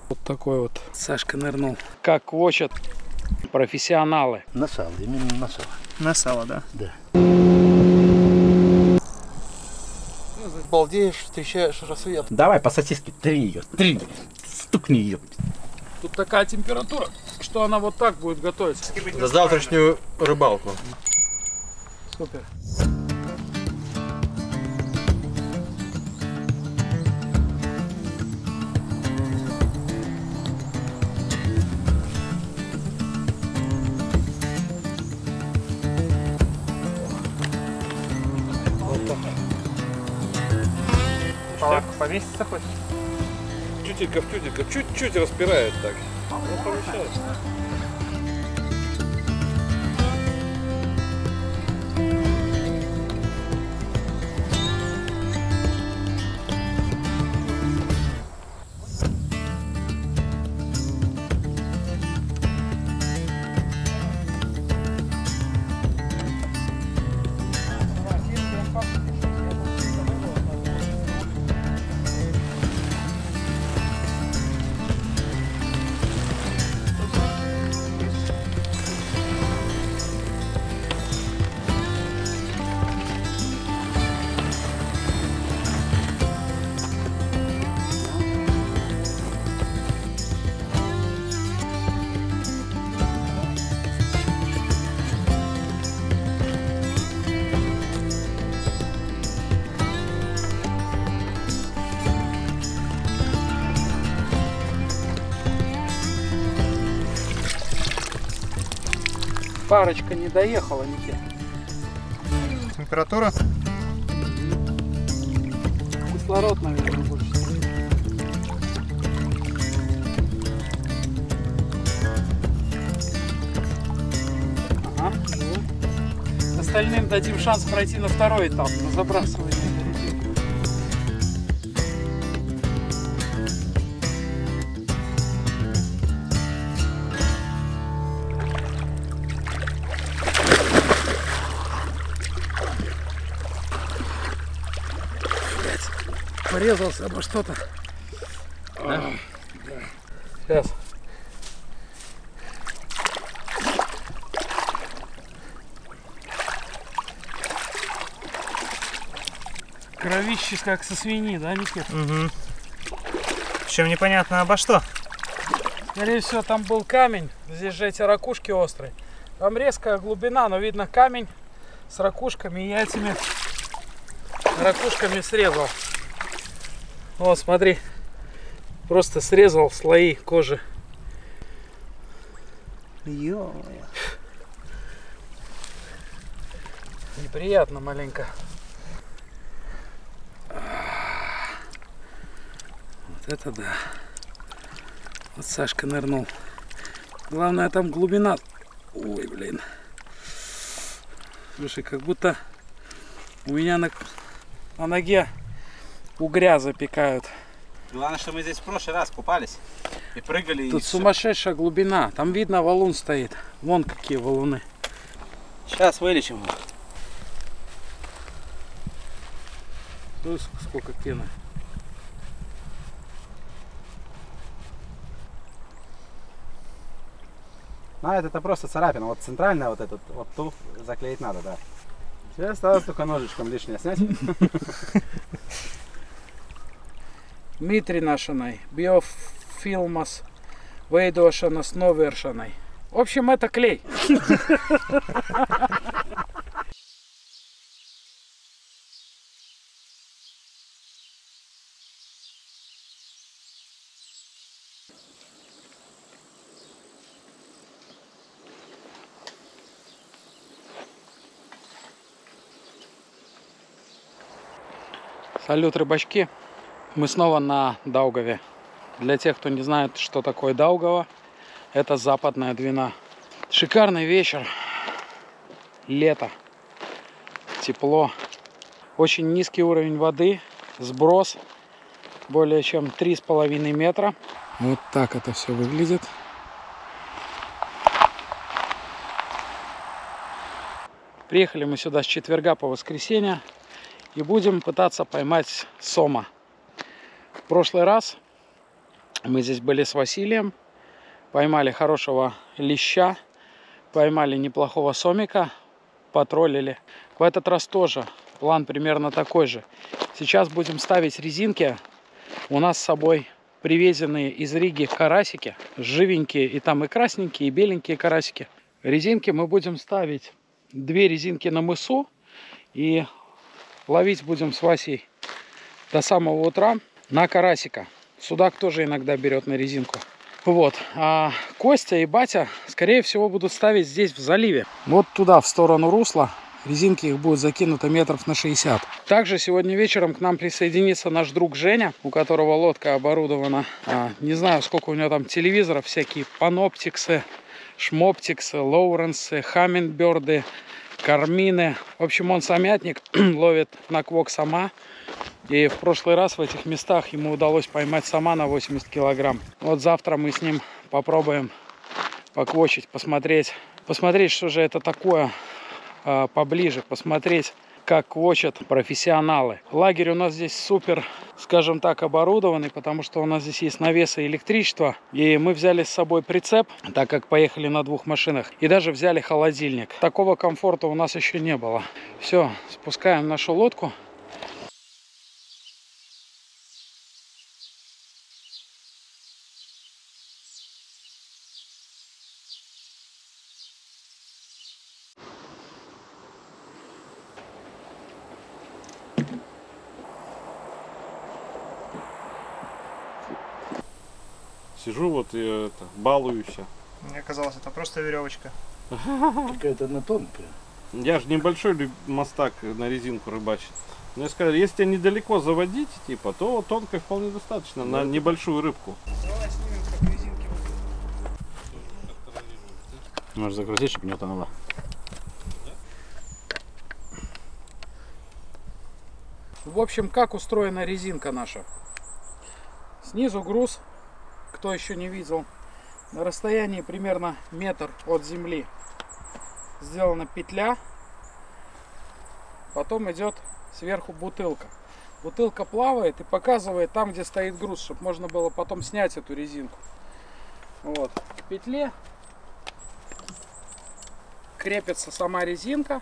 Вот такой вот Сашка нырнул. Как квочат профессионалы. На сало, именно на сало. На сало, да? Да. Балдеешь, встречаешь рассвет. Давай по сосиске 3 ее. 3. Стукни ее. Тут такая температура, что она вот так будет готовиться. За завтрашнюю рыбалку. Супер. Палатку повеситься хочешь? Тютелька в тютелька. Чуть-чуть распирает так. Ну, получается. Парочка не доехала, Никит. Температура? Кислород, наверное, больше. Ага, живу. Остальным дадим шанс пройти на второй этап, на забрасывание. Порезался обо что-то. Да? Сейчас. Кровище как со свиньи, да, Никит? Угу. Причем непонятно обо что. Скорее всего, там был камень. Здесь же эти ракушки острые. Там резкая глубина, но видно камень с ракушками. И я этими ракушками срезал. Вот, смотри. Просто срезал слои кожи. Ё-моё. Неприятно маленько. Вот это да. Вот Сашка нырнул. Главное, там глубина. Ой, блин. Слушай, как будто у меня на ноге угря запекают. Главное, что мы здесь в прошлый раз купались и прыгали. Тут и сумасшедшая глубина. Там видно, валун стоит. Вон какие валуны. Сейчас вылечим. Сколько пены. А, это просто царапина. Вот центральная вот эту, вот ту заклеить надо, да. Сейчас осталось только ножичком лишнее снять. Митринашиной, биофилмас, вейдошанас новершаной. В общем, это клей. Салют, рыбачки! Мы снова на Даугаве. Для тех, кто не знает, что такое Даугава, это западная Двина. Шикарный вечер. Лето. Тепло. Очень низкий уровень воды. Сброс более чем 3,5 метра. Вот так это все выглядит. Приехали мы сюда с четверга по воскресенье и будем пытаться поймать сома. В прошлый раз Мы здесь были с Василием, поймали хорошего леща, поймали неплохого сомика, потроллили. В этот раз тоже план примерно такой же. Сейчас будем ставить резинки. У нас с собой привезенные из Риги карасики, живенькие, и там и красненькие, и беленькие карасики. Резинки мы будем ставить 2 резинки на мысу, и ловить будем с Васей до самого утра на карасика. Судак тоже иногда берет на резинку. Вот. А Костя и Батя, скорее всего, будут ставить здесь, в заливе. Вот туда, в сторону русла. Резинки их будет закинуто метров на 60. Также сегодня вечером к нам присоединится наш друг Женя, у которого лодка оборудована. Не знаю, сколько у него там телевизоров, всякие паноптиксы, шмоптиксы, лоуренсы, хаммингберды, кармины. В общем, он самятник, ловит на квок сама. И в прошлый раз в этих местах ему удалось поймать сама на 80 килограмм. Вот завтра мы с ним попробуем поквочить, посмотреть, что же это такое поближе, посмотреть, как квочат профессионалы. Лагерь у нас здесь супер, скажем так, оборудованный, потому что у нас здесь есть навесы и электричество. И мы взяли с собой прицеп, так как поехали на 2 машинах. И даже взяли холодильник. Такого комфорта у нас еще не было. Все, спускаем нашу лодку. Сижу вот и балуюсь. Мне казалось, это просто веревочка. Какая-то она тонкая. Я же небольшой мостак на резинку рыбачить. Мне сказали, если тебя недалеко заводить, типа, то тонкой вполне достаточно на небольшую рыбку. Давай снимем, как резинки. Можешь закрутить, чтобы не утонула. В общем, как устроена резинка наша. Снизу груз, кто еще не видел, на расстоянии примерно метр от земли сделана петля. Потом идет сверху бутылка. Бутылка плавает и показывает там, где стоит груз, чтобы можно было потом снять эту резинку. Вот. К петле крепится сама резинка.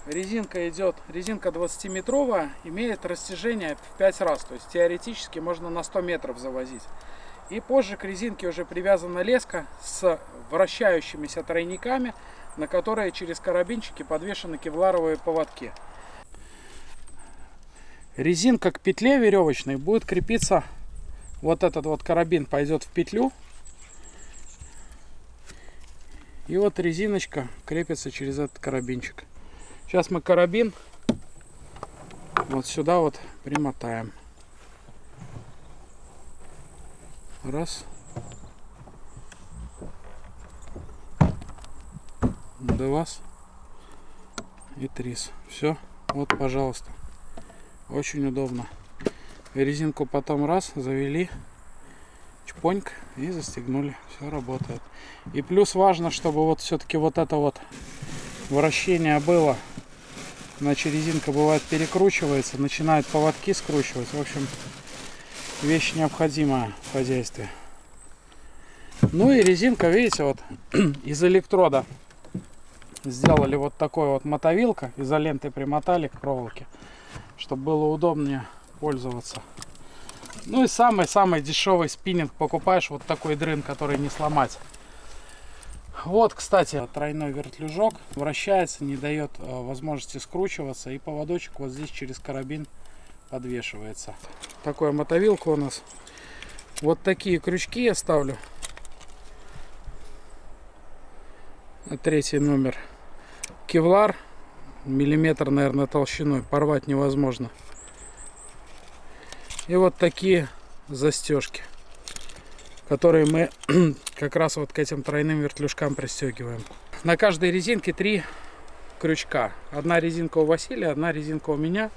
Резинка идет, резинка 20-метровая, имеет растяжение в 5 раз. То есть теоретически можно на 100 метров завозить. И позже к резинке уже привязана леска с вращающимися тройниками, на которые через карабинчики подвешены кевларовые поводки. Резинка к петле веревочной будет крепиться, вот этот вот карабин пойдет в петлю. И вот резиночка крепится через этот карабинчик. Сейчас мы карабин вот сюда вот примотаем. Раз. Два. И 3. Все. Вот, пожалуйста. Очень удобно. Резинку потом раз, завели. Чпоньк. И застегнули. Все работает. И плюс важно, чтобы вот все-таки вот это вот вращение было. Иначе резинка бывает перекручивается, начинает поводки скручивать. В общем, вещь необходимая в хозяйстве. Ну и резинка, видите, вот из электрода сделали вот такой вот мотовилка, изолентой примотали к проволоке, чтобы было удобнее пользоваться. Ну и самый-самый дешевый спиннинг покупаешь, вот такой дрын, который не сломать. Вот, кстати, тройной вертлюжок вращается, не дает возможности скручиваться, и поводочек вот здесь через карабин подвешивается. Такая мотовилка у нас. Вот такие крючки я ставлю. 3-й номер. Кевлар, миллиметр, наверное, толщиной, порвать невозможно. И вот такие застежки, которые мы как раз вот к этим тройным вертлюжкам пристегиваем. На каждой резинке 3 крючка. Одна резинка у Василия, одна резинка у меня.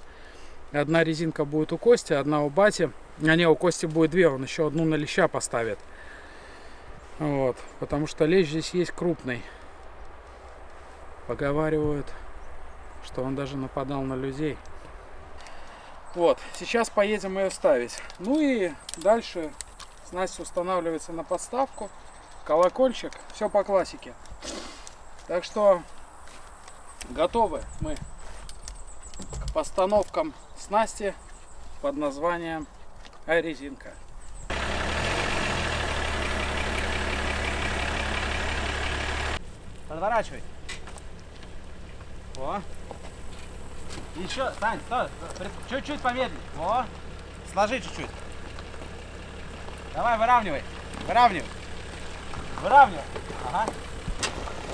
Одна резинка будет у Кости, одна у Бати. А не, у Кости будет 2, он еще одну на леща поставит. Вот, потому что лещ здесь есть крупный. Поговаривают, что он даже нападал на людей. Вот, сейчас поедем ее ставить. Ну и дальше Снасть устанавливается на подставку. Колокольчик. Все по классике. Так что готовы мы к постановкам снасти под названием резинка. Подворачивай. Во. Еще, Сань, стой. Чуть-чуть помедленнее. Во. Сложи чуть-чуть. Давай, выравнивай. Выравнивай. Выравнивай. Ага.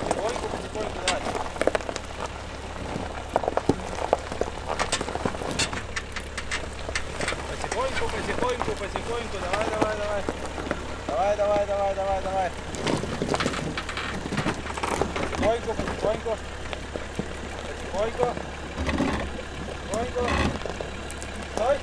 Потихоньку, потихоньку, давай. Потихоньку, потихоньку, потихоньку. Давай, давай, давай. Давай, давай, давай, давай, давай. Потихоньку, потихоньку. Потихоньку. Потихоньку. Стой.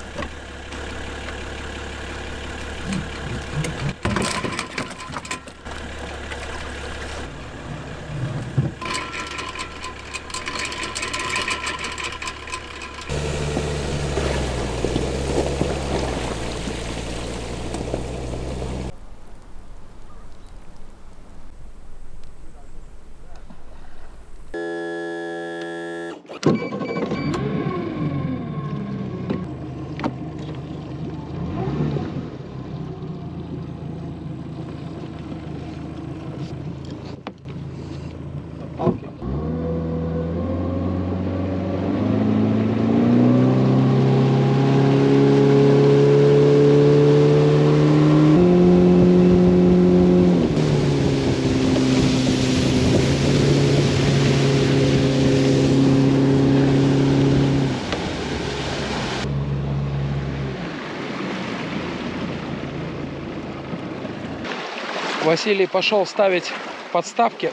Василий пошел ставить подставки.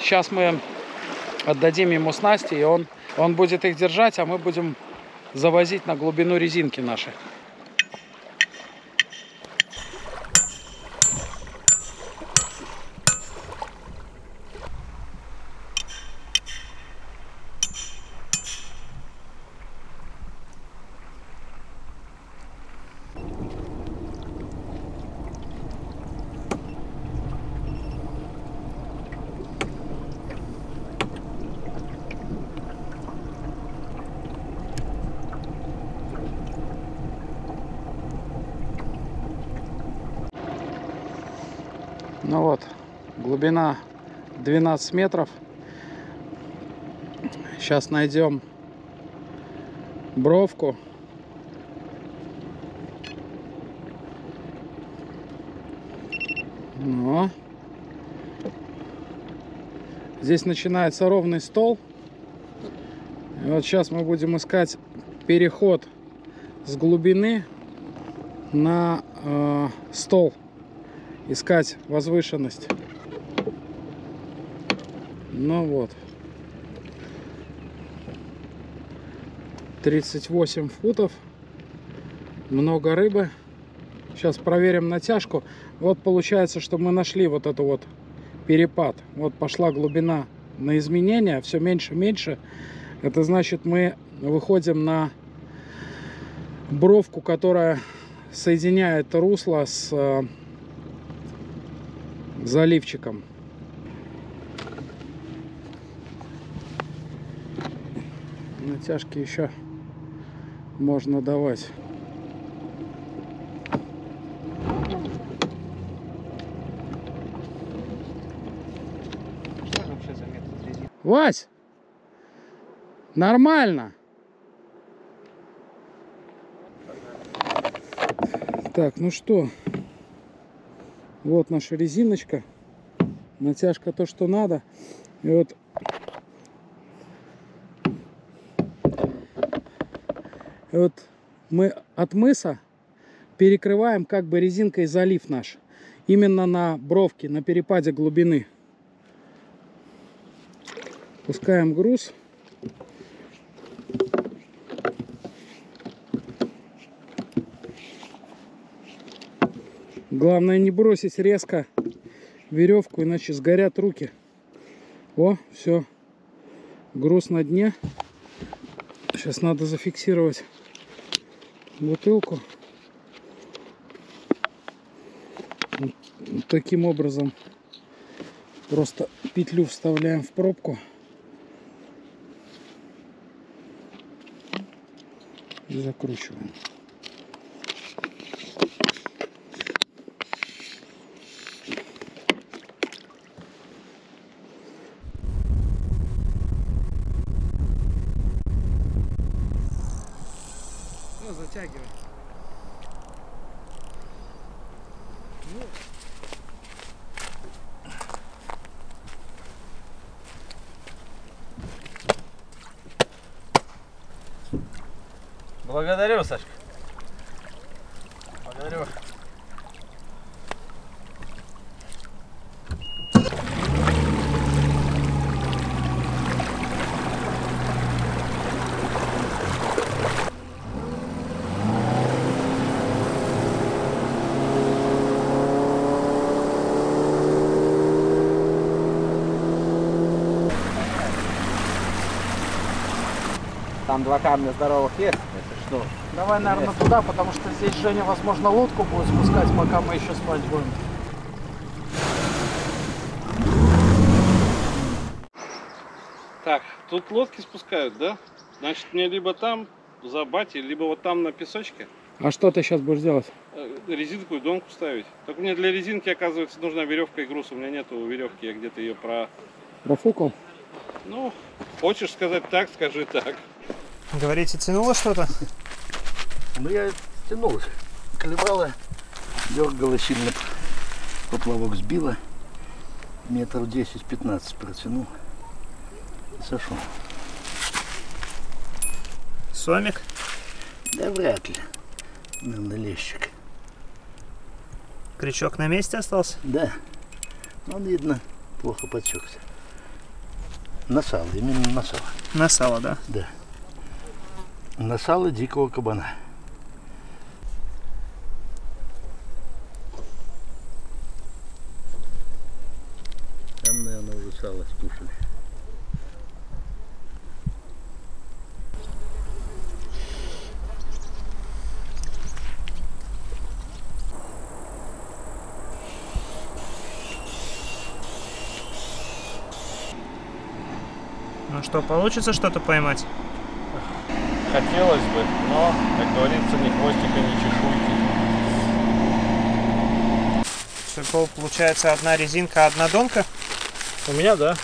Сейчас мы отдадим ему снасти, и он будет их держать, а мы будем завозить на глубину резинки наши. Ну вот, глубина 12 метров. Сейчас найдем бровку. Ну. Здесь начинается ровный стол. И вот сейчас мы будем искать переход с глубины на стол. Искать возвышенность. Ну вот. 38 футов. Много рыбы. Сейчас проверим натяжку. Вот получается, что мы нашли вот эту вот перепад. Вот пошла глубина на изменения. Все меньше и меньше. Это значит, мы выходим на бровку, которая соединяет русло с заливчиком. Натяжки еще можно давать. Вась, нормально. Так, ну что, вот наша резиночка, натяжка то, что надо. И вот мы от мыса перекрываем как бы резинкой залив наш, именно на бровке, на перепаде глубины. Пускаем груз. Главное не бросить резко веревку, иначе сгорят руки. О, все. Груз на дне. Сейчас надо зафиксировать бутылку. Таким образом просто петлю вставляем в пробку и закручиваем. Ну, затягивай. Благодарю, Сашка. Благодарю. Там два камня здоровых есть, если что. Давай, наверное, туда, потому что здесь Женя, возможно, лодку будет спускать, пока мы еще спать будем. Так, тут лодки спускают, да? Значит, мне либо там за батей, либо вот там на песочке А что ты сейчас будешь делать? резинку и донку ставить. Так мне для резинки, оказывается, нужна веревка и груз. У меня нету веревки, я где-то ее Профукал? Ну, хочешь сказать так, скажи так. Говорите, тянуло что-то? Ну я тянул, колебала, дергала сильно, поплавок сбила, метров 10-15 протянул и сошел. Сомик? Да вряд ли, наверное, лещик. Крючок на месте остался? Да, он, видно, плохо подсекся. На сало, именно на сало. На сало, да? Да. На сало дикого кабана. Там, наверное, уже сало скушали. Ну что, получится что-то поймать? Хотелось бы, но, как говорится, ни хвостика, ни чешуйки. Все, получается, одна резинка, одна донка? У меня, да.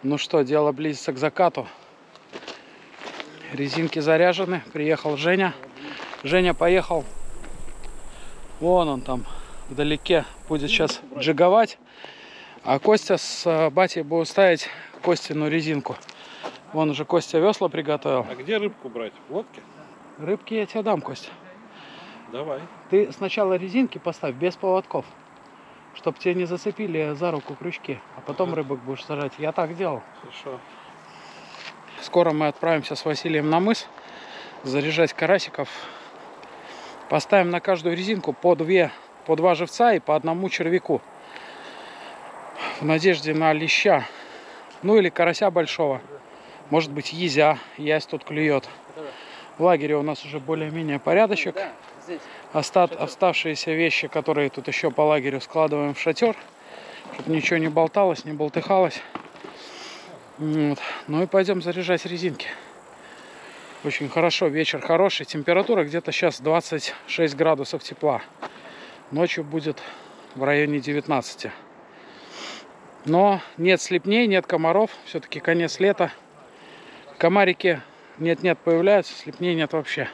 Ну что, дело близится к закату. Резинки заряжены. Приехал Женя. Женя поехал. Вон он там вдалеке будет сейчас джиговать. А Костя с батей будут ставить Костину резинку. Вон уже Костя весла приготовил. А где рыбку брать? В лодке? Рыбки я тебе дам, Костя. Давай. Ты сначала резинки поставь без поводков, чтобы тебе не зацепили за руку крючки, а потом рыбок будешь сажать. Я так делал. Хорошо. Скоро мы отправимся с Василием на мыс заряжать карасиков. Поставим на каждую резинку по два живца и по одному червяку. В надежде на леща. Ну или карася большого. Может быть, езя. Ясь тут клюет. В лагере у нас уже более-менее порядочек. Оставшиеся вещи, которые тут еще по лагерю, складываем в шатер, чтобы ничего не болталось, не болтыхалось. Вот. Ну и пойдем заряжать резинки. Очень хорошо, вечер хороший. Температура где-то сейчас 26 градусов тепла. Ночью будет в районе 19. Но нет слепней, нет комаров. Все-таки конец лета. Комарики нет-нет появляются, слепней нет вообще.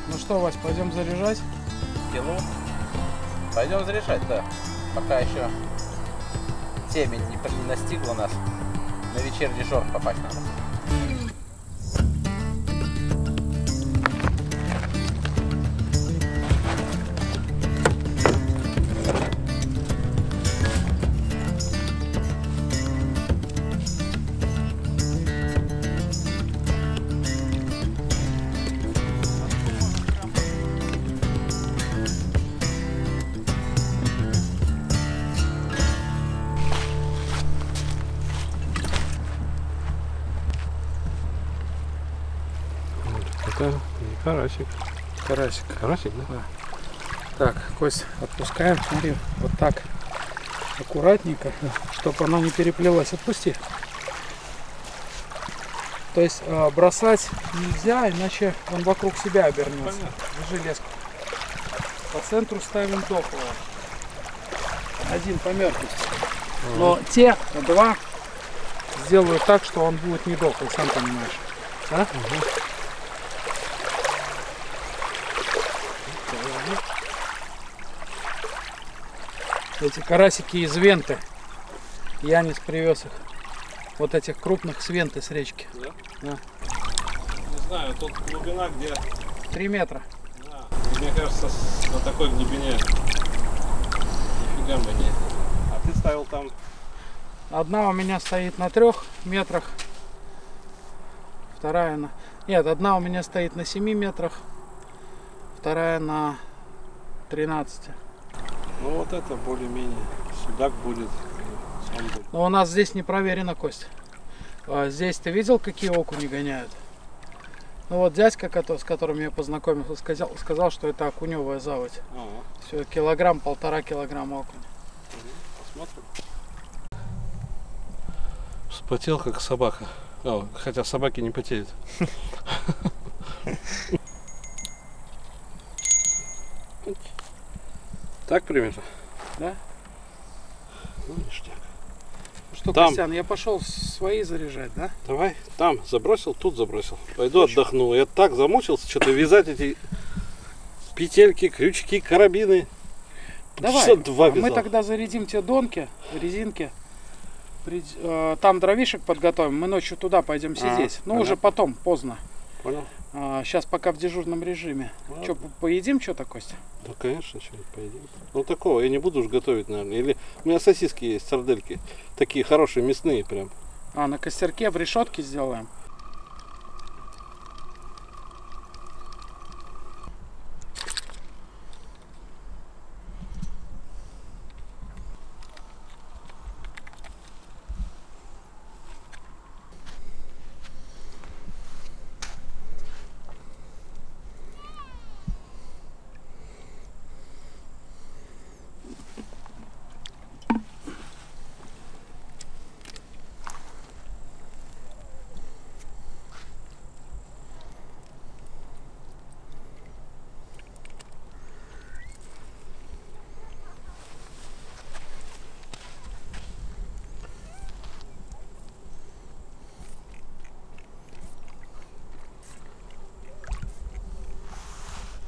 Ну что, Вась, пойдем заряжать? Ну, пойдем зарешать, да. Пока еще темень не настигла нас. На вечерний жор попасть надо. Это не карасик. Карасик. Карасик, да? Так, Кость, отпускаем, смотри, вот так, аккуратненько, чтобы она не переплелась. Отпусти. То есть бросать нельзя, иначе он вокруг себя обернется. Держи леску. По центру ставим дохлого. Один по мертвости. Но те два сделаю так, что он будет не дохлый, сам понимаешь. Да? Эти карасики из Венты. Янис привез их. Вот этих крупных с Венты, с речки. Да? Да. Не знаю, тут глубина где... 3 метра. Да. Мне кажется, на такой глубине нифига бы не... А ты ставил там... Одна у меня стоит на 3 метрах. Вторая на... Нет, одна у меня стоит на 7 метрах. Вторая на 13. Ну вот это более-менее. Судак будет. Сам будет. Но у нас здесь не проверена кость. Здесь ты видел, какие окуни гоняют? Ну вот дядька, с которым я познакомился, сказал, что это окуневая заводь. Все, килограмм, 1,5 килограмма окуня. Посмотрим. Вспотел как собака. Хотя собаки не потеют. Так примерно? Да? Ну, ништяк. Что, Там. Костян, я пошел свои заряжать, да? Давай, там забросил, тут забросил. Пойду отдохну. Я так замучился, что-то вязать эти петельки, крючки, карабины. Давай, Часа 2 мы вязал. тогда зарядим те донки, резинки. Там дровишек подготовим, мы ночью туда пойдем сидеть. Ну, понятно. уже потом, поздно. Понял? Сейчас пока в дежурном режиме. Ладно. Что, поедим что-то, Костя? Ну, конечно, что-нибудь поедим. Ну, такого я не буду уж готовить, наверное. Или у меня сосиски есть, сардельки. Такие хорошие, мясные прям. На костерке в решетке сделаем.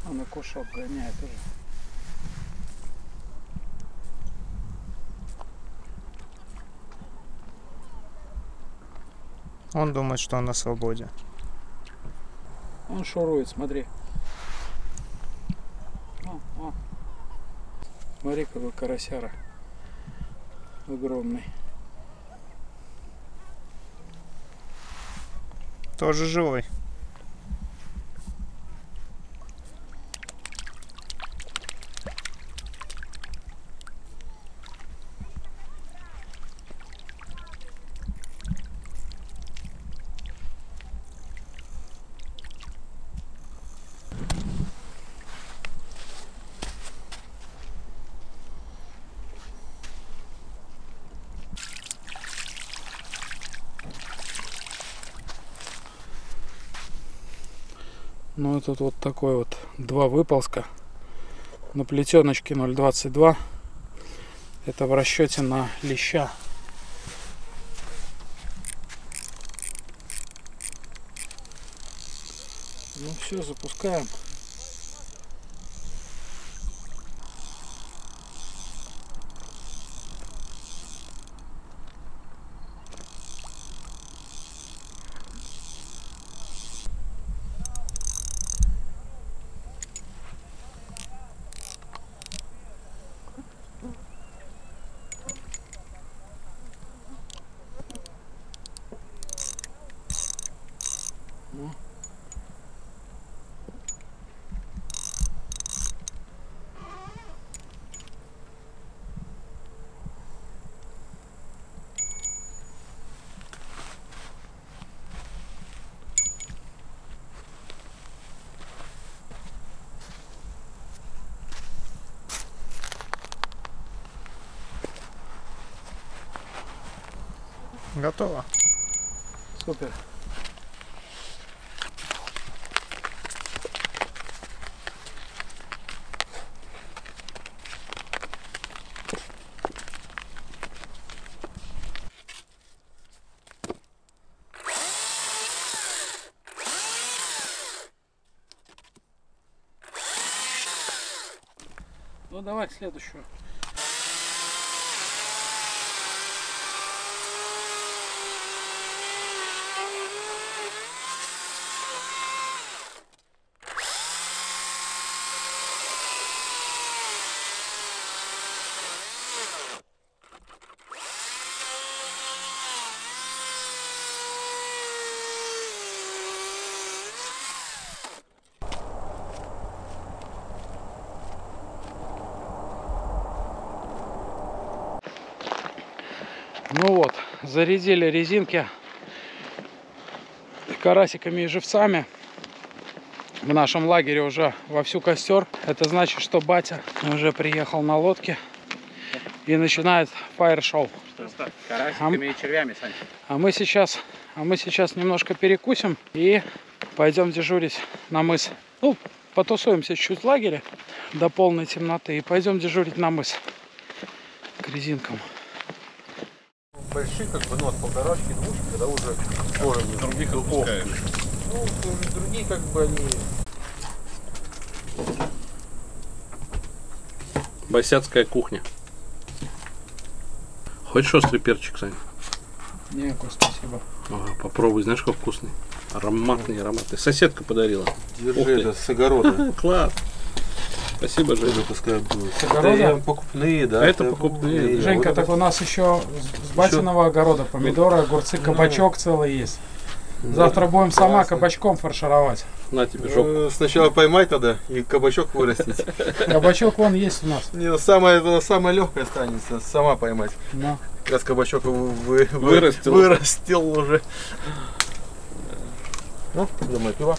На кушок гоняет уже. Он думает, что он на свободе. Он шурует, смотри. Смотри, какой карасяра. Огромный. Тоже живой. Ну, тут вот такой вот 2 выползка на плетеночке 0,22. Это в расчете на леща. Ну все, запускаем. Готово. Супер. Ну давай к следующему. Ну вот, зарядили резинки карасиками и живцами. В нашем лагере уже вовсю костер. Это значит, что батя уже приехал на лодке и начинает фаер-шоу. Карасиками и червями, Сань. А мы сейчас немножко перекусим и пойдем дежурить на мыс. Ну, потусуемся чуть-чуть в лагере до полной темноты и пойдем дежурить на мыс к резинкам. Большие, как бы, ну, от полторашки, двушки, когда уже скорость других отпускаешь. Ну, уже другие, как бы, они... Босяцкая кухня. Хочешь острый перчик, Сань? Не, спасибо. Ага, попробуй, знаешь, как вкусный. Ароматный, ароматный. Соседка подарила. Держи, Ух ты. это с огорода. Класс. Спасибо, Женя. Пускай будут. С огорода? Это покупные, да. А это покупные, да. Женька, Вот так у нас еще с батиного огорода помидоры, огурцы, кабачок целый есть. Завтра будем сама Классно. кабачком фаршировать. На тебе жопу. Сначала поймать надо и кабачок вырастить. Кабачок вон есть у нас. Не, самое легкое останется, сама поймать. Ну. Как раз кабачок Вырастил. уже. Ну, думаю, пиво.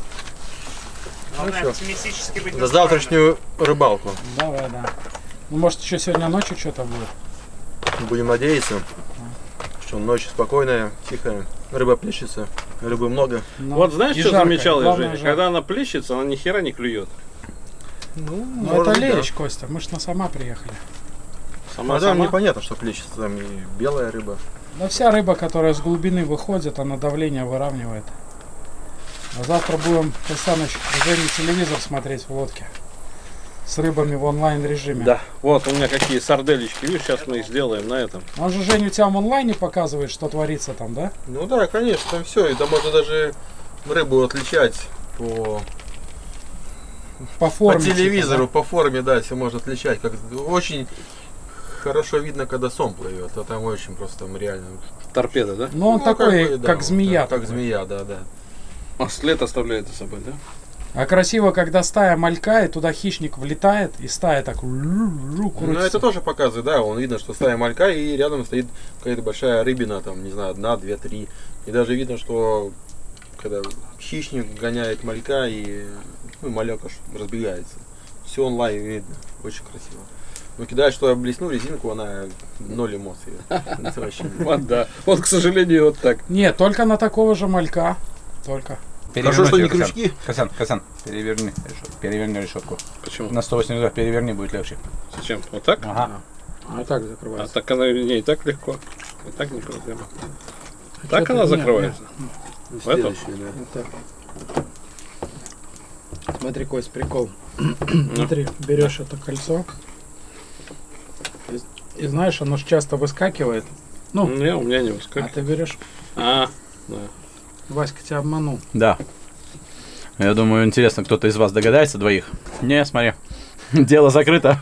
Главное всё. оптимистически быть За настроенным. завтрашнюю рыбалку. Давай, да. Ну, может, еще сегодня ночью что-то будет. Будем надеяться, что ночь спокойная, тихая. Рыба плещется, рыбы много. Ну, Вот знаешь, и что жарко, замечал я, главное, Женя? жарко. Когда она плещется, она ни хера не клюет. Ну, это лещ, Костя, мы ж на сама приехали. А там непонятно, что плещется, там и белая рыба. Да вся рыба, которая с глубины выходит, она давление выравнивает. А завтра будем, Александрович, Жене телевизор смотреть в лодке. С рыбами в онлайн режиме. Да, вот у меня какие сарделечки, видишь, сейчас мы их сделаем на этом. Он же, Женя, у тебя в онлайне показывает, что творится там, да? Ну да, конечно, там все. И там можно даже рыбу отличать По форме. по типа, телевизору, по форме, да, все можно отличать. Как, очень хорошо видно, когда сом плывет. А там очень просто там реально. Торпеда, да? да? Ну, он такой, как бы, да, как вот, змея. да, как такой. змея, да. А след оставляет за собой, да? А красиво, когда стая малька, туда хищник влетает, и стая так Ну крутится. это тоже показывает, да, он видно, что стая малька, и рядом стоит какая-то большая рыбина, там, не знаю, 1, 2, 3. И даже видно, что когда хищник гоняет малька, и малек аж разбегается. Все онлайн видно, очень красиво. Но кидаешь туда блесну резинку, она 0 эмоций. Это вообще. Вот, да. Вот, к сожалению, вот так. Нет, только на такого же малька. Только. Хорошо, что не Касан. крючки. Касан, переверни решетку. Почему? На 180 градусов переверни, будет легче. Зачем? Вот так? Ага. А так А закрывается. так она не так легко. И так не проблема. Так Что-то она нет, закрывается. В этом? Следующее, да. Вот так. Смотри, Кость, прикол. Смотри, берешь это кольцо. И знаешь, оно же часто выскакивает. Ну, Не, у меня не а выскакивает. ты берешь. А, да. Васька тебя обманул. Да. Я думаю, интересно, кто-то из вас догадается, двоих. Не, смотри. Дело закрыто.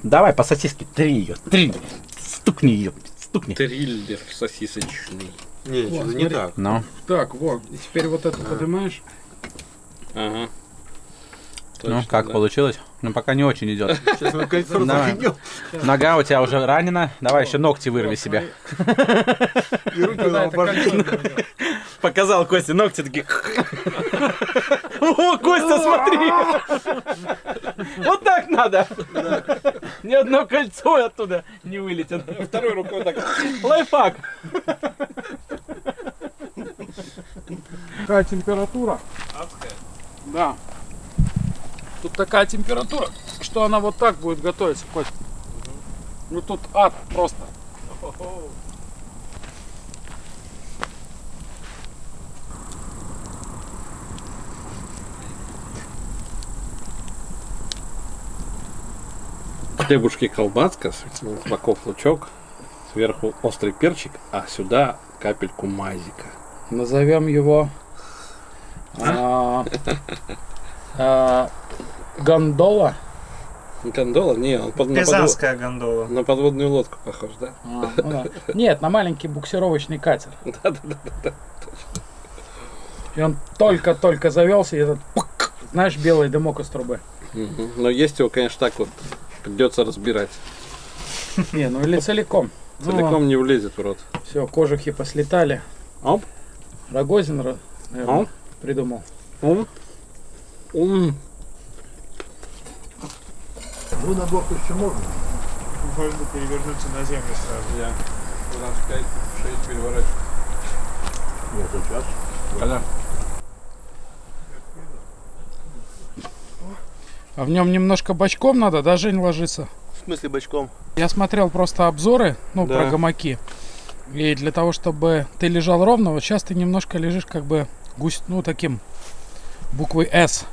Давай по сосиске 3 ее. 3. Стукни ее. Стукни. Триллер сосисочный. Не, что-то не смотри. так. Ну. Так, вот. И теперь вот это поднимаешь. Ага. Ну, Точно, как да. получилось? Ну, пока не очень идет. Сейчас мы кольцо Давай. разогнем. Нога у тебя уже ранена. Давай еще ногти вырви себе. И руки Когда нам это пошли. кольцо. Показал Косте ногти такие. О, Костя, смотри! Вот так надо! Ни одно кольцо оттуда не вылетит. Второй рукой так. Лайфхак! Какая температура? Адская. Да. Тут такая температура, что она вот так будет готовиться, Кость. Ну тут ад просто. Хлебушки колбаска, с боков лучок, сверху острый перчик, а сюда капельку мазика. Назовем его гондола. Гондола? Не, он Пизанская гондола. на подводную лодку похож, да? Ну да. Нет, на маленький буксировочный катер. Да. И он только-только завелся, и этот, знаешь, белый дымок из трубы. Мгм. Но есть его, конечно, так вот придется разбирать. Не, ну или целиком. Целиком не влезет в рот. Все, кожухи послетали. Оп. Рогозин, наверное, Оп. придумал. Ум. Ну, на бок еще можно. Можно перевернуться на землю сразу. Я раз 5-6 переворачиваю. Нет, сейчас. Когда? А в нем немножко бочком надо, да, Жень, ложиться? В смысле бочком? Я смотрел просто обзоры, ну, Да. про гамаки. И для того, чтобы ты лежал ровно, вот сейчас ты немножко лежишь как бы гусь, ну, таким буквой S.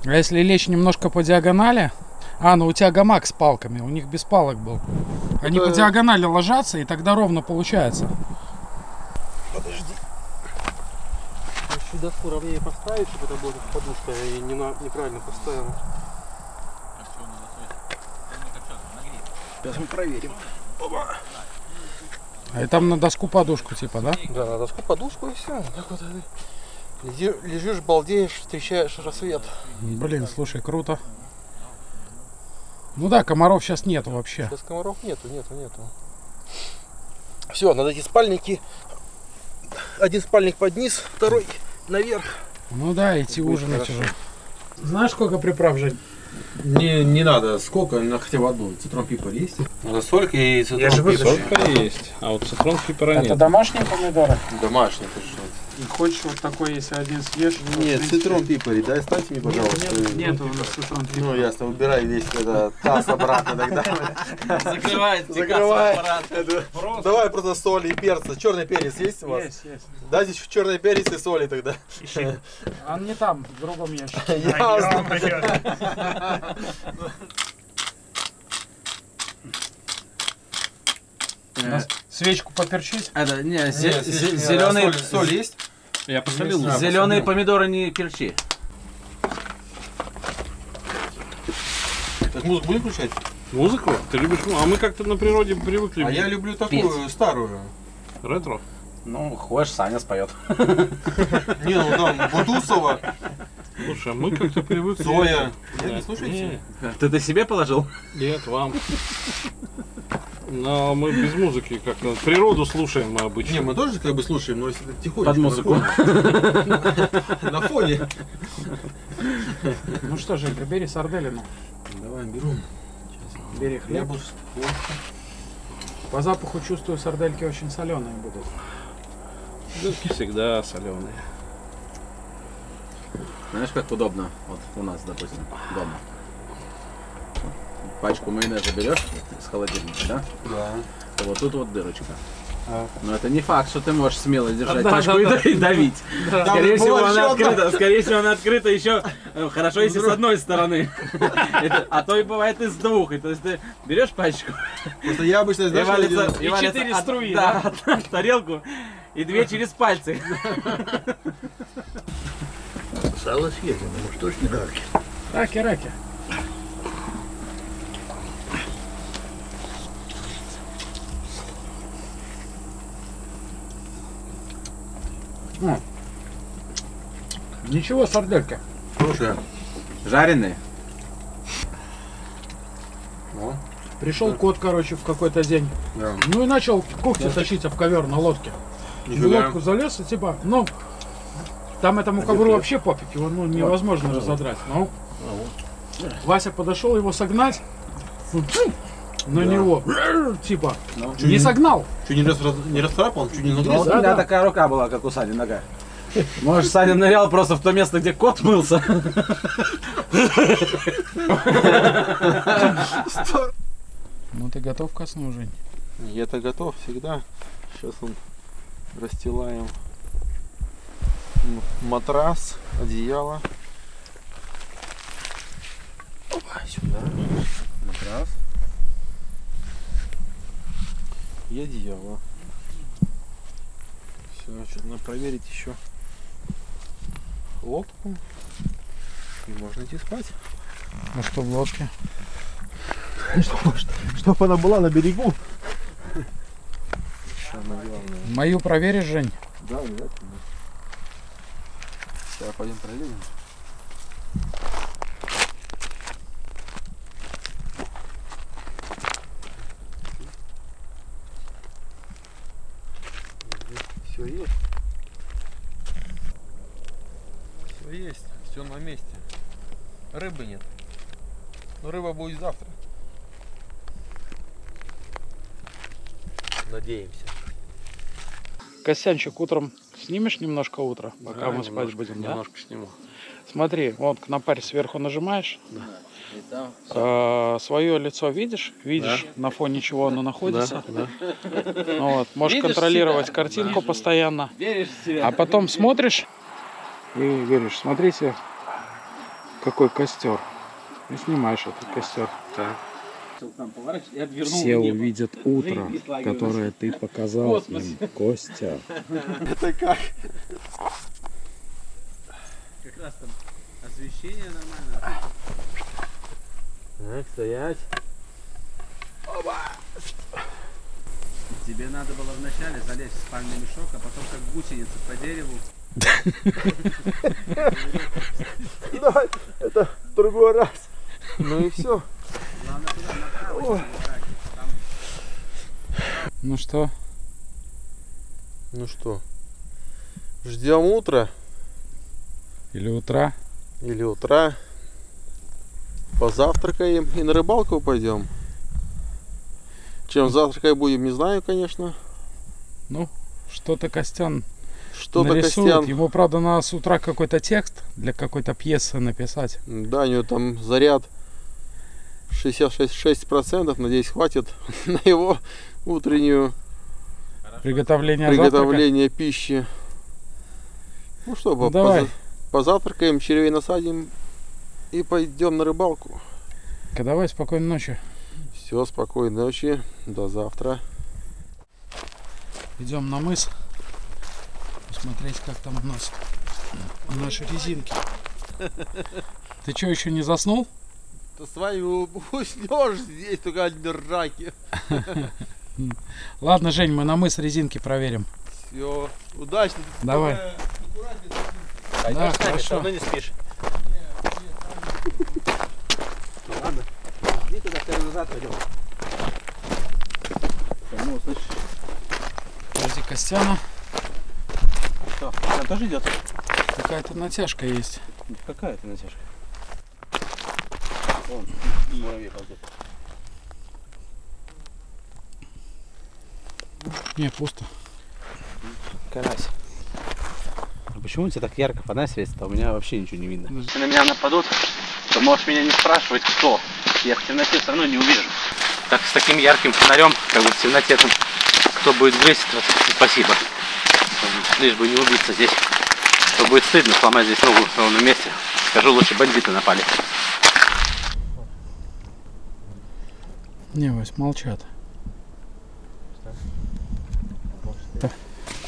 А если лечь немножко по диагонали... ну у тебя гамак с палками, у них без палок был. Они Это- по диагонали ложатся, и тогда ровно получается. Подожди. Еще доску ровнее поставить, чтобы это была подушка, и неправильно поставила. Сейчас мы проверим. А и там на доску подушку, типа, да? Да, на доску подушку и все. Так вот лежишь, балдеешь, встречаешь рассвет. Блин, слушай, круто. Ну да, комаров сейчас нету вообще. Сейчас комаров нету. Все, надо эти спальники. Один спальник под низ, второй наверх. Ну да, идти Будет ужинать хорошо. уже. Знаешь, сколько приправ, Жень? Не надо, сколько, хотя бы одну. Цитрон пипер есть? Надо солька и цитрон Я же пипер. Солька есть, а вот цитрон пипера Это нет. домашние помидоры? Домашний, ты что? И хочешь вот такой, если один съешь? Нет, цитрон пипер, дай ставьте мне, пожалуйста. Нету у нас цитрон пипер. Ну, ясно, убирай весь этот таз обратно тогда. Закрывай. Давай просто соли и перца. Черный перец есть у вас? Есть. Дайте черный перец и соли тогда. Он не там, в другом ящике. Ясно. Свечку поперчить? Это, не, Зеленый соль есть? Я посолил. Есть. зеленые помидоры не перчи. Так музыку будем включать? Музыку? Ты любишь музыку? А мы как-то на природе привыкли. А я люблю такую старую. Ретро. Ну, хочешь, Саня споет. Не, ну там Бутусова, Слушай, а мы как-то привыкли. Зоя. Да. Нет, не слушаете? Ты себе положил? Нет, вам. Но мы без музыки как-то. Природу слушаем мы обычно. Не, мы тоже как бы слушаем, но если тихонечко. Под музыку. На фоне. Ну что, Женька, бери сарделину. Давай, беру. Бери хлеб. По запаху чувствую, сардельки очень соленые будут. Дырки всегда соленые. Знаешь, как удобно? Вот у нас, допустим, дома. Пачку майонеза берешь из холодильника, да? Да. Вот тут вот дырочка. А. Но это не факт, что ты можешь смело держать Да, пачку да, и давить. Скорее всего, она открыта. Скорее всего, она открыта еще хорошо, если с одной стороны. А то и бывает и с двух. И то есть ты берешь пачку, Просто я обычно, и знаешь, что валится, делаю? и валится 4 струи, да, в тарелку, и 2 через пальцы. Сало съедем, ну что ж не раки. Раки. Ничего, сардельки. Слушай, Жареные? ну, Пришел кот, короче, в какой-то день. да. Ну и начал когти тащить в ковер на лодке. В Нифига. лодку залез и типа, ну, там этому ковру вообще пофиг, его ну, невозможно разодрать. Ну, Вася подошел его согнать, на него, типа, не согнал. Чуть не расцарапал, чуть не надрал. Вот у меня такая рука была, как у Сани нога. Может, Саня нырял просто в то место, где кот мылся. Ну ты готов ко сну, Жень? Я-то готов всегда. Сейчас он расстилаем матрас, одеяло. Опа, сюда. Матрас. И одеяло. Все, значит, надо проверить еще лодку. И можно идти спать. Ну что в лодке? Чтобы она была на берегу. Самое главное. Мою проверишь, Жень? Да, обязательно. Сейчас пойдем проверим. Все есть. Все есть. Все на месте. Рыбы нет. Но рыба будет завтра. Надеемся. Костянчик, утром снимешь немножко утро, пока мы спать будем, да? Немножко сниму. Смотри, вот кнопарь сверху нажимаешь, И там свое лицо видишь, на фоне чего оно находится. Да. Ну вот, можешь Видишь контролировать себя? картинку постоянно, веришь в себя. а потом смотришь и говоришь, смотрите, какой костер. И снимаешь этот костер. Все увидят утро, которое ты показал им, Костя. Это как? Как раз там освещение нормально. Так, стоять. Тебе надо было вначале залезть в спальный мешок, а потом как гусеница по дереву. Да, это в другой раз. Ну и все. Главное туда направо не убирать. Ну что, Ну что, ждем утра или утра? или утра. Позавтракаем и на рыбалку пойдем. Чем завтракать будем, не знаю, конечно. Ну, что-то Костян Что-то нарисует. Костян. Ему, правда, надо с утра какой-то текст для какой-то пьесы написать. Да, у него там заряд 66%. Надеюсь, хватит на его утреннюю приготовление пищи. Ну что, Ну, давай. позавтракаем, червей насадим и пойдем на рыбалку. Давай, спокойной ночи. Все, спокойной ночи, до завтра. Идем на мыс. Посмотреть, как там у нас наши резинки. Ты что, еще не заснул? Ты с вами уснешь, здесь только одни раки. Ладно, Жень, мы на мыс резинки проверим. Все, удачно. Давай. Да, хорошо. не спишь. Ну ладно. Иди туда, скорее назад пойдем. Ну, слышишь, Подожди, Костяна. что? Там тоже идет? Какая-то натяжка есть. Какая это натяжка? Вон, муравей ползет. Не, пусто. Карась. Почему у тебя так ярко фонарь светит, а у меня вообще ничего не видно? Если на меня нападут, то можешь меня не спрашивать, кто. Я в темноте все равно не увижу. Так с таким ярким фонарем, как бы в темноте, там, кто будет грызть, вот, спасибо. Лишь бы не убиться здесь. То будет стыдно сломать здесь ногу в ровном месте. Скажу, лучше бандиты напали. Не, Вась, молчат.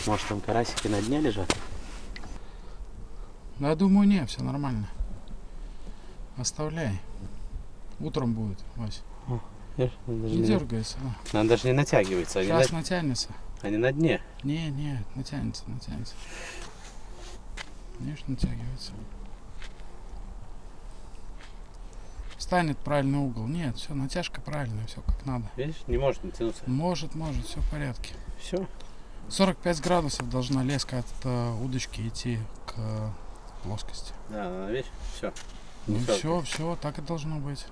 Может, там карасики на дне лежат? Да, думаю, не, все нормально. Оставляй. Утром будет, Вась. Не дергайся. Она даже не натягивается. Сейчас натянется. Они на дне. Не, натянется. Конечно, натягивается. Станет правильный угол. Нет, все, натяжка правильная, все как надо. Видишь, не может натянуться. Может, все в порядке. Все. 45 градусов должна леска от удочки идти к плоскости. Да, видишь, все. Ну все, так и должно быть.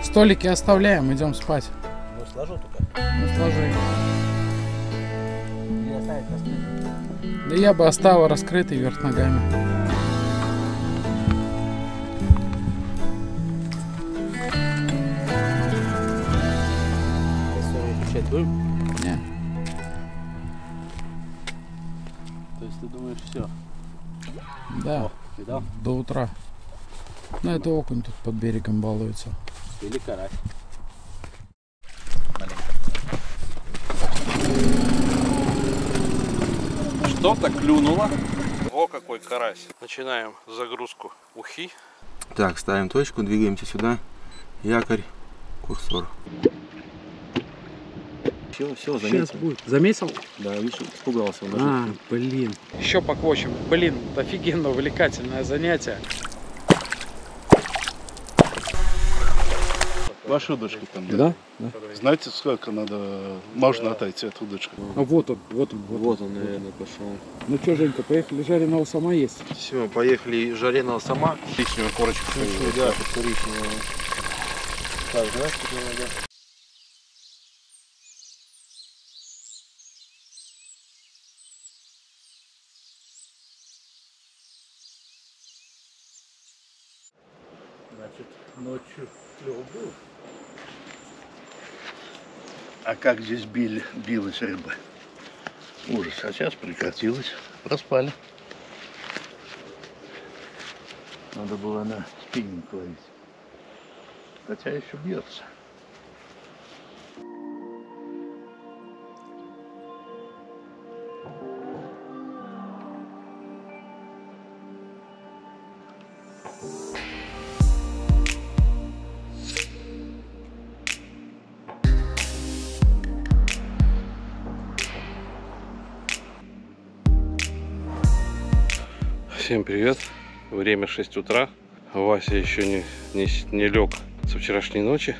Столики оставляем, идем спать. Ну, сложу только. Ну, сложи. Или оставить раскрытый? Да я бы оставил раскрытый вверх ногами. Включать будем? Не. То есть ты думаешь, все? Да. Видал? До утра. Ну, это окунь тут под берегом балуется. Или карась. Маленько. Что-то клюнуло. О, какой карась. Начинаем загрузку ухи. Так, ставим точку, двигаемся сюда. Якорь, курсор. Все, Сейчас будет. Заметил? Да, видишь, испугался. Блин. Еще поквочим. Блин, офигенно увлекательное занятие. Ваши удочки там. Да? Знаете, сколько надо, можно отойти от удочки? А вот он, вот он. Вот он, наверное, пошел. Ну что, Женька, поехали, жареного сама есть. Все, поехали, жареного сама. Коричневая корочка. Да, коричневого. Так, знаешь, что надо? Значит, ночью клёв был. А как здесь билась рыба? Ужас, а сейчас прекратилось. Проспали. Надо было на спиннинг ловить. Хотя еще бьется. Всем привет. Время 6 утра. Вася еще не лег со вчерашней ночи.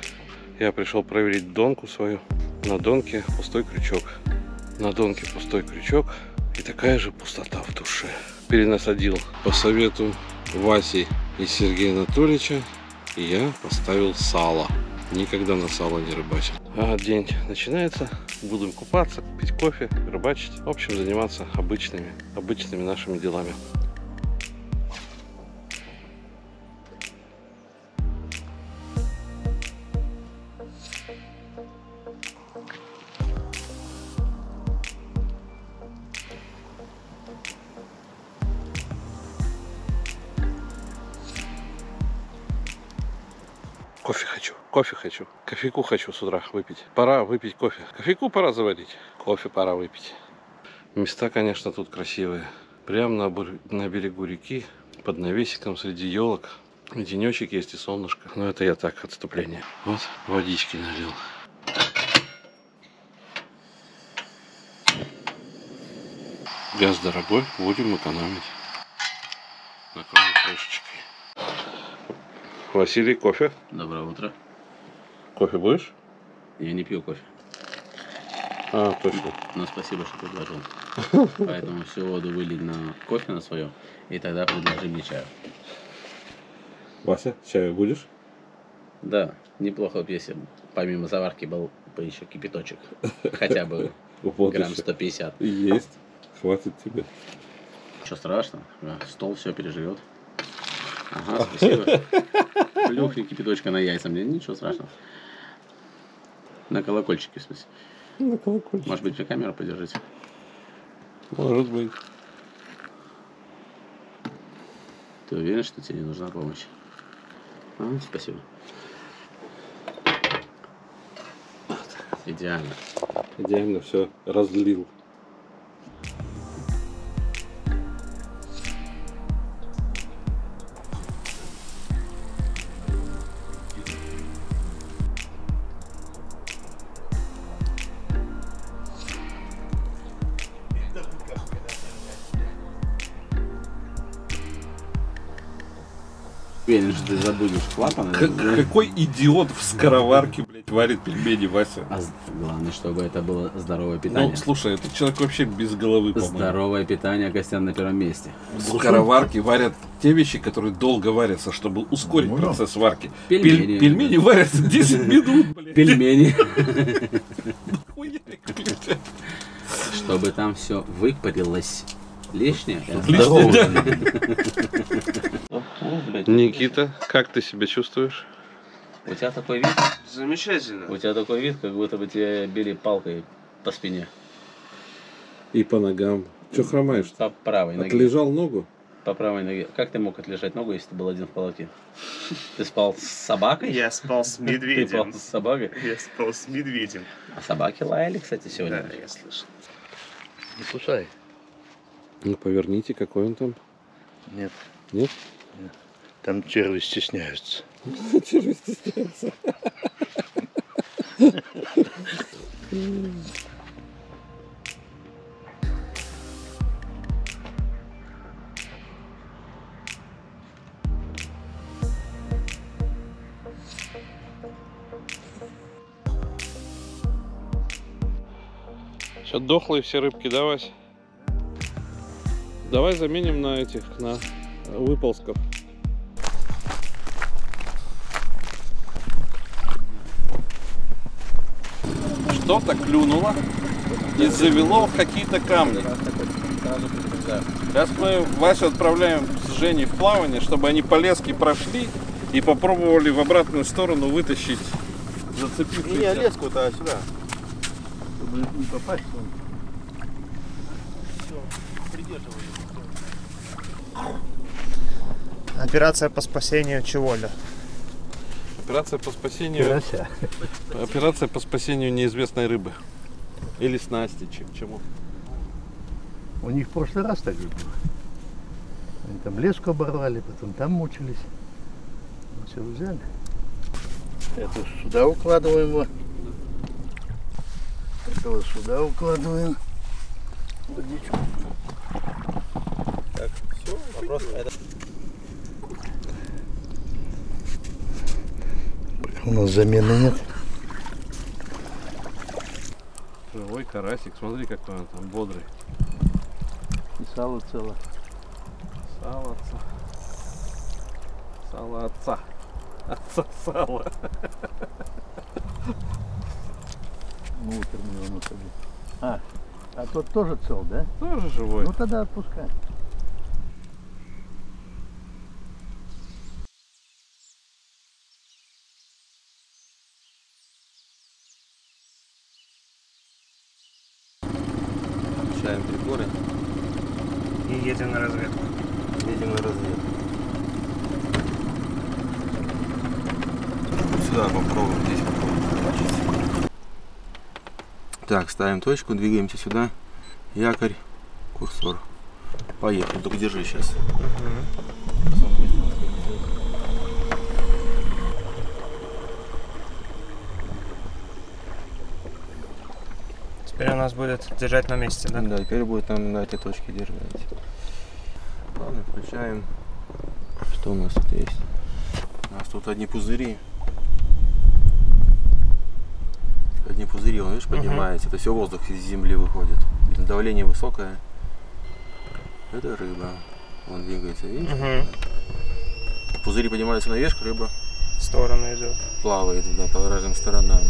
Я пришел проверить донку свою. На донке пустой крючок. На донке пустой крючок и такая же пустота в душе. Перенасадил по совету Васи и Сергея Анатольевича. И я поставил сало. Никогда на сало не рыбачил. А день начинается. Будем купаться, пить кофе, рыбачить. В общем, заниматься обычными нашими делами. Кофе хочу. Кофейку хочу с утра выпить. Пора выпить кофе. Кофейку пора заварить. Кофе пора выпить. Места, конечно, тут красивые. Прямо на берегу реки, под навесиком среди елок. Денечек есть и солнышко. Но это я так, отступление. Вот, водички налил. Газ дорогой, будем экономить. Накроем крышечкой. Василий, кофе? Доброе утро. Кофе будешь? Я не пью кофе. А, точно. Но спасибо, что предложил. Поэтому всю воду вылить на кофе на свое, и тогда предложи мне чаю. Вася, чаю будешь? Да, неплохо бы, если помимо заварки был бы еще кипяточек. Хотя бы Вот грамм еще. 150. Есть. Хватит тебе. Ничего страшного, стол все переживет. Ага, спасибо. Плюхни кипяточка на яйца, мне ничего страшного. На колокольчике, в смысле. На колокольчик. Может быть, вы камеру подержите? Может быть. Ты уверен, что тебе не нужна помощь? Спасибо. Идеально. Идеально все разлил. Уверен, что ты забудешь клапан. Какой идиот в скороварке, блядь, варит пельмени, Вася? А главное, чтобы это было здоровое питание. Ну, слушай, этот человек вообще без головы, по-моему. Здоровое питание, Костян, на первом месте. В скороварке варят те вещи, которые долго варятся, чтобы ускорить процесс варки. Пельмени. Пельмени варятся 10 минут, блядь. Пельмени. Хуярик, блядь. Чтобы там все выпарилось. Лишнее. Никита, как ты себя чувствуешь? У тебя такой вид? Замечательно. У тебя такой вид, как будто бы тебя били палкой по спине. И по ногам. Че хромаешь? По правой ноге. Отлежал ногу? По правой ноге. Как ты мог отлежать ногу, если ты был один в палатке? Ты спал с собакой? Я спал с Ты медведем. спал с собакой? Я спал с медведем. А собаки лаяли, кстати, сегодня. Да, я слышал. Не кусай. Ну, поверните, какой он там. Нет. Нет? Нет. Там черви стесняются. Черви стесняются. Сейчас дохлые все рыбки, да, Вась? Давай заменим на этих, на выползков. Что-то клюнуло и завело в какие-то камни. Сейчас мы Васю отправляем с Женей в плавание, чтобы они по леске прошли и попробовали в обратную сторону вытащить зацепившийся. Не, леску-то сюда. Чтобы не попасть, он Операция по спасению чего-то. Операция по спасению неизвестной рыбы. Или снасти, чему. У них в прошлый раз так же было. Они там леску оборвали, потом там мучились. Ну, все взяли. Это сюда укладываем его. Это сюда укладываем. Водичку. Так, все, вопрос. У нас замены нет. Живой карасик, смотри, какой он там бодрый. И сало цело. Сало отца. Сало отца. Отца сало. Муторный он уходит. А тот тоже цел, да? Тоже живой. Ну тогда отпускай. Включаем приборы. И едем на разведку. Едем на разведку. Сюда попробуем, здесь попробуем. Так, ставим точку, двигаемся сюда. Якорь, курсор. Поехали, только держи сейчас. Теперь у нас будет держать на месте, да? Да, теперь будет нам на этой точке держать. Ладно, включаем. Что у нас тут есть? У нас тут одни пузыри. Одни пузыри, он, видишь, поднимается. Это все воздух из земли выходит. Видно, давление высокое. Это рыба. Он двигается, видишь? Пузыри поднимаются наверх, рыба В сторону идет. плавает, да, по разным сторонам.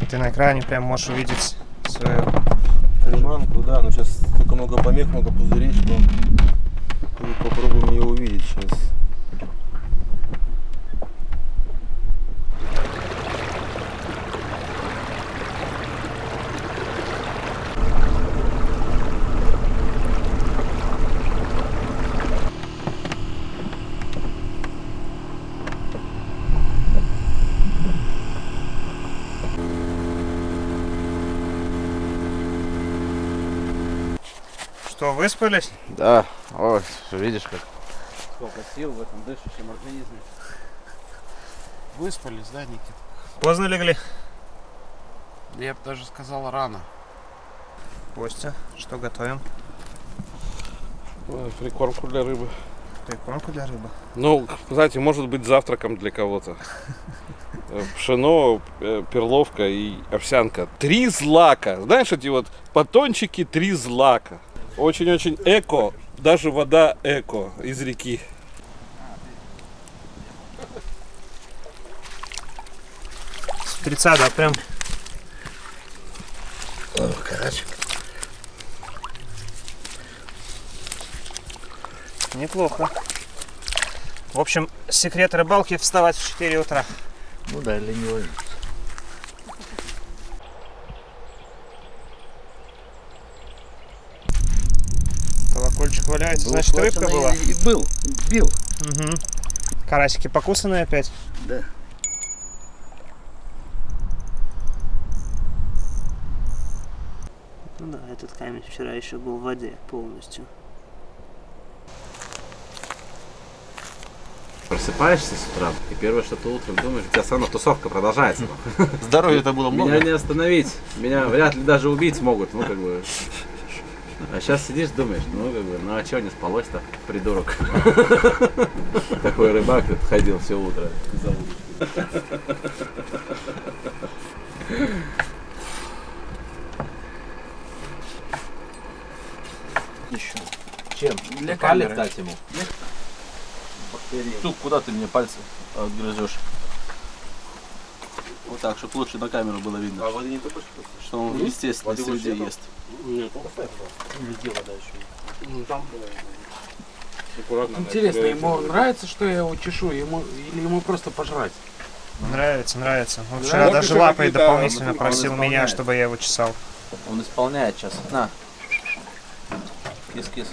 И ты на экране прям можешь увидеть свою... Приманку, да, но сейчас только много помех, много пузырей, что попробуем ее увидеть сейчас. Что, выспались? Да, ой, видишь как. Сколько сил в этом дышащем организме. Выспались, да, Никит? Поздно легли? Я бы даже сказал рано. Костя, что готовим? Прикормку для рыбы. Прикормку для рыбы. Ну, знаете, может быть завтраком для кого-то. Пшено, перловка и овсянка. 3 злака. Знаешь, эти вот батончики 3 злака. Очень-очень эко. Даже вода эко из реки. С утреца, да, прям. О, карасик. Неплохо. В общем, секрет рыбалки — вставать в 4 утра. Ну да, ленивый. Колокольчик валяется, значит, рыбка была. И был, бил. Угу. Карасики покусанные опять? Да. Ну да, этот камень вчера еще был в воде полностью. Просыпаешься с утра, и первое, что ты утром думаешь, у тебя все равно тусовка продолжается. Здоровья это было много. Меня не остановить, меня вряд ли даже убить смогут, ну как бы. А сейчас сидишь, думаешь, ну как бы, ну а чё не спалось-то, придурок. Такой рыбак ходил все утро за удочкой. Еще. Чем? Для Палец камеры. дать ему? Тут куда ты мне пальцы отгрызешь? Вот так, чтобы лучше на камеру было видно. А воды не топишь? Что он в естественной среде ест. Нет, везде вода еще. Ну там Аккуратно. Интересно, ему нравится, что я его чешу, или ему просто пожрать? Нравится, нравится. Он вчера Вот даже еще лапой какие-то, дополнительно он просил меня, исполняет. чтобы я его чесал. он исполняет сейчас. На. Кис-кис.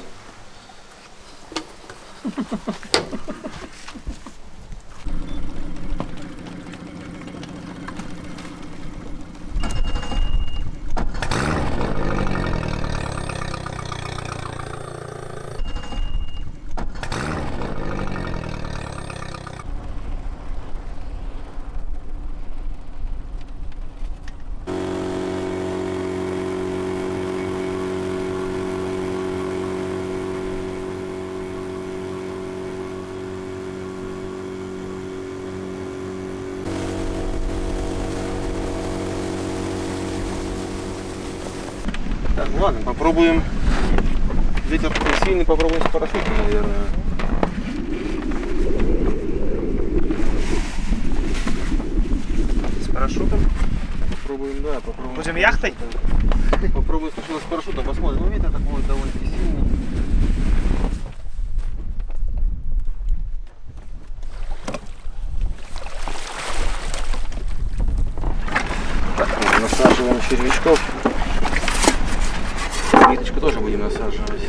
Так, ладно, попробуем. Ветер такой сильный, попробуем с парашютом, наверное. С парашютом. Попробуем, да, попробуем. Будем яхтой? Попробуем сначала с парашютом, посмотрим. Ну, ветер такой довольно-таки сильный. Так, насаживаем червячков. Ниточку тоже будем насаживать.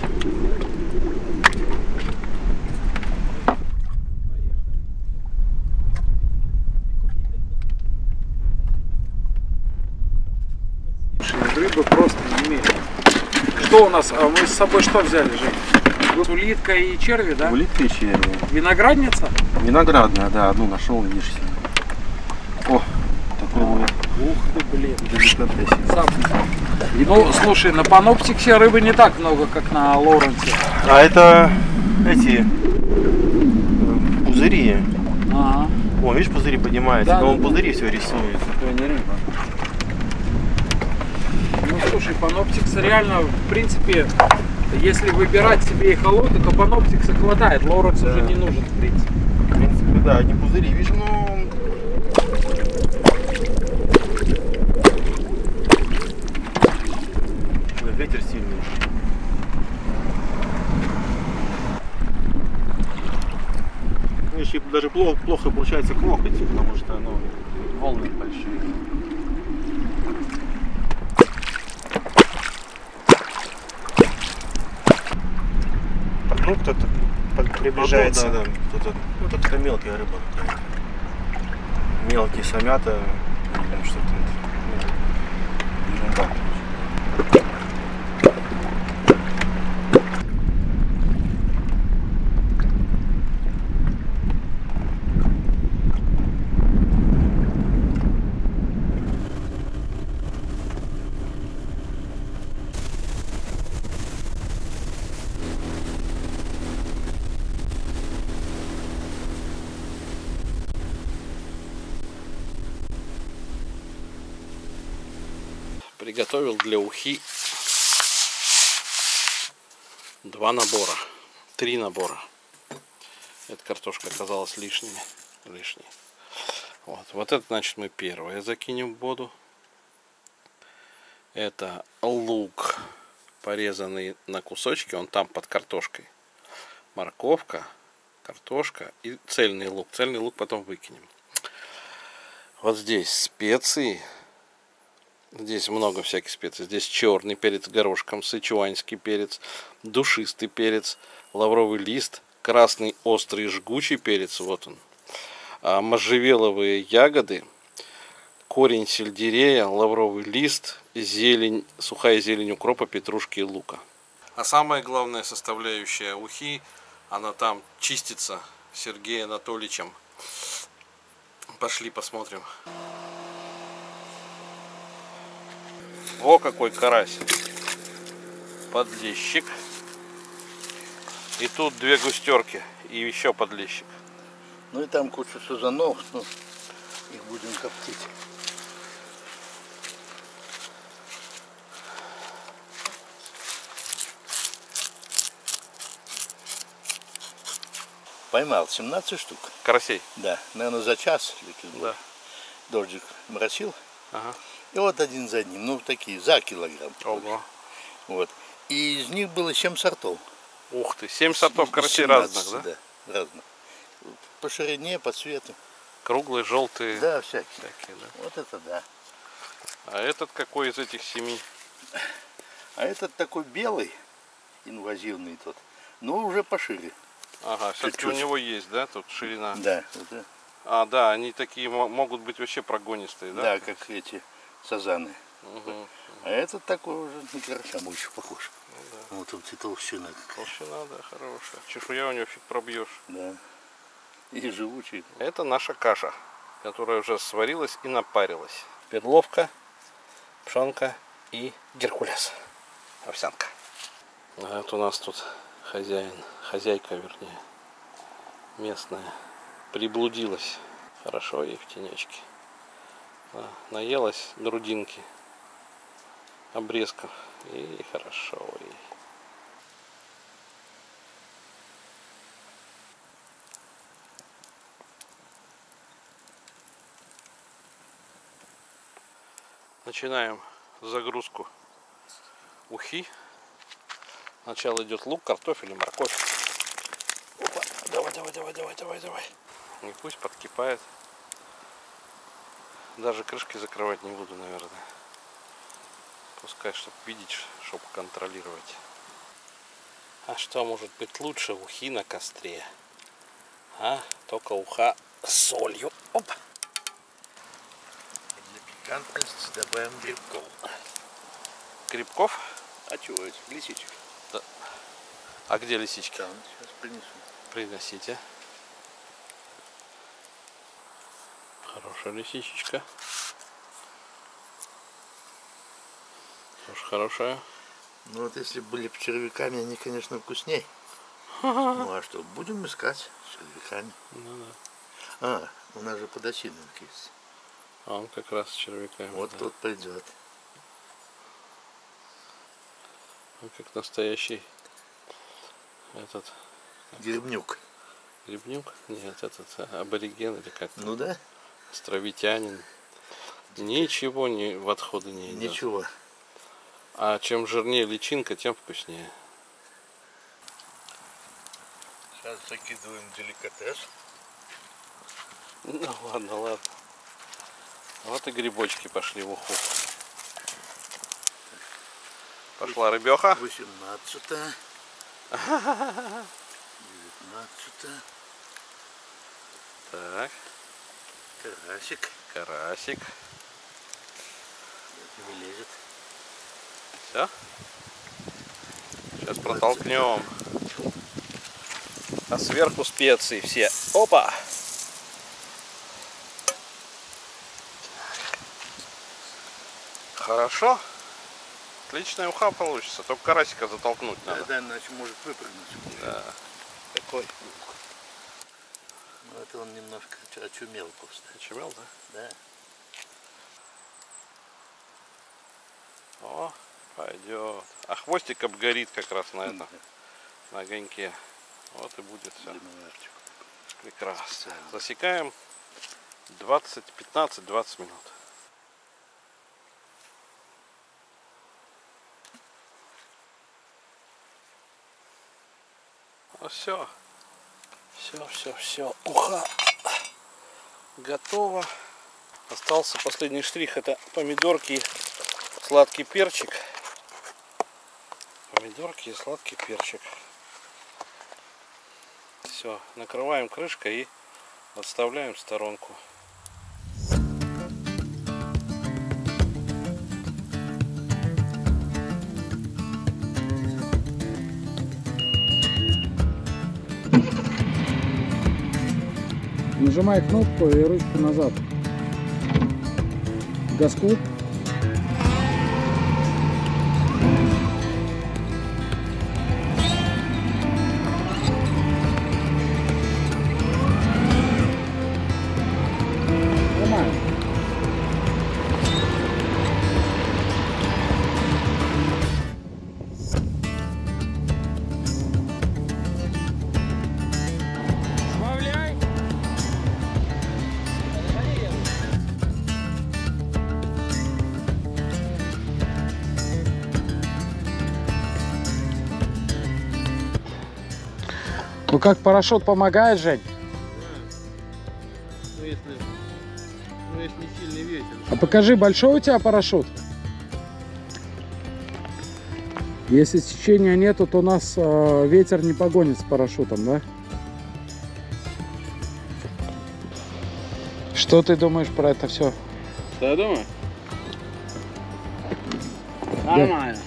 Рыбы просто немерено. Что у нас? А мы с собой что взяли, Жень? Улитка и черви, да? Улитка и черви. Виноградница? Виноградная, да, одну нашел, видишь себе. О, такой будет. Ух ты, блин. Деликатесик. Ну, слушай, на паноптиксе рыбы не так много, как на Лоуренсе. А это эти пузыри. Ага. О, видишь, пузыри поднимаются, Да, но он да, пузыри все рисует. Это не рыба. Ну, слушай, паноптикс реально, в принципе, если выбирать себе эхолоты, то паноптикса хватает. Лоуренс Да. уже не нужен, в принципе. В принципе, да, одни пузыри, видишь, но... Ой, ветер сильный. Ну, еще даже плохо получается кнопать, потому что волны большие. Ну, кто-то приближается. Да, ну, так что мелкая рыба какая-то. Мелкие самята, или что-то. Ерунда. Приготовил для ухи 2 набора, 3 набора. Эта картошка оказалась лишней. Вот это, значит, мы первое закинем в воду. Это лук, порезанный на кусочки, он там под картошкой. Морковка, картошка и цельный лук. Цельный лук потом выкинем. Вот здесь специи. Здесь много всяких специй. Здесь черный перец горошком, сычуанский перец, душистый перец, лавровый лист, красный острый жгучий перец, вот он. Можжевеловые ягоды, корень сельдерея, лавровый лист, зелень, сухая зелень укропа, петрушки и лука. А самая главная составляющая ухи, она там чистится Сергеем Анатольевичем. Пошли посмотрим. О, какой карась! Подлещик. И тут 2 густерки и еще подлещик. Ну и там куча сазанов, ну, их будем коптить. Поймал 17 штук. Карасей. Да, наверное, за час. Да. Дождик моросил. Ага. И вот один за одним, ну такие, за килограмм. Ого. Вот. И из них было 7 сортов. Ух ты, 7 сортов карасей 17, разных, да? Да, разных. По ширине, по цвету. Круглые, желтые. Да, всякие. Всякие, да. Вот это да. А этот какой из этих 7? А этот такой белый, инвазивный тот, но уже пошире. Ага, все-таки у него есть, да, тут ширина. Да, это, А, да, они такие могут быть вообще прогонистые, да? да, как эти сазаны. Угу. А этот такой уже на карася больше похож. Ну, да. Вот тут и толщина какая. Толщина, да, хорошая. Чешуя у него фиг пробьешь. Да. И живучий. Это наша каша, которая уже сварилась и напарилась. Перловка, пшенка и геркулес. Овсянка. А это у нас тут хозяйка, вернее, местная. Приблудилась. Хорошо ей в тенечке. Да, наелась грудинки, обрезков. И хорошо ей. Начинаем загрузку ухи. Сначала идет лук, картофель и морковь. Опа, давай. И пусть подкипает. Даже крышки закрывать не буду, наверное. Пускай, чтобы видеть, чтобы контролировать. А что может быть лучше ухи на костре? А? Только уха с солью. Опа. Для пикантности добавим грибков. Грибков? А чего эти? Лисичек. Да. А где лисички? Там сейчас принесу. Приносите. Хорошая лисичечка. Тоже хорошая. Ну вот если были бы червяками, они, конечно, вкусней. Ну а что, будем искать с червяками. Ну да. А, у нас же подосиновик есть. А он как раз с червяками. Вот да. тут пойдет. Он как настоящий этот Грибнюк. грибнюк. Нет, этот абориген или как-то. Ну да? Островитянин. Ничего не в отходы не идет. Ничего. А чем жирнее личинка, тем вкуснее. Сейчас закидываем деликатес. Ну ладно. Вот и грибочки пошли в уху. Пошла рыбеха. 18-е. 19-е. Так, Карасик. карасик. Не лезет. Все. Сейчас протолкнем. А сверху специи все. Опа! Хорошо. Отличная уха получится. Только карасика затолкнуть надо. Да, иначе может выпрыгнуть. Да. Такой лук. Ну это он немножко очумел просто. Очумел, да? Да. О, пойдет. А хвостик обгорит как раз на этом, на огоньке. Вот и будет все. Прекрасно. Засекаем 15-20 минут. Ну все. Все. Уха готова. Остался последний штрих. Это помидорки и сладкий перчик. Помидорки и сладкий перчик. Все, накрываем крышкой и отставляем в сторонку. Нажимай кнопку и ручку назад. Газку. Нормально. Сбавляй. Ну как парашют помогает, Жень? Ну если не сильный ветер. А покажи, большой у тебя парашют? Если течения нету, то нас ветер не погонит с парашютом, да? Что ты думаешь про это все? Что я думаю? Нормально.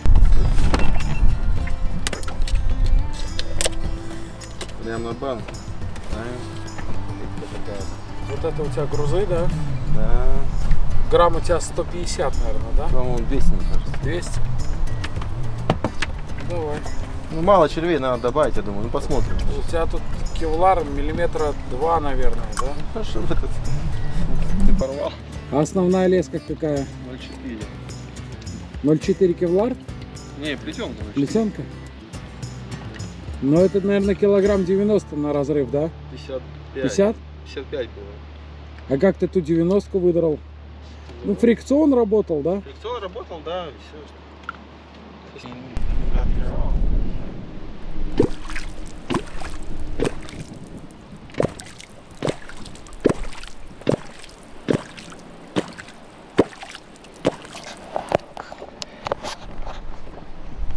Прям на банк. Вот это у тебя грузы, да? Да. Грамм у тебя 150, наверное, да? По-моему, 200, мне кажется. 200? Давай. Ну, мало червей надо добавить, я думаю. Ну, посмотрим. У тебя тут кевлар миллиметра 2, наверное, да? Хорошо, этот ты порвал. А основная леска какая? 0,4. 0,4 кевлар? Не, плетенка. Плетенка? Ну это, наверное, килограмм 90 на разрыв, да? 55. 50? 55 было. А как ты ту 90-ку выдрал? Ну, фрикцион работал, да? Фрикцион работал, да, все.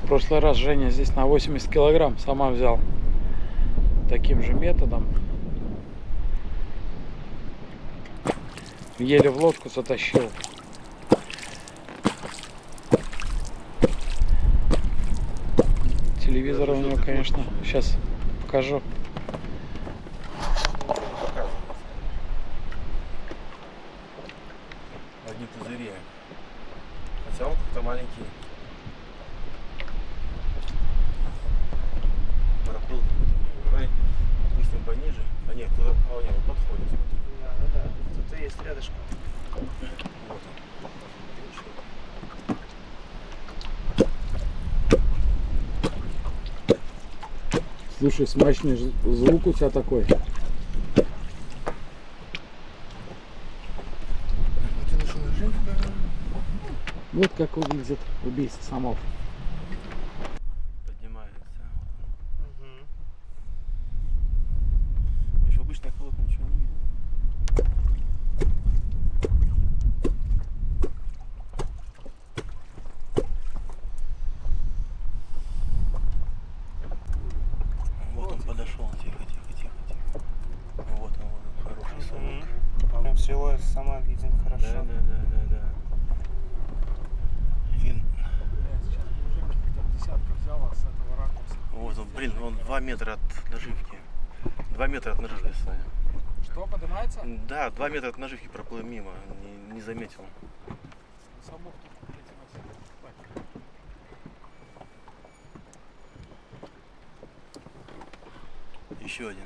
В прошлый раз Женя здесь на 80 килограмм сама взял. Таким же методом. Еле в лодку затащил. Телевизор у него, конечно, сейчас покажу. Одни пузыри. Хотя он как-то маленький. Проплыл какой-то. Давай опустим пониже. А нет, куда? А, нет, он подходит. Да, тут есть рядышком. Вот он. Слушай, смачный звук у тебя такой. Вот как выглядит убийца самов. Поднимается. Я же в обычной колодке ничего не видел. Вот он подошел. Тихо, тихо, тихо, тихо. Вот он, хороший самок. Прям силуэт сама виден хорошо. Да, да, да, да, да. Вот он, блин, он 2 метра от наживки. 2 метра от наживки, Саня. Что, поднимается? Да, 2 метра от наживки проплыл мимо, не заметил. Еще один.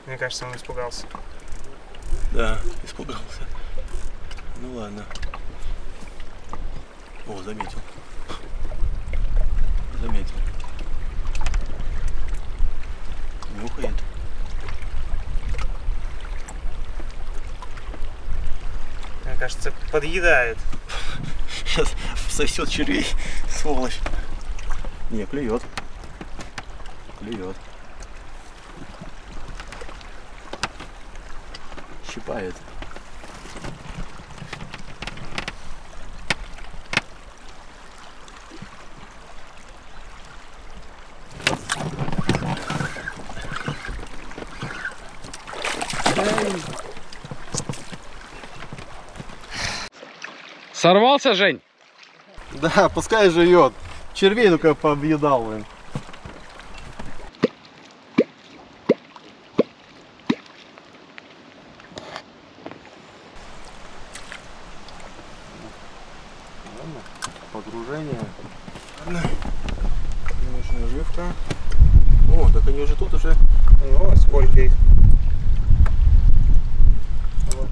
Мне кажется, он испугался. Да, испугался. Ну ладно. О, заметил. Заметил. Нюхает. Мне кажется, подъедает. Сейчас сосет червей, сволочь. Не, клюет. Клюет. Щипает. Сорвался, Жень? Да, пускай живет. Червей только пообъедал, блин. Погружение. Конечно, наживка. О, так они уже тут уже. О, сколько их.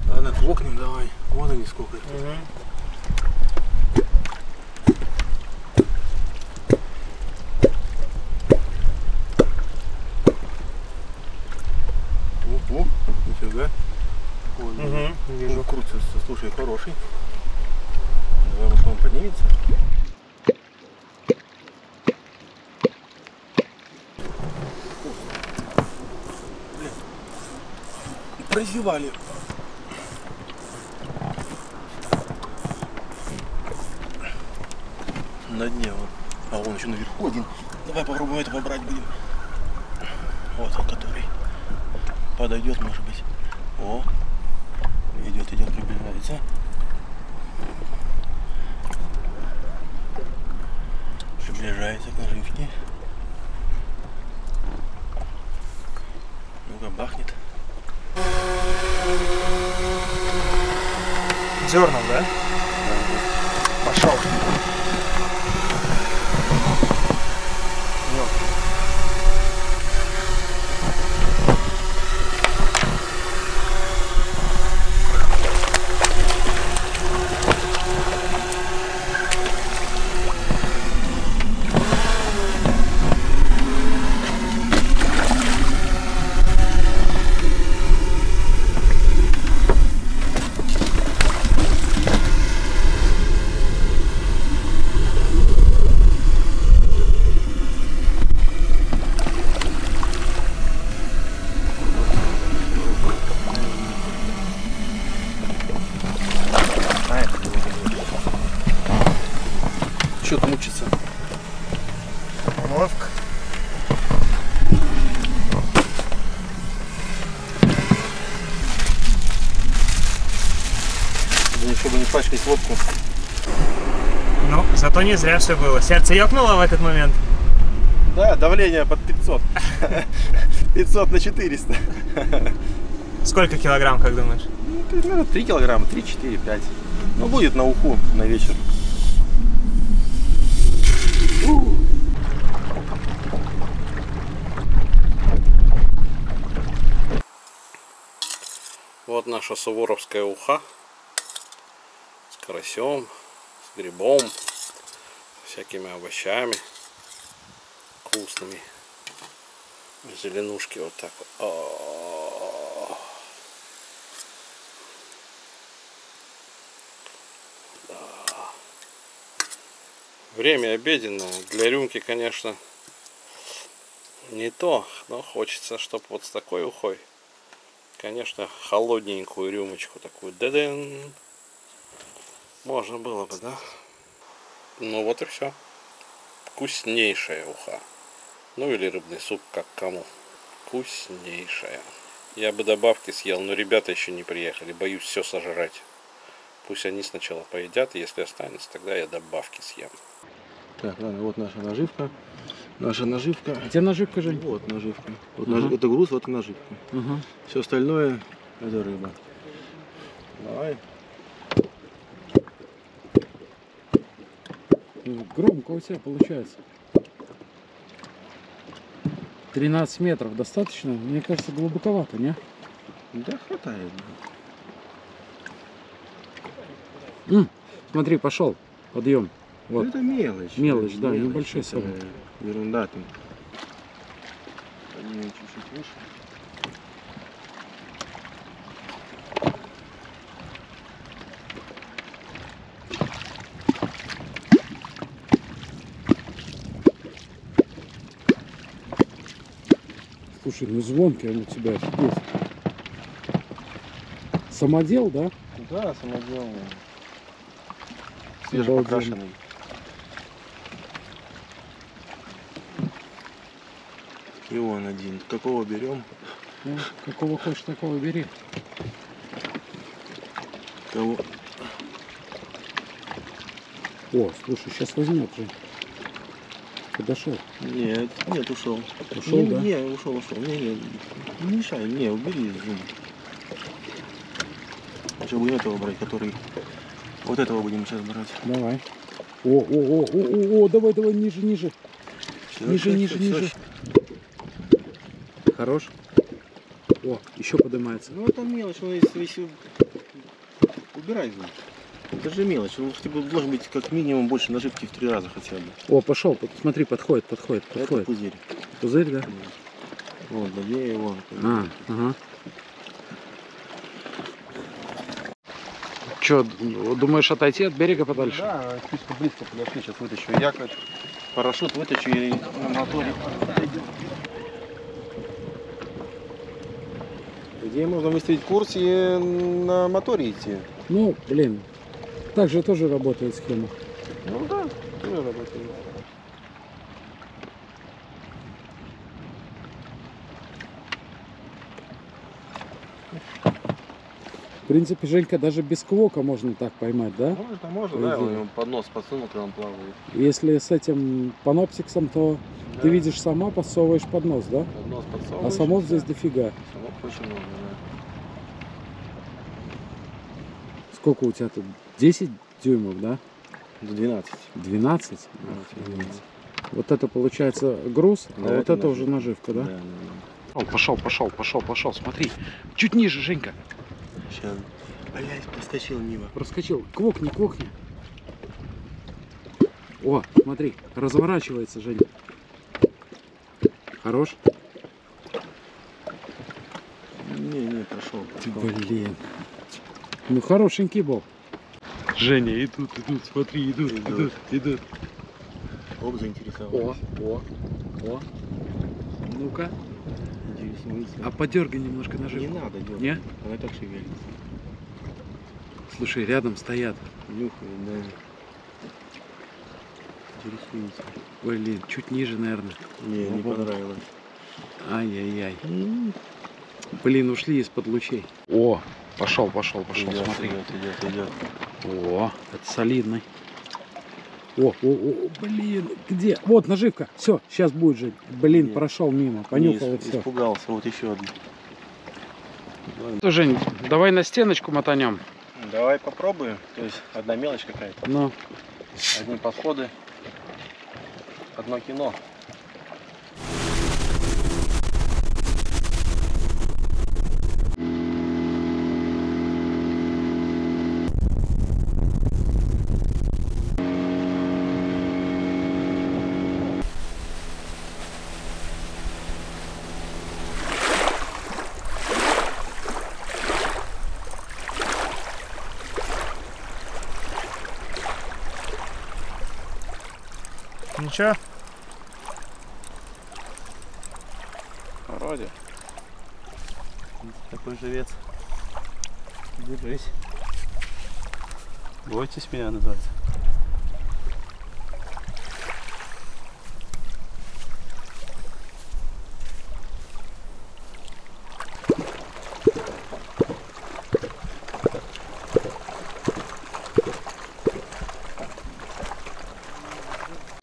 Ладно, квокнем давай. Вот они сколько их. О, нифига. Ой, Вижу. крутится, слушай, хороший. Давай, может, он поднимется. Блин. Прозевали. На дне вот. А он еще наверху один. Давай попробуем этого брать будем. Вот он, который подойдет, может быть. О, идет, приближается. Приближается к наживке. Ну-ка, бахнет. Дернул, да? Пошел. Что-то мучится. Ловко. Чтобы не пачкать лодку. Ну, зато не зря все было. Сердце ёкнуло в этот момент. Да, давление под 500. 500 на 400. Сколько килограмм, как думаешь? Ну, наверное, 3 килограмма, 3, 4, 5. Ну, будет на уху на вечер. Вот наша суворовская уха с карасем, с грибом, всякими овощами вкусными, зеленушки вот так вот. О-о-о. Да. Время обеденное, для рюмки, конечно, не то, но хочется, чтобы вот с такой ухой, конечно, холодненькую рюмочку такую, да-дын, можно было бы, да? Ну вот и все. Вкуснейшая уха. Ну или рыбный суп, как кому. Вкуснейшая. Я бы добавки съел, но ребята еще не приехали. Боюсь все сожрать. Пусть они сначала поедят, и если останется, тогда я добавки съем. Так, ладно, вот наша наживка. Наша наживка. Где наживка, Жень? Вот наживка. Вот это груз, вот наживка. Все остальное это рыба. Давай. Громко у тебя получается. 13 метров достаточно? Мне кажется, глубоковато, не? Да, хватает. Смотри, пошел. Подъем. Вот. Это мелочь. Мелочь, да, небольшой это самый. ерунда там. Поднимем чуть-чуть выше. Слушай, ну звонкий он у тебя, офигеть. Самодел, да? Да, самоделный. Обалденно. Свежепокрашенный. И вон один. Какого берем? Ну, какого хочешь, такого бери. Кого? О, слушай, сейчас возьмет же. Подошел. Нет, нет, ушел. Ушел, не, да? Не, ушел. Не мешай, не, убери зум. Сейчас будем этого брать, который... Вот этого будем сейчас брать. Давай. О, давай, ниже. Всё, Ниже. Хорош. О, еще поднимается. Ну это мелочь, он если... Убирай зум. Это же мелочь, он должен быть как минимум больше наживки в 3 раза хотя бы. О, пошел, смотри, подходит. Это пузырь. Пузырь, да? Вон, левее, вон. Ага. Че, думаешь отойти от берега подальше? Да, чуть близко подошли, сейчас вытащу якорь. Парашют вытащу и на моторе. Где можно выставить курс и на моторе идти? Ну, блин, так же тоже работает схема. Ну да, тоже работает. В принципе, Женька, даже без квока можно так поймать, да? Ну это можно, По да, идее. он ему под нос подсунул, когда он плавает. Если с этим панопсиксом, то Да. ты видишь сама, подсовываешь под нос, да? Под нос А подсовываешь. самов и здесь всё. дофига. Самов очень много, да. Сколько у тебя тут? 10 дюймов, да? До 12. 12? 12. Вот это получается груз, Да, а вот это это уже наживка, да? Пошел, смотри. Чуть ниже, Женька. Сейчас. Блять, проскочил мимо. Проскочил. Квокни. О, смотри, разворачивается, Женька. Хорош? Не, прошел. Блин. Ну, хорошенький был. Женя, идут, смотри, идут. Оп, заинтересовался. О. Ну-ка. Интересуется. А подергай немножко Не наживку. надо делать. Не? Она и так шевелится. Слушай, рядом стоят. Нюхает, да. Интересуется. Блин, чуть ниже, наверное. Не понравилось. Ай-яй-яй. Блин, ушли из-под лучей. О, пошел, смотри. Идет. О, это солидный. О, блин, где? Вот наживка. Все, сейчас будет же. Блин, Нет. прошел мимо, понюхал и все. Испугался, вот еще один. Жень, давай на стеночку мотанем. Давай попробуем. То есть одна мелочь какая-то. Ну, Одни подходы. Одно кино. Ничего? Вроде. Такой живец. Держись. Бойтесь меня, называется.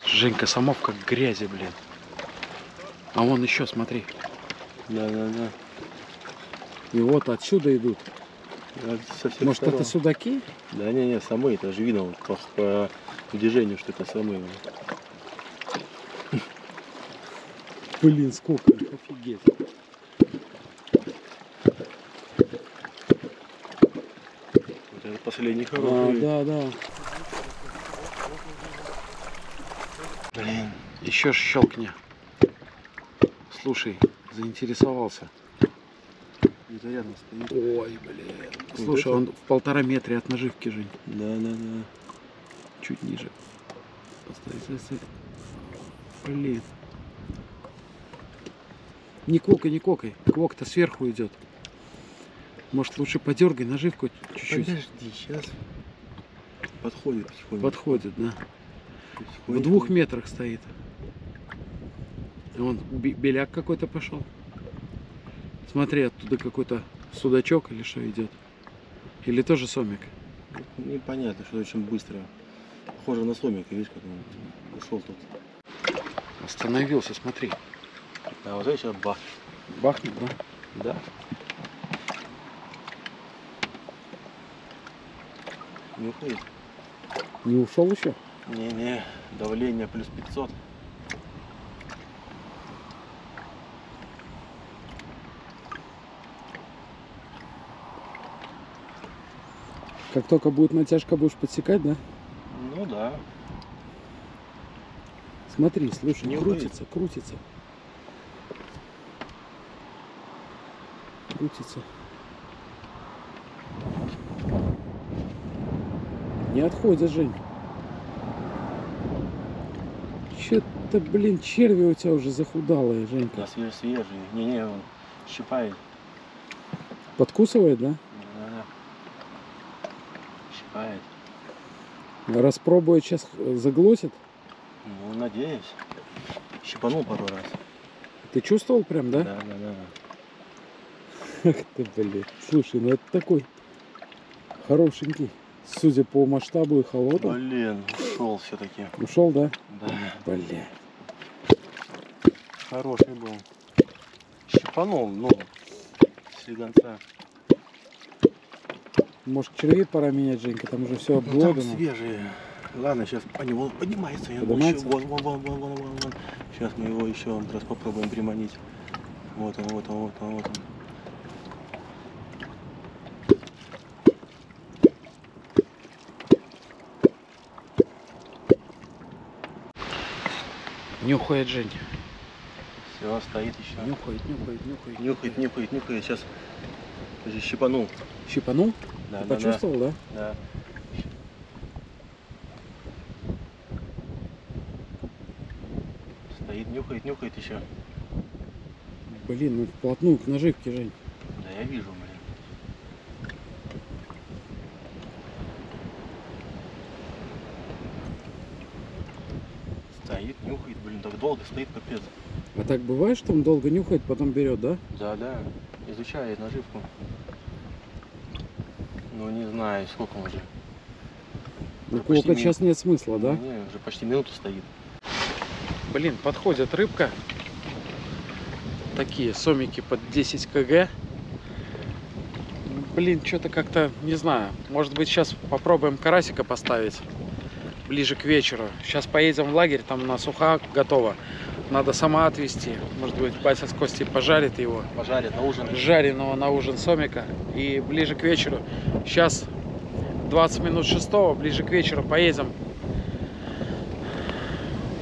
Женька, самов как грязи, блин. А вон еще, смотри. Да. И вот отсюда идут. Со всех Может, сторон. это судаки? Да не, самы, это же видно вот по движению, что это самы. Блин, сколько их, офигеть. Вот это последний хороший. Да. Блин. Еще щелкни. Слушай, заинтересовался. Это рядом стоит. Ой, блин. Слушай, он в 1,5 метра от наживки, Жень. Да. Чуть ниже. Стой. Блин. Не квокай. Квок-то сверху идет. Может, лучше подергай наживку чуть-чуть. Подожди, сейчас подходит потихоньку. Подходит, да. В Потихоньку. 2 метрах стоит. Вон беляк какой-то пошел. Смотри, оттуда какой-то судачок или что идет. Или тоже сомик. Непонятно, что очень быстро. Похоже на сомика, видишь, как он ушел тут. Остановился, смотри. А вот сейчас бах. Бахнет, да? Да. Нюхает. Не ушел еще? Не-не, давление плюс 500. Как только будет натяжка, будешь подсекать, да? Ну да. Смотри, слушай, Не крутится, крутится. Крутится. Не отходит, Жень. Че-то, блин, черви у тебя уже захудалые, Женька. Да, свежий. Не-не, он щипает. Подкусывает, да? Да. Щипает. Распробует, сейчас заглотит. Ну, надеюсь. Щипанул пару раз. Ты чувствовал прям, да? Да. Ах ты, блин. Слушай, ну это такой хорошенький. Судя по масштабу и холоду. Блин, ушел все-таки. Ушел, да? Да. Бля. Хороший был. Щипанул, ну, слегонца. Может, червей пора менять, Женька? Там уже все Ну, там обглодано. свежие. Ладно, сейчас они вон поднимается. Поднимается? Вон. Сейчас мы его еще раз попробуем приманить. Вот он. Нюхает, Жень. Все, стоит еще. Нюхает. Нюхает. Сейчас щипанул. Щипанул? Да, Ты почувствовал, да? Да. Стоит, нюхает еще. Блин, ну вплотную к наживке, Жень. Да, я вижу, блин. Стоит, нюхает, блин, так долго стоит, капец. А так бывает, что он долго нюхает, потом берет, да? Да, изучает наживку. Ну, не знаю, сколько он уже. Ну, почти колка сейчас нет смысла, да? Не, уже почти минуту стоит. Блин, подходит рыбка. Такие сомики под 10 кг. Блин, что-то как-то, не знаю. Может быть, сейчас попробуем карасика поставить ближе к вечеру. Сейчас поедем в лагерь, там у нас уха готова. Надо сама отвезти. Может быть, батя с Костей пожарит его. Пожарит на ужин. Жареного на ужин сомика. И ближе к вечеру. Сейчас 20 минут 6, ближе к вечеру поедем.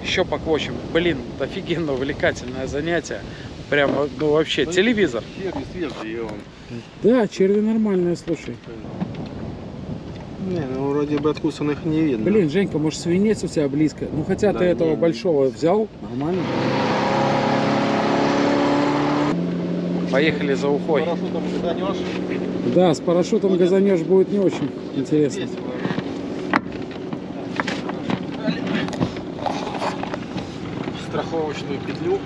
Еще поквочим. Блин, офигенно увлекательное занятие. Прям, ну вообще, телевизор. Черви свежие, он. Да, черви нормальные, слушай. Не, ну вроде бы откусанных не видно. Блин, Женька, может, свинец у тебя близко? Ну, хотя Да, ты этого не. большого взял, нормально. Поехали за ухой. Парашютом газанешь. Да, с парашютом газанешь будет не очень интересно. Весело. Страховочную петлю.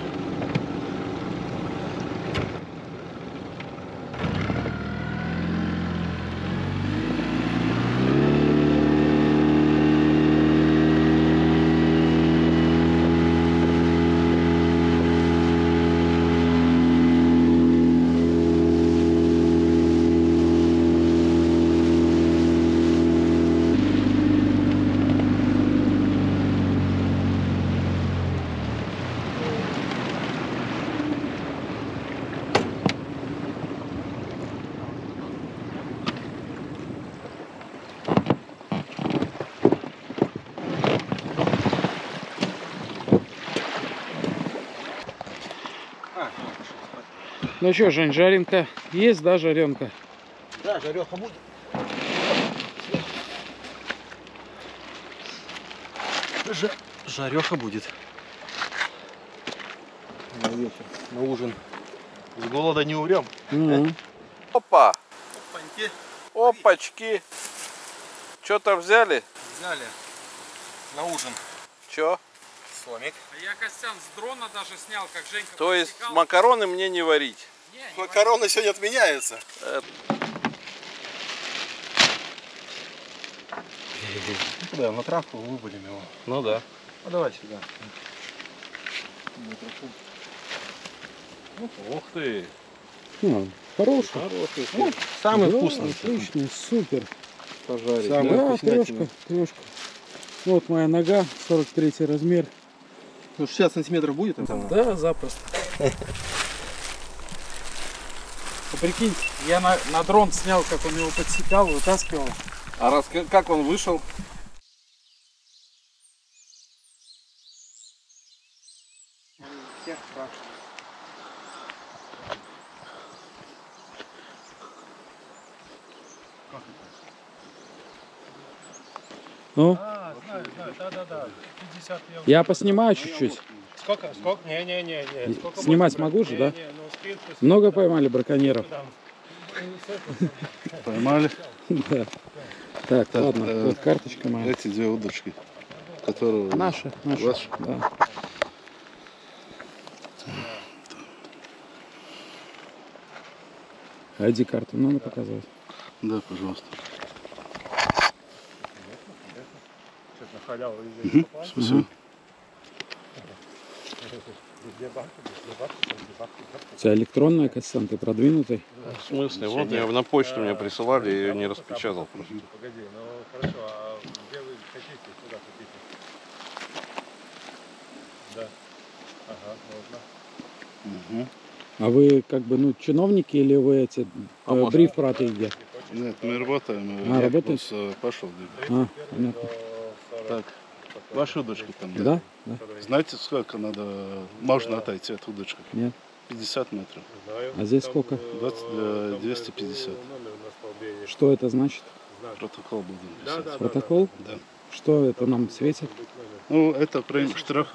Ну что, Жень, жаренка есть, да, жаренка? Да, жареха будет. Жареха будет. На вечер, на ужин. С голода не умрем. Опа! Опаньки. Опачки! Что-то взяли? Взяли на ужин Чё? сомик. Я, Костян, с дрона даже снял, как Женька То есть макароны мне не варить? Макароны сегодня отменяются. Куда? На травку выбудем его. Ну да. Ну давай сюда. Ух ты. Хороший. Хороший. Самый Да, вкусный. отличный, супер. Пожарить. Самый Да, вкуснятина. трешка. Вот моя нога, 43 размер. Ну 60 сантиметров будет там? Да, запросто. Прикиньте, я на дрон снял, как он его подсекал, вытаскивал. А как он вышел? Ну, Знаю, да. 50 я поснимаю чуть-чуть. Сколько? Не. Сколько Снимать можно? могу же, да? Не, ну спирт, Много поймали браконьеров? там. Поймали Да. Так, ладно, вот карточка моя. эти две удочки, которые... Наши. Ваши? Да. ID-карту надо показывать? Да, пожалуйста. На халяву везде. Спасибо. У тебя электронная кассета, ты продвинутый? В смысле? Вот я на почту мне присылали, я ее не распечатал. Погоди, ну хорошо, а где вы хотите, куда хотите? Да. Ага, можно. А вы как бы, ну, чиновники или вы эти бриф протеиги? Нет, мы работаем. А, работаете? Пошел. А, понятно. Так, ваши удочки там, Да? Да. Знаете, сколько надо, можно отойти от удочки? Нет. 50 метров. А здесь сколько? 250. Что это значит? Протокол будем писать. Протокол? Да. Что это нам светит? Ну, это штраф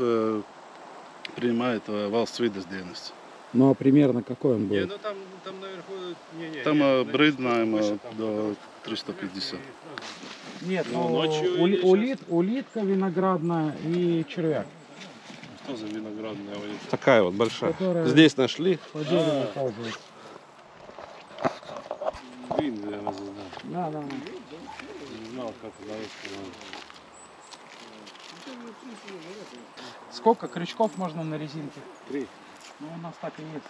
принимает Valsts Ну, а примерно какой он Не, будет? ну там наверху... Не, Там значит, брыднаем выше там до 350. Нет, ну, ночью или улитка виноградная и червяк. Что за виноградная улица? Такая вот большая. Которая- Здесь нашли. По дереву ползает. Блин, я знал. Да. Не знал, как это зовут. Сколько крючков можно на резинке? 3. Ну, у нас так и есть.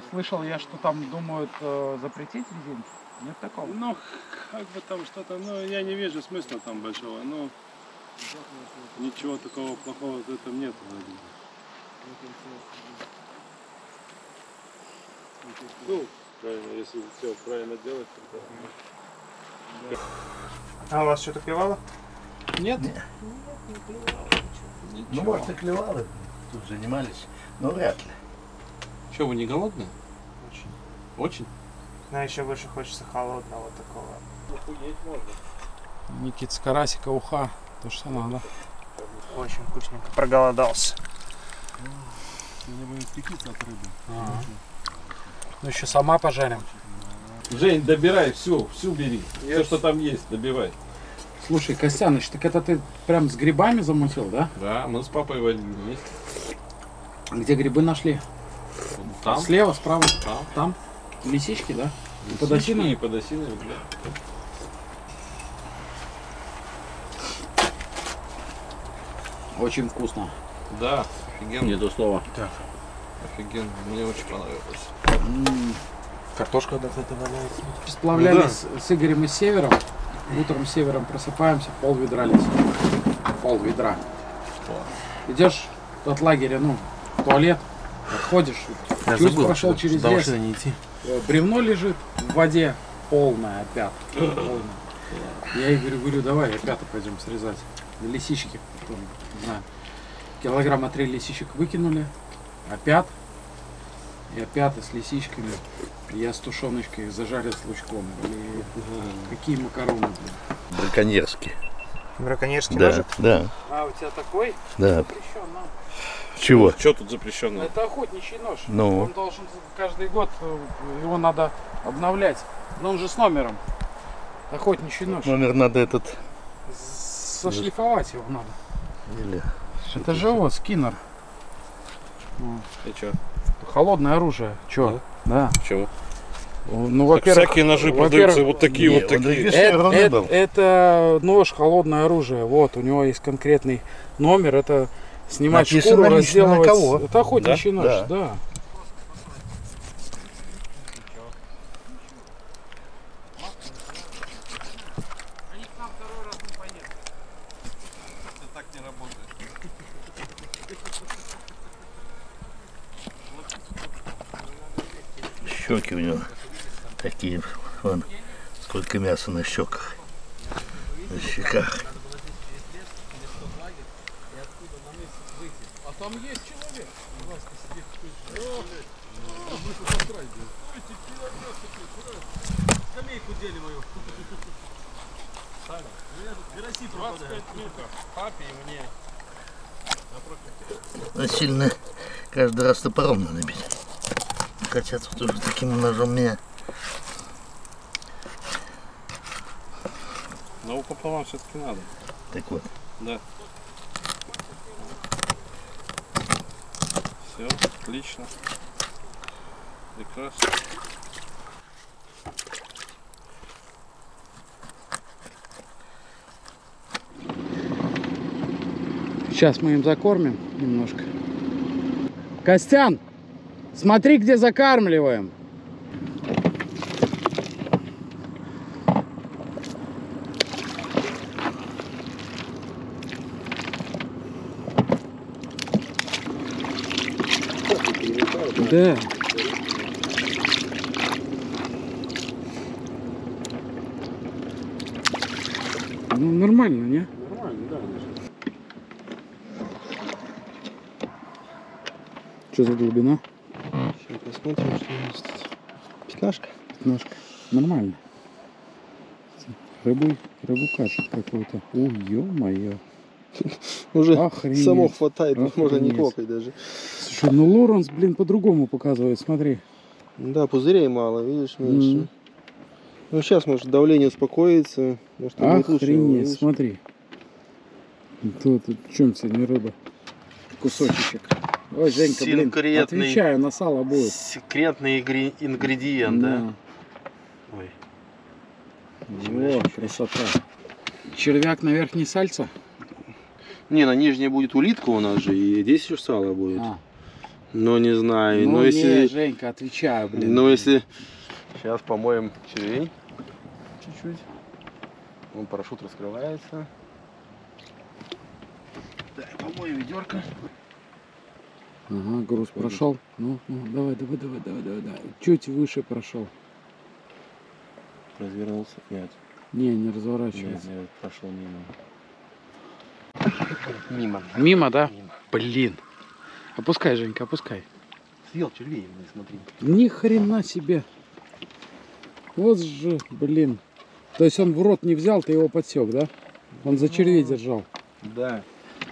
Слышал я, что там думают запретить резинки. Нет такого? Ну, как бы там что-то, ну, я не вижу смысла там большого, ну, ничего такого плохого в этом нет. Ну, правильно, если все правильно делать, то... А у вас что-то клевало? Нет. Ну, может, и клевало. Тут занимались, но вряд ли. Что, вы не голодные? Очень. Но еще больше хочется холодного такого. Никит, карасика, уха. То, что надо. Очень вкусненько. Проголодался. Ну, еще сама пожарим. Жень, добирай всю бери. Все, что там есть, добивай. Слушай, Костяныч, так это ты прям с грибами замутил, да? Да, мы с папой водили вместе. Где грибы нашли? Там? Слева, справа? Там. Там? Лисички, да? И Подосиновые? подосиновые, бля. Очень вкусно. Да, офигенно. Не то слово. Офигенно, мне очень понравилось. Картошка где-то валяется. Сплавлялись с Игорем и с Севером. Утром с Севером просыпаемся, пол-ведра лезет. Пол-ведра. Идешь от лагеря, ну, в туалет, отходишь, чуть прошел через лес, не идти. бревно лежит в воде, полная опята. Полная. Я Игорю говорю, давай опята пойдем срезать. Лисички, не знаю, килограмма 3 лисичек выкинули, опят, и опята с лисичками. Я с тушеночкой зажарил с лучком. Блин, какие макароны, блин. Браконьерский. Браконьерский ножик? Да, А, у тебя такой? да. Запрещен, ну. Чего? Что тут запрещенного? Это охотничий нож. Ну. Он должен каждый год, его надо обновлять. Но он же с номером. Охотничий нож. Номер надо этот. Сошлифовать его надо. Или... Это же вот скиннер. И чё? Холодное оружие. Чё? Да. Почему? Ну, Так во-первых, всякие ножи продаются вот такие, вот такие. это нож холодное оружие. Вот, у него есть конкретный номер. Это снимать Написано шкуру, лично разделывать. на кого. Это охотничий нож, Да. да. Щеки у него такие, вон, сколько мяса на щеках, на щеках. А там есть человек. Скамейку дели мою. 25 метров. Папе и мне. Насильно каждый раз топором надо бить. Хотя тут уже таким ножом мне. Но пополам все-таки надо. Так вот. Да. Все, отлично. Прекрасно. Сейчас мы им закормим немножко. Костян, смотри, где закармливаем. Да. Ну, нормально, не? Нормально, да. Что за глубина? Сейчас посмотрим, что у нас тут. Пятнашка. Пятнашка. Нормально. Рыбу кажет какой-то. Ой, ё-моё. Уже Охренеть. само хватает, можно не Охренеть. клокать даже. Слушай, ну Лоренс, блин, по-другому показывает, смотри. Да, пузырей мало, видишь, меньше. Мгм. Ну сейчас, может, давление успокоится. Может, будет лучше, Охренеть, видишь. смотри. Тут в чем тебе не рыба? Кусочек. Ой, Женька, блин, Секретный. отвечаю, на сало будет. Секретный ингредиент, да? Ой. О, красота. Червяк на верхней сальца? Не, на нижней будет улитка у нас же, и здесь еще сало будет. А. Но не знаю, Ну но не, если... Женька, отвечаю, блин. Ну если... Сейчас помоем червей чуть-чуть. Вон парашют раскрывается. Да, помоем ведерко. Ага, груз прошел. Ну, давай. Чуть выше прошел. Развернулся? Нет. Не разворачивается. Нет, прошел мимо. Мимо. Мимо, да? Мимо. Блин. Опускай, Женька, опускай. Съел червей, смотри. Ни хрена себе. Вот же, блин. То есть он в рот не взял, ты его подсек, да? Он за червей держал. Да.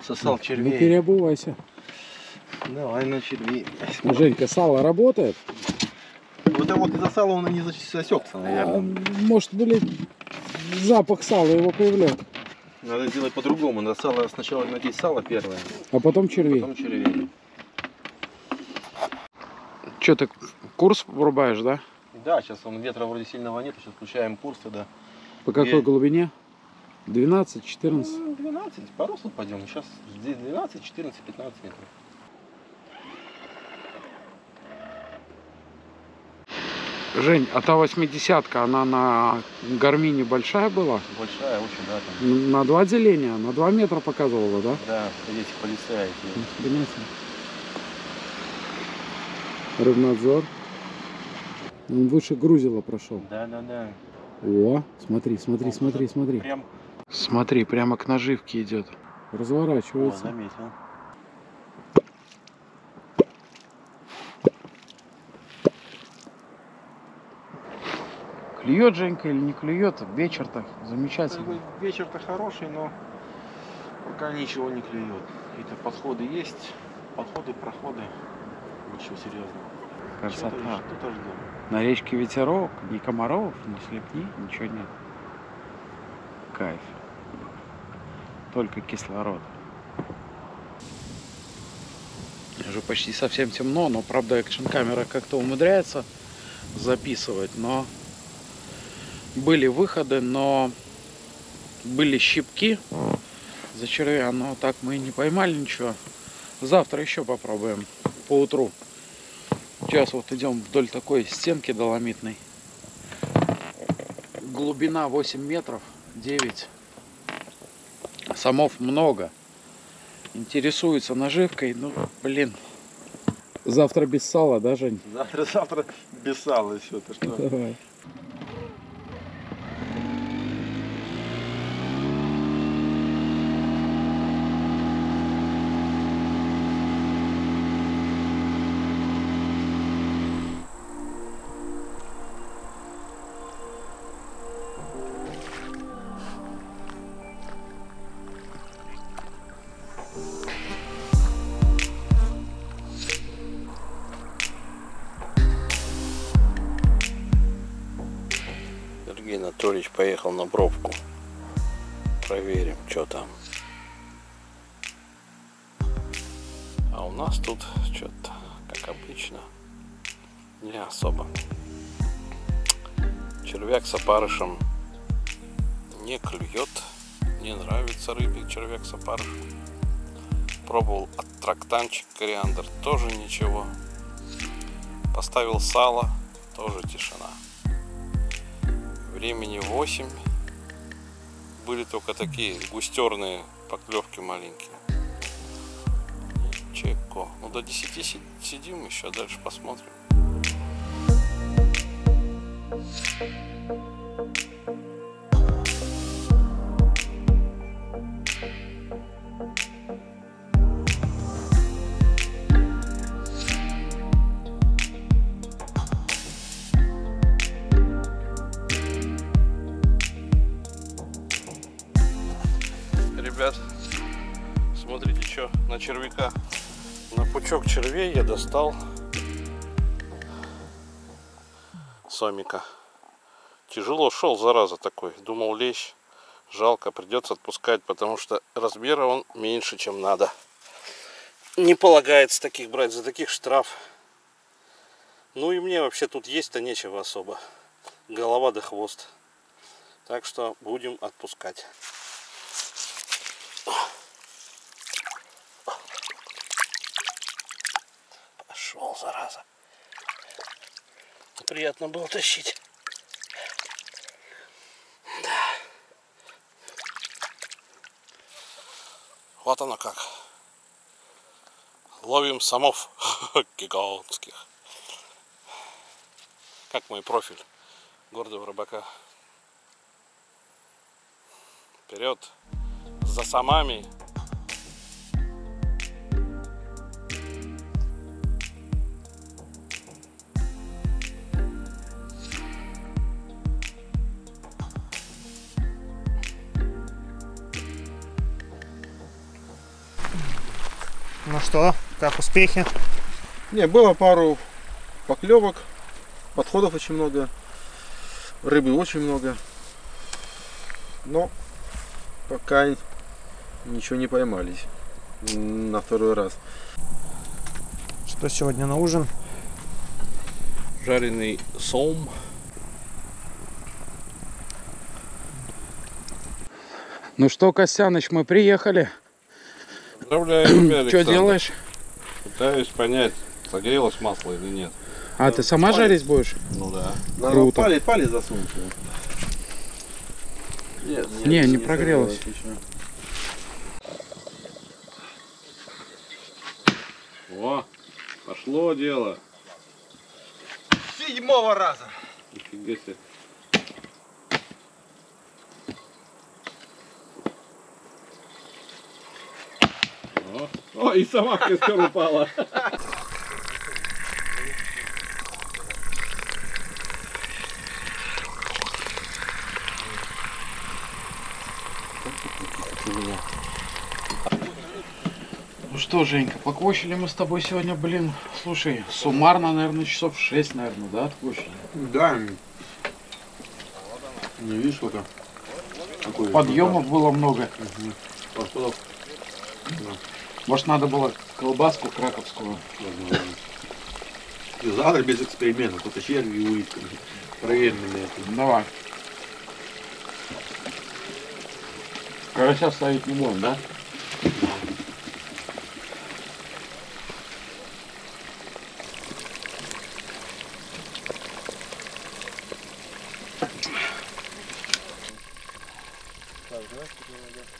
Сосал Ну червей. переобувайся. Давай на червей. Женька, сало работает? Вот это вот из-за сала он и не засекся, наверное. Может, блин, запах сала его привлек. Надо сделать по-другому. Надо сало сначала надеть сало первое, А потом червей. потом червей. Че, ты курс врубаешь, да? Да, сейчас он ветра вроде сильного нет, сейчас включаем курс тогда. По какой Где? глубине? 12, 14? Ну, 12, по руслу пойдем. Сейчас здесь 12, 14, 15 метров. Жень, а та 80-ка, она на гармине большая была? Большая очень, да, там. На 2 деления, на 2 метра показывала, да? Да, эти полицаи. Рыбнадзор. Он выше грузила прошел. Да. О, смотри. Прям, Смотри, прямо к наживке идет. о, Разворачивается. заметил. Клюет, Женька, или не клюет? Вечер-то замечательно. Вечер-то хороший, но пока ничего не клюет. Какие-то подходы есть, подходы, проходы. Ничего серьезного. Красота. Что-то ждем. На речке ветерок, ни комаров, ни слепни, ничего нет. Кайф. Только кислород. Уже почти совсем темно, но правда экшн-камера как-то умудряется записывать, но были выходы, но были щипки за червя, но так мы и не поймали ничего. Завтра еще попробуем поутру. Сейчас вот идем вдоль такой стенки доломитной. Глубина 8 метров, 9. Самов много. Интересуется наживкой, ну блин. Завтра без сала, да, Жень? Завтра без сала все. Ты что? Давай. Сергей Анатольевич поехал на бровку. Проверим, что там. А у нас тут что-то, как обычно, не особо. Червяк с опарышем не клюет. Не нравится рыбе червяк с опарышем. Пробовал аттрактанчик кориандр, тоже ничего. Поставил сало, тоже тишина. Времени 8. Были только такие густерные поклевки маленькие. Чайко. Ну до 10 сидим еще, дальше посмотрим. Ребят, смотрите, что на червяка. На пучок червей я достал сомика. Тяжело шел, зараза такой. Думал, лещ. Жалко, придется отпускать, потому что размера он меньше, чем надо. Не полагается таких брать, за таких штраф. Ну и мне вообще тут есть-то нечего особо. Голова да хвост. Так что будем отпускать. Пошел, зараза. Приятно было тащить. Да. Вот оно как. Ловим самов гигантских. Как мой профиль гордого рыбака. Вперед за самами. Ну что, как успехи? Не, было пару поклевок, подходов очень много, рыбы очень много, но пока ничего не поймались на второй раз. Что сегодня на ужин? Жареный сом. Ну что, Костяныч, мы приехали. Поздравляю тебя, Александр. Что делаешь? Пытаюсь понять, согрелось масло или нет. А ты сама жарить будешь? Ну да. Круто. Палец засунуть. Нет, Не прогрелось. О, пошло дело. 7-го раза. Нифига себе. О, и сама в костер упала. Ну что, Женька, поквощили мы с тобой сегодня, блин, слушай, суммарно, наверное, часов 6, наверное, да, отквощили? Да. Не видишь сколько? Подъемов было много. Подходов. Да. Может, надо было колбаску краковскую. Завтра без экспериментов, только черви и улитки. Проверенными это. Давай. Карася ставить не будем, да?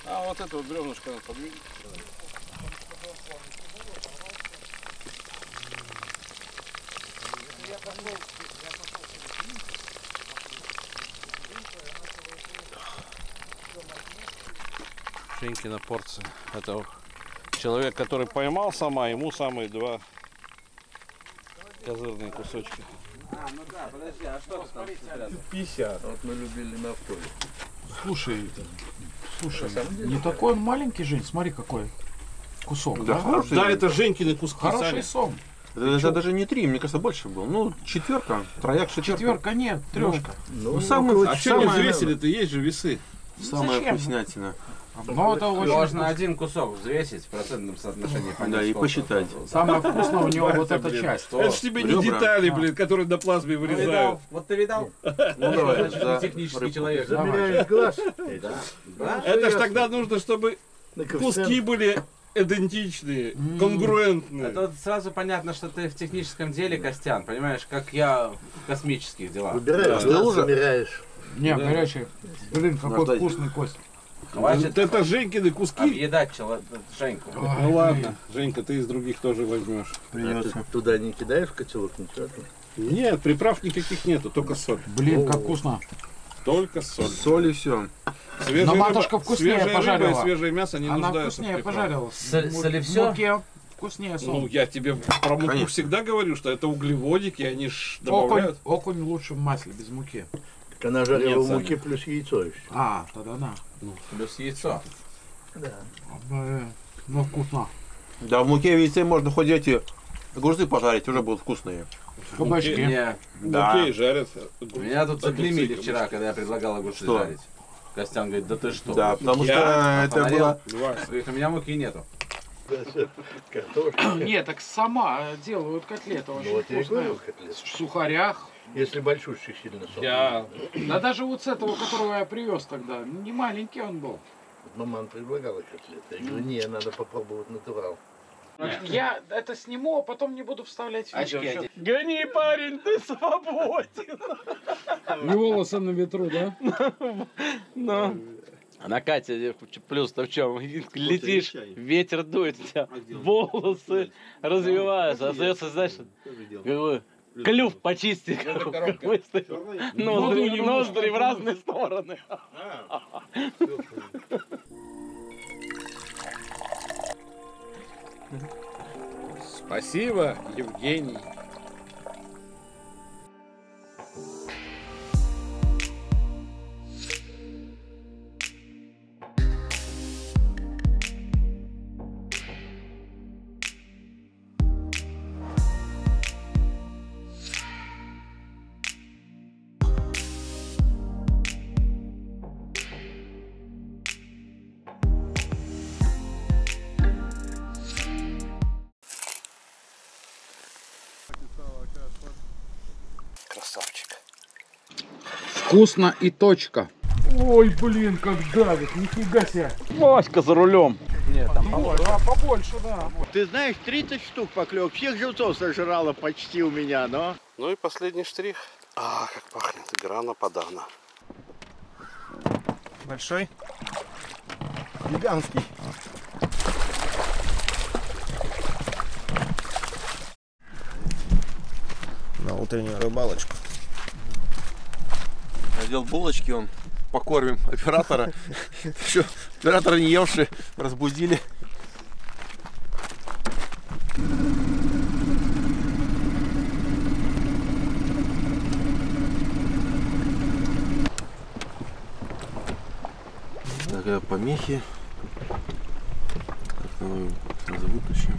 А вот это вот бревнышко надо подвинуть. Женькина порция. Это человек, который поймал сама, ему самые 2 козырные кусочки. А, ну да, подожди, а что там? 50. Вот мы любили на вторе. Слушай, не такой он маленький, Жень, смотри какой кусок, да? Хороший. Да, это Женькины куски. Хороший сом. Это даже не 3, мне кажется, больше был. Ну, 4, трояк, 4. 4 нет, 3. Ну, самый, А что не взвесили-то? Есть же весы. самая Зачем? вкуснятина. Но это очень Можно один кусок взвесить в процентном соотношении. Да, и посчитать. самое вкусное у него вот эта часть. Это ж тебе не Ребра. детали, блин, которые на плазме вырезают. Вот ты видал? Ну, давай, Значит, да. ты технический человек. Замеряешь глаз. Да? Это ж тогда нужно, чтобы на куски были идентичные, конгруентные. Это вот сразу понятно, что ты в техническом деле, Костян, понимаешь, как я в космических делах. Выбираешь, Да. глаз Ты уже? замеряешь. Не, горячий. Блин, какой Можно вкусный кость. Хватит Это Женькины куски. объедать Женьку. Ну ладно, Женька, ты из других тоже возьмешь. А ты туда не кидаешь в котелок, ничего там? Нет, приправ никаких нету, только соль. Блин, как вкусно. Только соль. Соль и все. Свежая Но матушка рыба- вкуснее свежая пожарила. рыба и свежее мясо не Она нуждаются в вкуснее приправах. пожарила. Соли всё? Муке вкуснее Ну, сом. я тебе про муку Конечно. всегда говорю, что это углеводики, они ж добавляют. Окунь лучше в масле, без муки. Так она жарила Нет, в Саня. муке плюс яйцо еще. А, тогда да. Плюс яйцо. Ну, вкусно. Да, в муке и в яйце можно хоть эти огурцы пожарить, уже будут вкусные. Кабачки. Не, Да. Окей, жарят. меня тут заклеймили Огурцы, вчера, когда я предлагал огурцы Что? жарить. Костян говорит, да ты что? Да, потому Я что это Посмотрел. было... Два. Говорит, у меня муки нету. Картошка. Нет, так сама делают котлеты Ну очень вот я и вкусные. говорю, котлет. В сухарях. Если большущий сильно сок. Я Да даже вот с этого, которого я привез тогда, не маленький он был. Маман предлагала котлеты. Я говорю, не, надо попробовать натурал. Я это сниму, а потом не буду вставлять видео. Очки одеть. Гони, парень, ты свободен. И волосы на ветру, да? Ну. А на Кате плюс-то в чем? Летишь, ветер дует, у тебя волосы развиваются. Остается, знаешь, какой клюв почистить, выставить. Ноздри в разные стороны. Спасибо, Евгений. Красавчик. Вкусно и точка. Ой, блин, как давит, нифига себе. Васька за рулем. Да, побольше, да. Ты знаешь, 30 штук поклёв. Всех живцов сожрала почти у меня, но... Ну и последний штрих. А, как пахнет. Грана падана. Большой. Гигантский. На утреннюю рыбалочку. Надел булочки, он покормим оператора. Еще оператора не евший, разбудили. Так, помехи. Как мы сразу вытащим.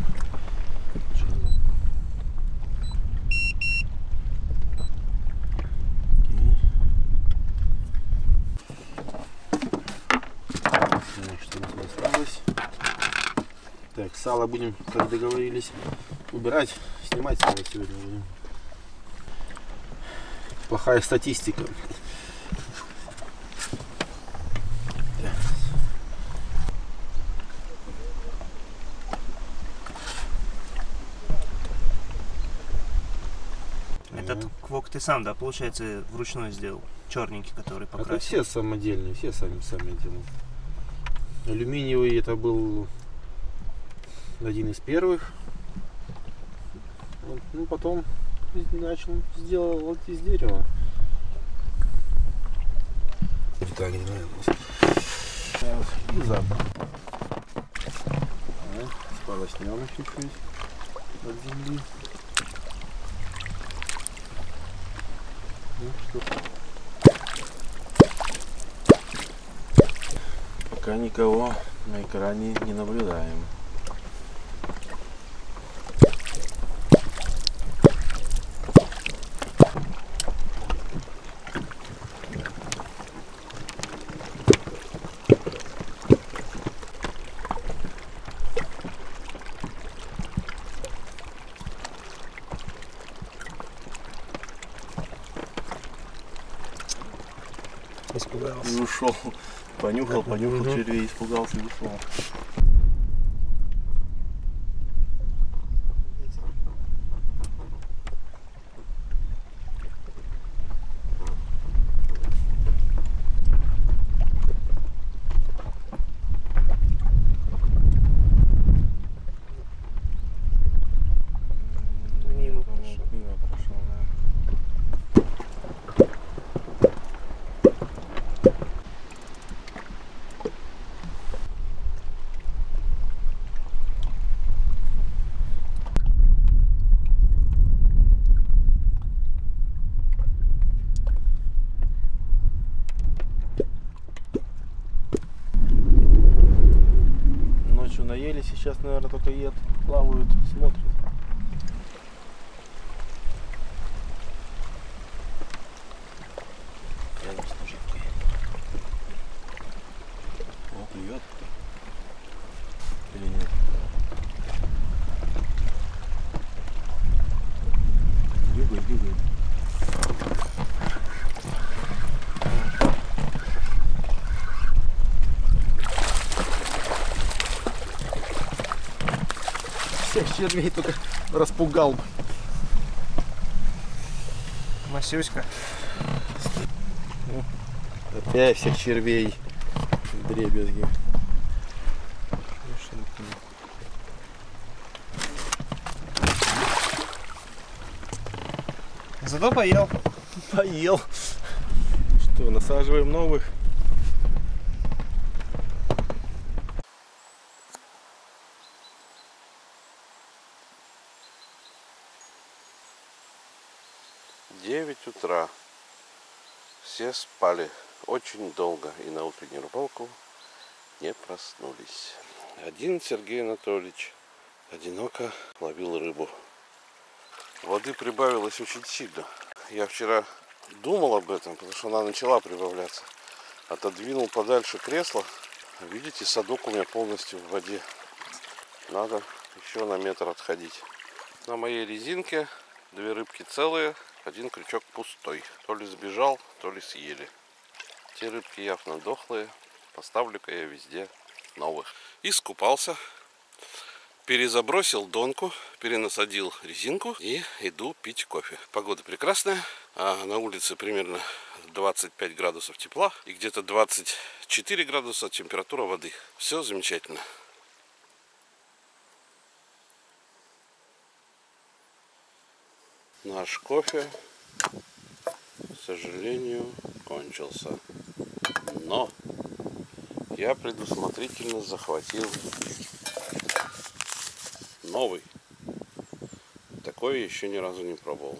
Что у нас осталось? Так, Сало будем, как договорились, убирать. Снимать сало сегодня будем. Плохая статистика. Этот квок ты сам, да, получается, вручную сделал? Черненький, который покрасил. Это все самодельные, все сами делают. Алюминиевый это был один из первых. Вот, ну потом сделал вот из дерева. Так, не нравилось. И запах. Сполоснем чуть-чуть от земли. Ну, что? Пока никого на экране не наблюдаем. Испугался. И ушел. Понюхал червей, испугался и ушел. Мимо пошел. Мимо прошел, да. Ночью наелись, сейчас, наверное, только едут, плавают, смотрят. Рядом с ножикой. О, клюет. Или нет? Бегает. Всех червей только распугал. Масюська. Опять всех червей в дребезги. Зато поел. Поел. Что, насаживаем новых? Девять утра. Все спали очень долго и на утреннюю рыбалку не проснулись. Один Сергей Анатольевич одиноко ловил рыбу. Воды прибавилось очень сильно. Я вчера думал об этом, потому что она начала прибавляться. Отодвинул подальше кресло. Видите, садок у меня полностью в воде. Надо еще на метр отходить. На моей резинке 2 рыбки целые, 1 крючок пустой. То ли сбежал, то ли съели. Те рыбки явно дохлые. Поставлю-ка я везде новых. Искупался. Перезабросил донку, перенасадил резинку и иду пить кофе. Погода прекрасная, а на улице примерно 25 градусов тепла и где-то 24 градуса температура воды. Все замечательно. Наш кофе, к сожалению, кончился. Но я предусмотрительно захватил новый. Такой еще ни разу не пробовал.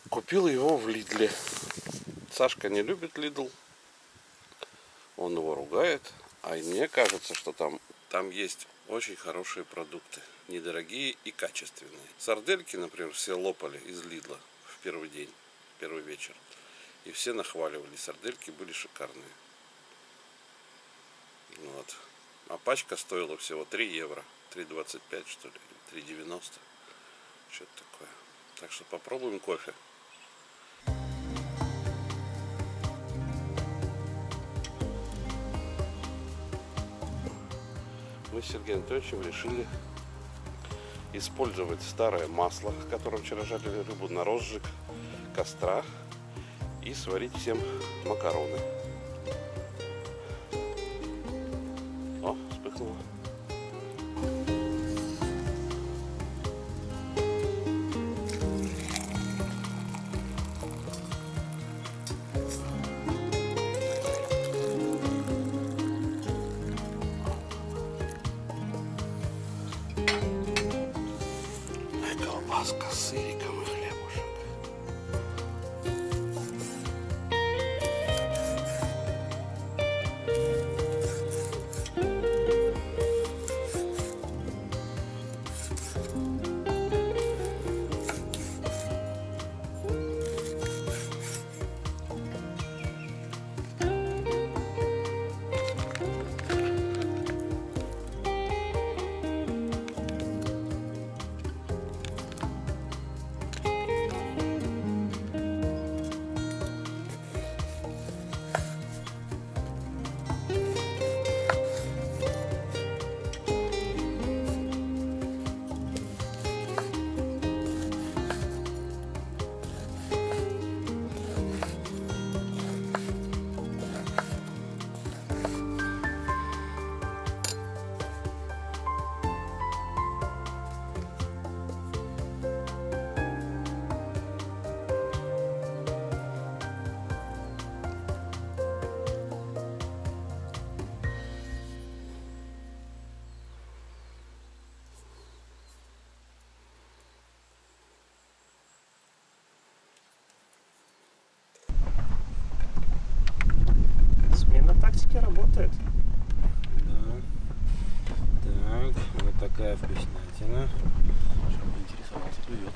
Купил его в Лидле. Сашка не любит Лидл. Он его ругает. А мне кажется, что там есть очень хорошие продукты. Недорогие и качественные. Сардельки, например, все лопали из Лидла в первый день, первый вечер. И все нахваливали. Сардельки были шикарные. Вот. А пачка стоила всего 3 евро. 3,25 что ли, 3,90. Что-то такое. Так что попробуем кофе. Мы с Сергеем Анатольевичем решили использовать старое масло, которым вчера жарили рыбу, на розжиг костра и сварить всем макароны. О, вспыхнуло. Колбаска с сыриком и хлебушек. Смена тактики работает. Да. Так, вот такая вкуснятина. Чтобы интересовался, плывет.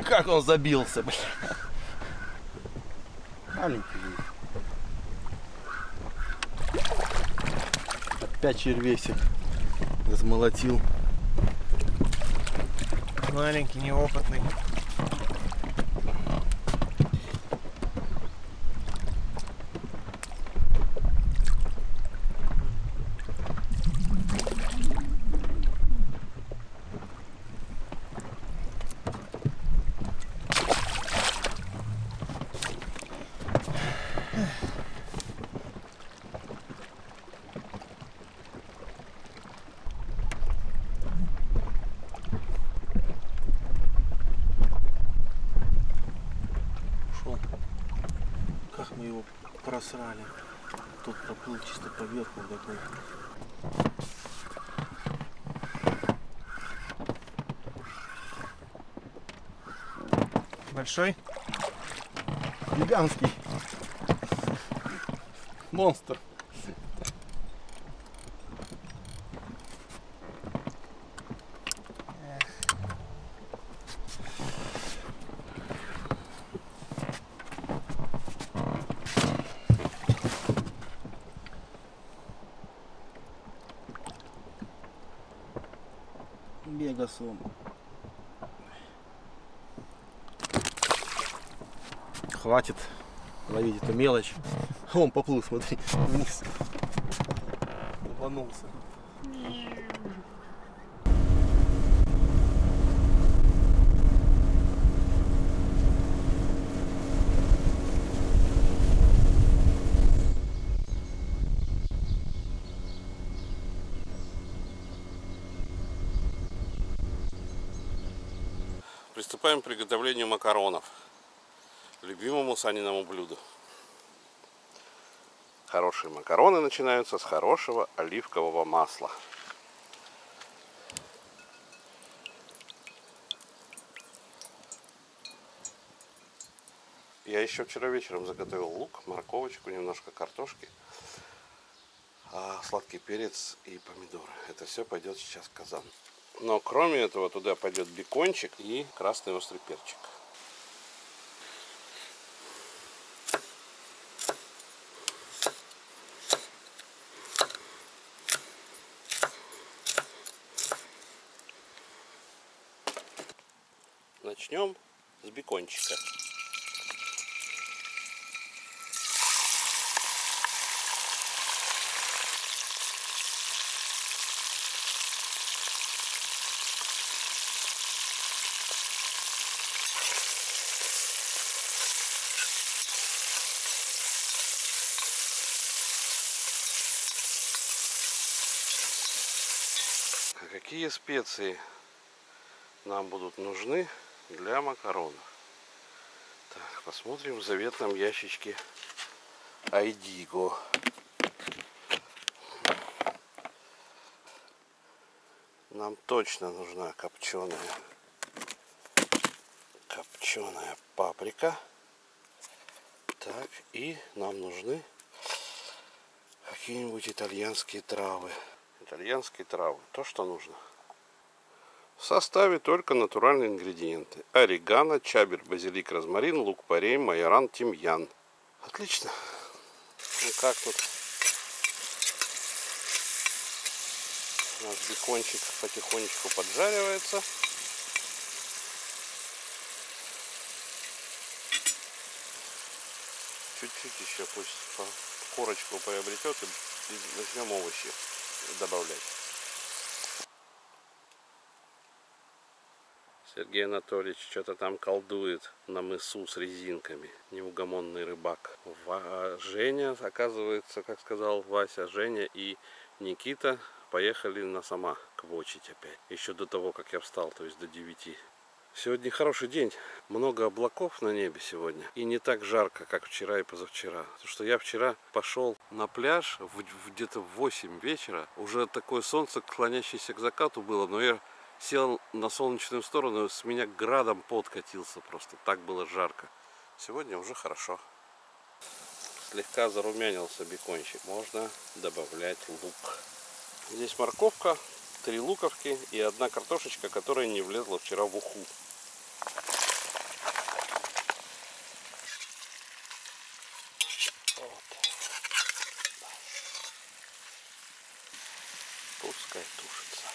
Как он забился, блин. Маленький. Опять червесик размолотил. Маленький, неопытный. Как мы его просрали. Тут проплыл чисто поверху такой. Большой? Гигантский. Монстр. Бегасом. Хватит ловить эту мелочь. Он поплыл, смотри, вниз. Рванулся. Приступаем к приготовлению макаронов, любимому Саниному блюду. Хорошие макароны начинаются с хорошего оливкового масла. Я еще вчера вечером заготовил лук, морковочку, немножко картошки, сладкий перец и помидоры. Это все пойдет сейчас в казан. Но кроме этого туда пойдет бекончик и красный острый перчик. Начнем с бекончика. Какие специи нам будут нужны для макаронов? Так, посмотрим в заветном ящичке Айдиго. Нам точно нужна копченая паприка. Так, и нам нужны какие-нибудь итальянские травы. Итальянские травы, то, что нужно. В составе только натуральные ингредиенты: орегано, чабер, базилик, розмарин, лук-порей, майоран, тимьян. Отлично. Ну как тут? У нас бекончик потихонечку поджаривается. Чуть-чуть еще пусть корочку приобретет, и начнем овощи добавлять. Сергей Анатольевич что-то там колдует на мысу с резинками. Неугомонный рыбак. Женя, оказывается, как сказал Вася, Женя и Никита поехали на Самар квочить опять. Еще до того, как я встал, то есть до 9. Сегодня хороший день. Много облаков на небе сегодня. И не так жарко, как вчера и позавчера. Потому что я вчера пошел на пляж где-то в 8 вечера. Уже такое солнце, клонящееся к закату было. Но я сел на солнечную сторону, с меня градом пот катился просто. Так было жарко. Сегодня уже хорошо. Слегка зарумянился бекончик. Можно добавлять лук. Здесь морковка, 3 луковки и 1 картошечка, которая не влезла вчера в уху. Вот. Пускай тушится.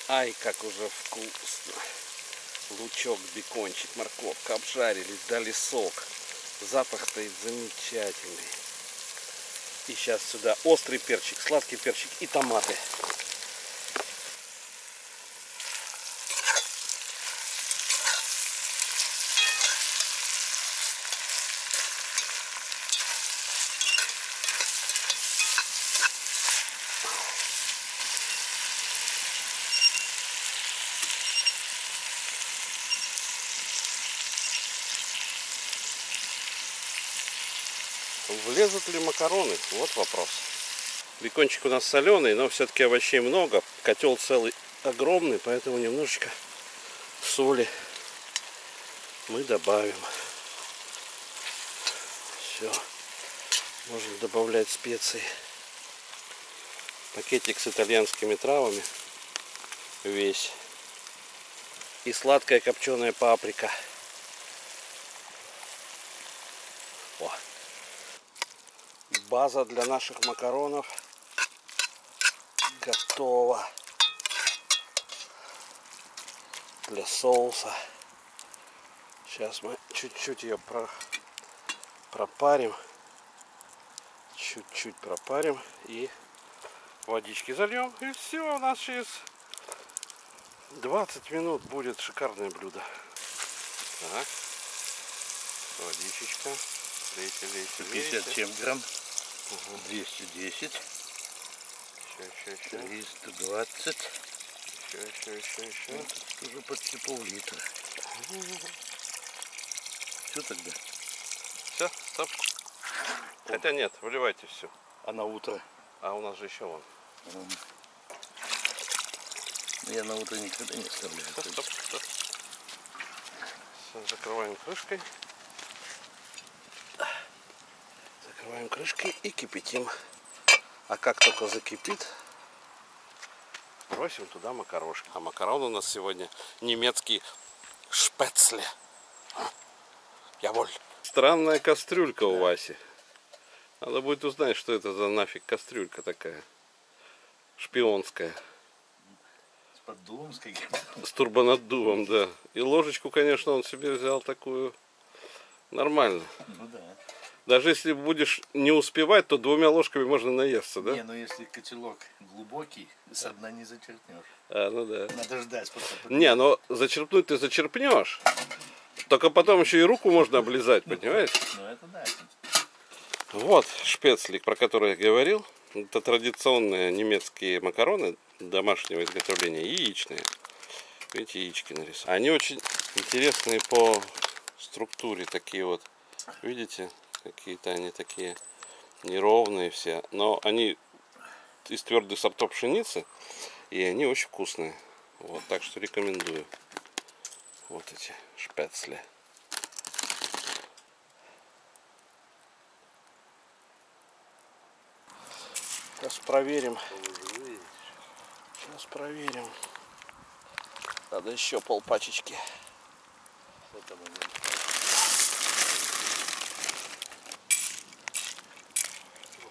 Ай, как уже вкусно. Лучок, бекончик, морковка обжарились, дали сок. Запах стоит замечательный. И сейчас сюда острый перчик, сладкий перчик и томаты. Влезут ли макароны? Вот вопрос. Бекончик у нас соленый, но все-таки овощей много. Котел целый огромный, поэтому немножечко соли мы добавим. Все. Можно добавлять специи. Пакетик с итальянскими травами. Весь. И сладкая копченая паприка. О. База для наших макаронов готова. Для соуса. Сейчас мы чуть-чуть ее пропарим. Чуть-чуть пропарим и водички зальем. И все, у нас через 20 минут будет шикарное блюдо. Так. Водичечка. Лейте. 57 грамм. 210. Еще. 320. Еще. Тут уже почти пол-литра. Все тогда? Все, стоп. Хотя нет, выливайте все. А на утро? А у нас же еще вон. Я на утро никогда не оставляю. Стоп. Все, закрываем крышкой. Закрываем крышкой и кипятим. А как только закипит, бросим туда макарошки. А макарон у нас сегодня немецкий шпецле. Яволь. Странная кастрюлька у Васи. Надо будет узнать, что это за нафиг кастрюлька такая. Шпионская. С поддувом, с каким? С турбонаддувом, да. И ложечку, конечно, он себе взял такую нормально. Ну да. Даже если будешь не успевать, то 2 ложками можно наесться, да? Не, ну если котелок глубокий, со дна не зачерпнешь. А, ну да. Надо ждать, пока Не, но зачерпнуть ты зачерпнешь. Только потом еще и руку можно облизать, понимаешь? Ну это да. Вот шпецлик, про который я говорил. Это традиционные немецкие макароны домашнего изготовления, яичные. Видите, яички нарисованы. Они очень интересные по структуре, такие вот. Видите, какие-то они такие неровные все. Но они из твердых сортов пшеницы, и они очень вкусные. Вот, так что рекомендую. Вот эти шпецли. Сейчас проверим. Сейчас проверим. Надо еще полпачечки.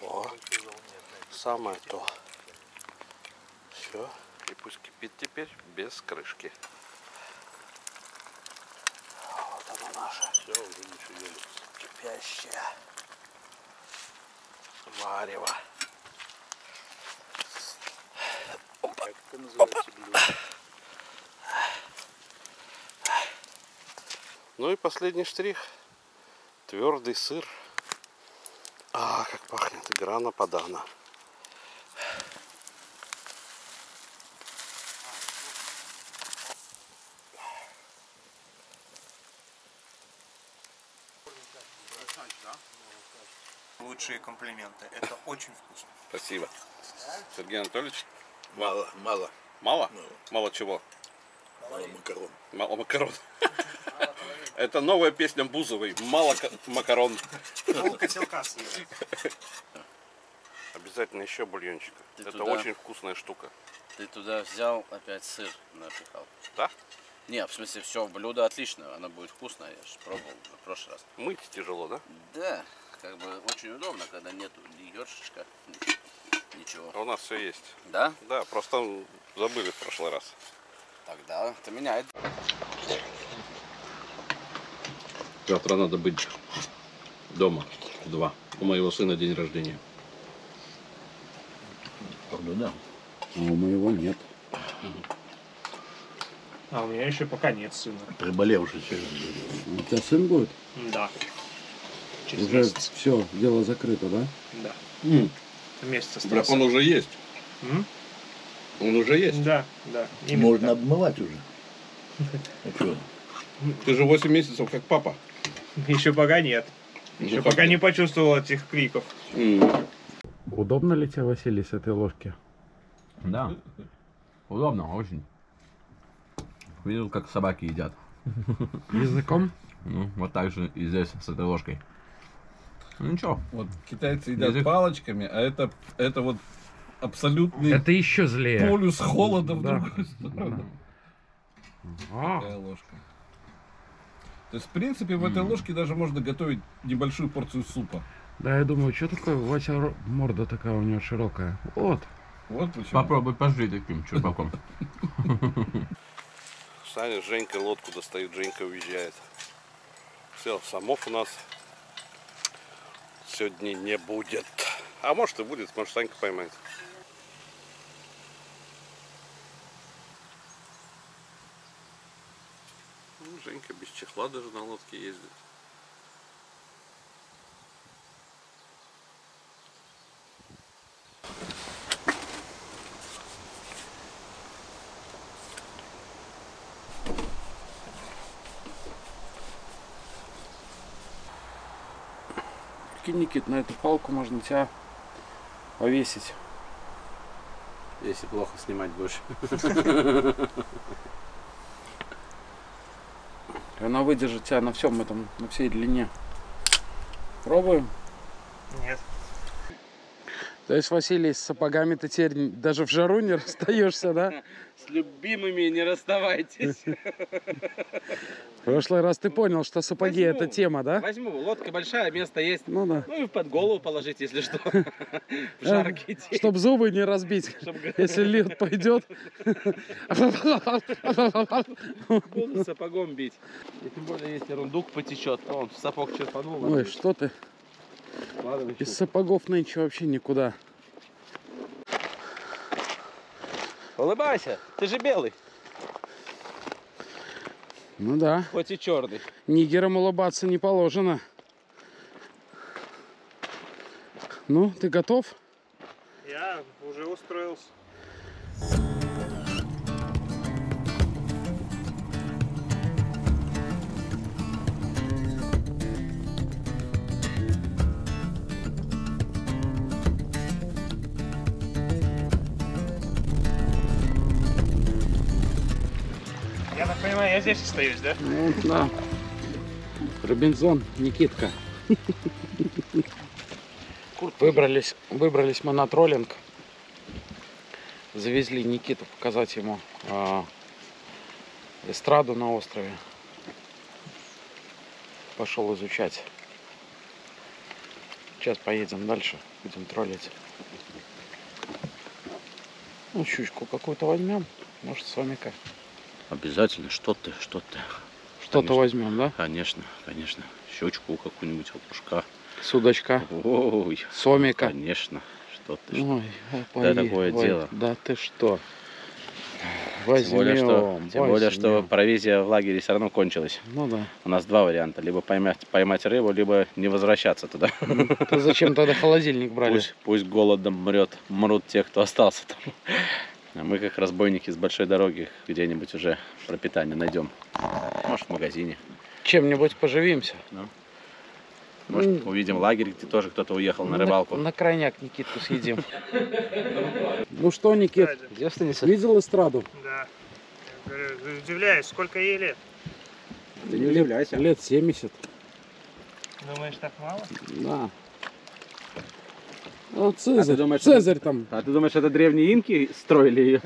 О, самое то. Все. И пусть кипит теперь без крышки. Вот оно наше. Все, уже ничего ели. Кипящее варево. Как это называется блюдо? Ну и последний штрих. Твердый сыр. А, как пахнет. Грана падана. Лучшие комплименты. Это очень вкусно. Спасибо. Сергей Анатольевич. Мало. Мало? Мало. Мало чего? Мало макарон. Мало макарон. Это новая песня Бузовой. Мало макарон. Пол котелка съел. Обязательно еще бульончика. Ты Это туда- очень вкусная штука. Ты туда взял, опять сыр напихал. Да? Не, в смысле, все, блюдо отличное, оно будет вкусное, я же пробовал в прошлый раз. Мыть тяжело, да? Да, как бы очень удобно, когда нету ни ёршичка, ничего. А у нас все есть. Да? Да, просто забыли в прошлый раз. Тогда это меняет. Завтра надо быть дома в 2. У моего сына день рождения. Ну да. А у моего нет. А у меня еще пока нет сына. Приболевший через У тебя сын будет? Да. Через Уже месяц. все, дело закрыто, да? Да. Месяц Так остался. он уже есть. М? Он уже есть. Да, да. именно Можно так. обмывать уже. А что? Ты же 8 месяцев как папа. Еще пока нет. Еще Ну, пока как не почувствовал этих криков. Удобно ли тебе, Василий, с этой ложки? Да. Удобно, очень. Видел, как собаки едят. Языком? Ну, вот так же и здесь с этой ложкой. Ну ничего. Вот китайцы едят Язык. палочками, а это вот абсолютный Это еще злее. полюс холода в Да. другую сторону. А, Такая ложка. То есть, в принципе, в этой ложке даже можно готовить небольшую порцию супа. да, я думаю, что такое, Вася, морда такая у него широкая. Вот. Вот почему. Попробуй пожить таким чурбаком. Саня с Женькой лодку достают, Женька уезжает. Все, самов у нас сегодня не будет. А может и будет, может Санька поймает. Ну, Женька без чехла даже на лодке ездит. Прикинь, Никит, на эту палку можно тебя повесить. Если плохо снимать будешь. И она выдержит тебя на всем этом, на всей длине. Пробуем? Нет. То есть, Василий, с сапогами ты теперь даже в жару не расстаешься, да? С любимыми не расставайтесь. В прошлый раз ты понял, что сапоги это тема, да? Возьму, лодка большая, место есть. Ну да. Ну и под голову положить, если что. В жаркий день. Чтоб зубы не разбить, если лед пойдет. Буду сапогом бить. И тем более, если рундук потечет, то он в сапог черпанул. Ой, что ты? Из сапогов нынче вообще никуда. Улыбайся, ты же белый. Ну да. Хоть и черный. Нигерам улыбаться не положено. Ну, ты готов? Я уже устроился. Я так понимаю, я здесь остаюсь, да? Ну, да. Робинзон, Никитка. Выбрались мы на троллинг. Завезли Никиту показать ему эстраду на острове. Пошел изучать. Сейчас поедем дальше, будем троллить. Ну, щучку какую-то возьмем, может, сомика. Обязательно, что ты. Что-то возьмем, да? Конечно. Щучку какую-нибудь, окушка. Судочка. Ой, сомика. Конечно, что ты. Ой, да такое дело. Да ты что? Тем более, что провизия в лагере все равно кончилась. Ну да. У нас два варианта. Либо поймать рыбу, либо не возвращаться туда. Ты зачем тогда холодильник брали? Пусть голодом мрут те, кто остался там. А мы, как разбойники с большой дороги, где-нибудь уже пропитание найдем. Может, в магазине. Чем-нибудь поживимся. Может, увидим лагерь, где тоже кто-то уехал на рыбалку. На крайняк Никитку съедим. Ну что, Никит, девственница? Видел эстраду? Да. Я говорю, удивляюсь, сколько ей лет? Ты не удивляйся. Лет 70. Думаешь, так мало? Да. Ну, Цезарь, там. А ты думаешь, это древние инки строили ее?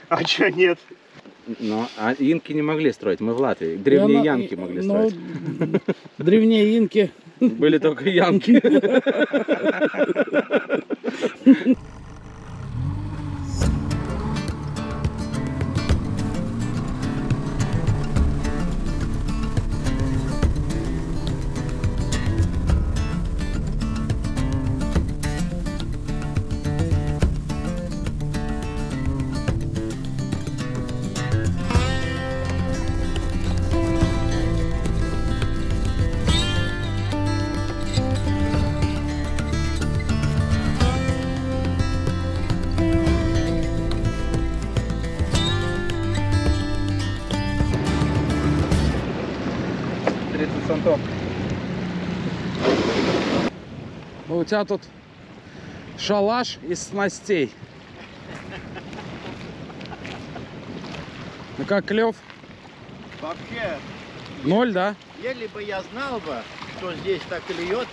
А чё нет? Ну, а инки не могли строить, мы в Латвии. Древние янки могли строить. Древние инки. Были только янки. У тебя тут шалаш из снастей. Ну как, клев? Вообще, 0, да? если бы я знал бы, что здесь так льет,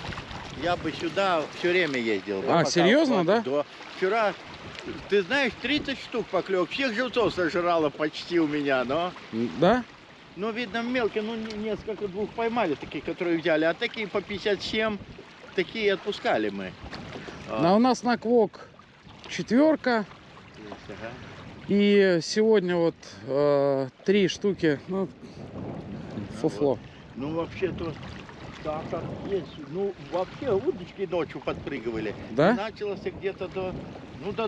я бы сюда все время ездил. А, серьезно, да? Да. Вчера, ты знаешь, 30 штук поклевок. Всех живцов сожрало почти у меня, но... Да? Ну, видно, мелкие, ну, несколько двух поймали, таких, которые взяли. А такие по 57, такие отпускали мы. А у нас на Квок 4. Ага. И сегодня вот 3 штуки, ну, фуфло. Ну, вообще-то, да, как есть. Ну, вообще, удочки ночью подпрыгивали. Да? Началось где-то до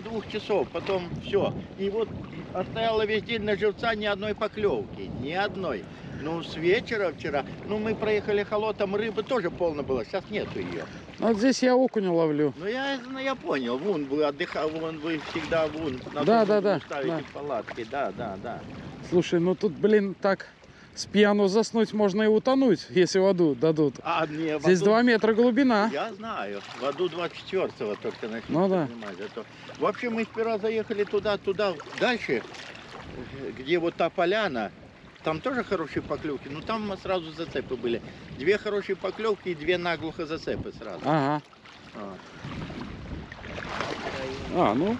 2 часов, потом все. И вот отстояла весь день на живца ни одной поклевки, ни одной. Ну, с вечера вчера, ну, мы проехали холотом, рыбы тоже полно было, сейчас нету ее. Вот здесь я окуня ловлю. Ну, я понял, вон вы отдыхали, вон вы всегда вон. На Да, том да. ставите палатки, да. Слушай, ну тут, блин, так с пьяну заснуть можно и утонуть, если воду дадут. А мне Здесь 2 метра глубина. Я знаю, в аду 24-го только начали Ну да. поднимать. Вообще мы сперва заехали туда, дальше, где вот та поляна. Там тоже хорошие поклевки, но там сразу зацепы были. 2 хорошие поклевки и 2 наглухо зацепы сразу. Ага. А, ну.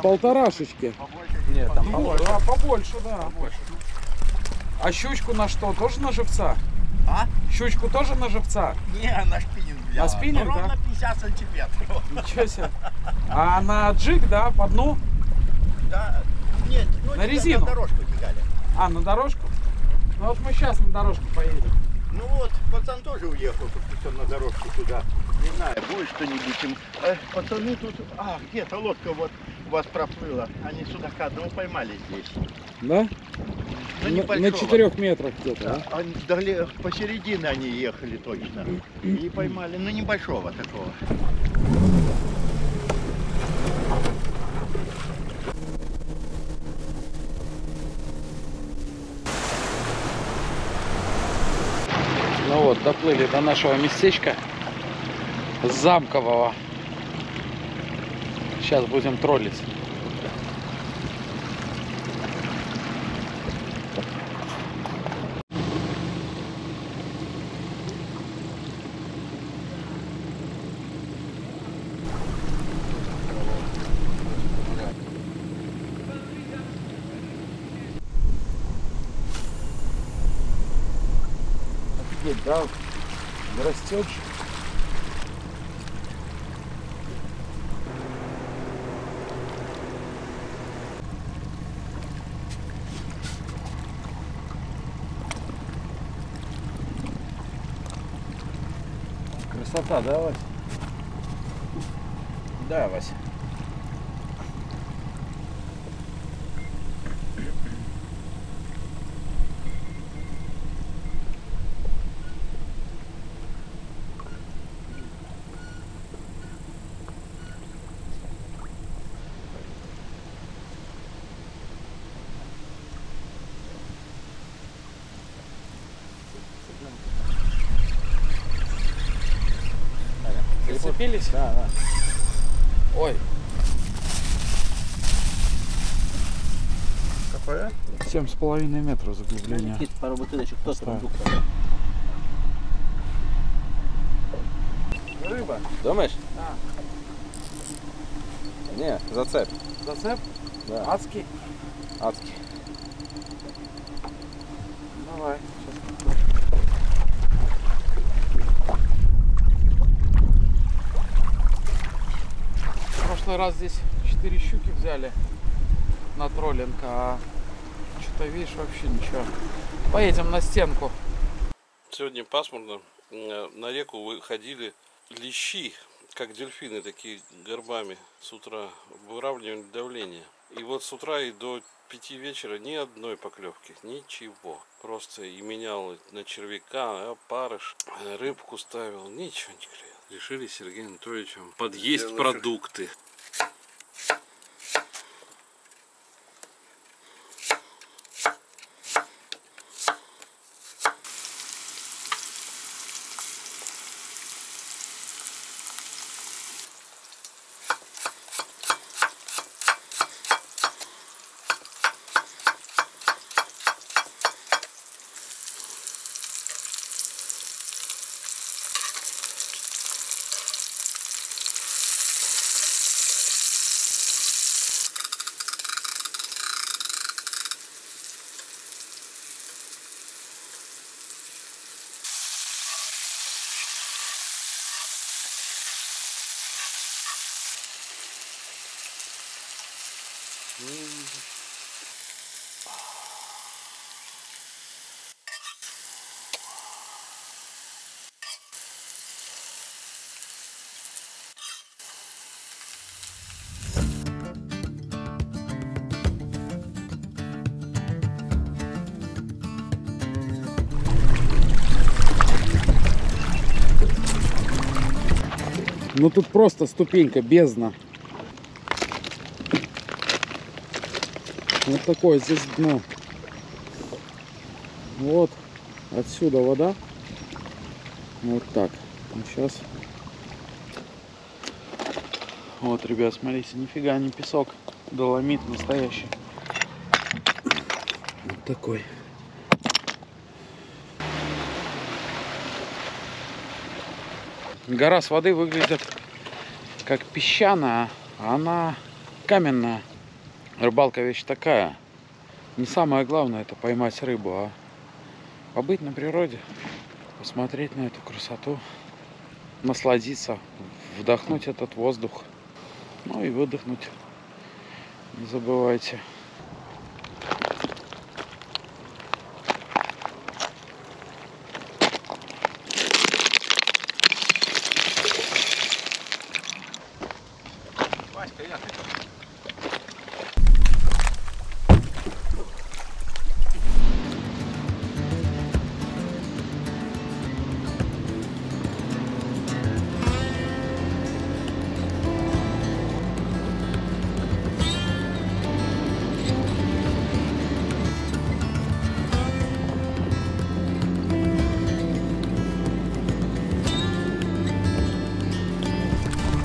Полторашечки. Нет, там побольше. Да, побольше, да. Побольше. А щучку на что? Тоже на живца? А? Щучку тоже на живца? Не, на шпиннинг взяла. На спиннинг, ну, да? ровно 50 сантиметров. Ничего себе. А на джиг, да, по дну? Да, нет, ну, на резину? На дорожку тягали. А, на дорожку? Ну вот мы сейчас на дорожку поедем. Ну вот, пацан тоже уехал, все на дорожку туда. Не знаю, будет что-нибудь им. Пацаны тут, где-то лодка вот у вас проплыла. Они судака одного поймали здесь. Да? Ну, на 4 метрах где-то, да? Да? Посередине они ехали точно. И поймали, ну небольшого такого. Ну вот, доплыли до нашего местечка Замкового. Сейчас будем троллить. Офигеть, да? Растет. Красота, да, Вась? Да, Вася. Зацепились? Да, да. Ой. Какое? 7,5 метров заглубления. Какие-то пару бутылочек тоста. Рыба. Думаешь? Да. Не, зацеп. Зацеп? Да. Адский. Адский. Давай. В прошлый раз здесь 4 щуки взяли на троллинг, а что-то видишь вообще ничего. Поедем на стенку. Сегодня пасмурно. На реку выходили лещи, как дельфины, такие горбами с утра. Выравнивали давление. И вот с утра и до 5 вечера ни одной поклевки. Ничего. Просто и менял на червяка, опарыш, рыбку ставил. Ничего не клеил. Решили с Сергеем Анатольевичем подъесть продукты. Ну тут просто ступенька, бездна. Вот такое здесь дно. Вот отсюда вода. Вот так. Сейчас. Вот, ребят, смотрите, нифига не песок. Доломит настоящий. Вот такой. Гора с воды выглядит как песчаная, а она каменная. Рыбалка вещь такая. Не самое главное это поймать рыбу, а побыть на природе, посмотреть на эту красоту, насладиться, вдохнуть этот воздух, ну и выдохнуть. Не забывайте.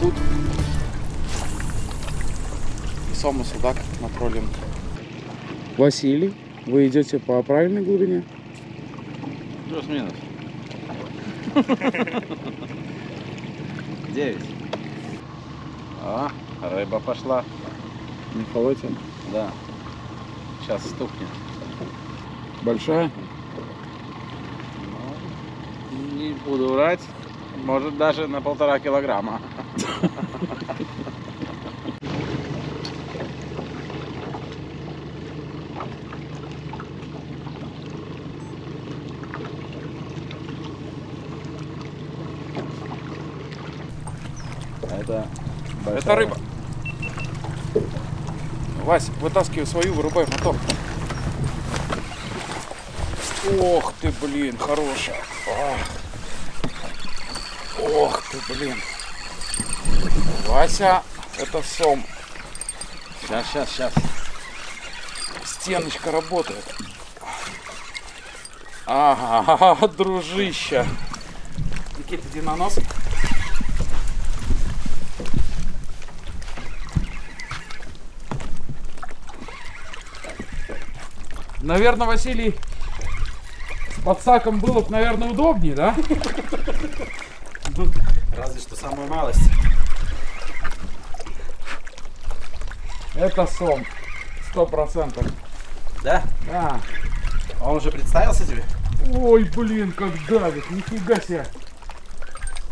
Тут весомый судак на троллинг. Василий, вы идете по правильной глубине? Плюс-минус. 9. О, рыба пошла. Не холоден. Да. Сейчас стукнет. Большая? Ну, не буду врать. Может даже на 1,5 килограмма. Это рыба. Вась, вытаскивай свою, вырубай мотор. Ох ты, блин, хорошая. Ох ты, блин. Вася, это сом. Сейчас. Стеночка работает. Ага, дружище. Никита, иди на нос. Наверное, Василий, с подсаком было бы, наверное, удобнее, да? Разве что самую малость. Это сом. 100%. Да? Да. Он уже представился тебе? Ой, блин, как давит. Нифига себе.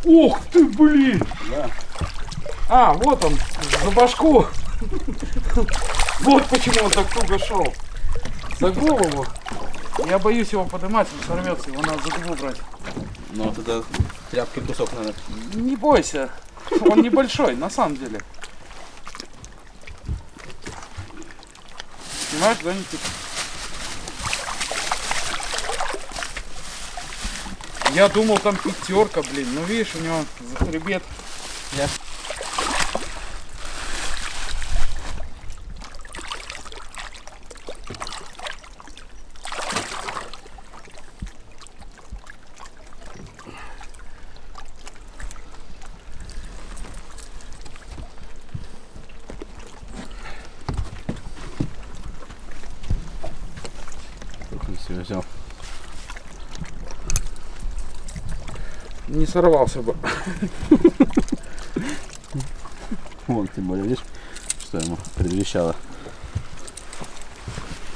Ух ты, блин. Да. А, вот он, за башку. Вот почему он так туго шел. За голову. Я боюсь его поднимать, он сорвется, его надо за губу брать. Ну вот это тряпкой кусок надо. Не бойся, он небольшой, на самом деле. Снимаешь, да, Никита? Я думал, там 5, блин, ну видишь, у него за хребет. Все взял. Не сорвался бы. Вон, тем более, видишь, что ему предвещало.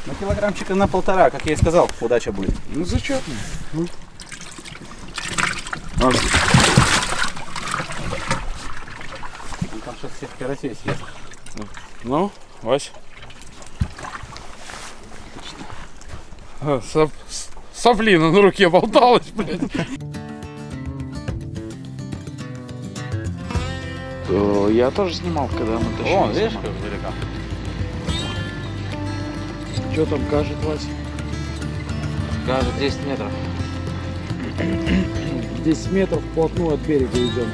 Ну, килограммчика на 1,5, как я и сказал, удача будет. Ну, зачетно. Там сейчас всех карасей съест. Ну, Вась. Саблина на руке болталась, блядь. Я тоже снимал, когда мы тащили. О, видишь, как велика. Что там кажет, Вась? Кажет 10 метров. 10 метров вплотную от берега идем.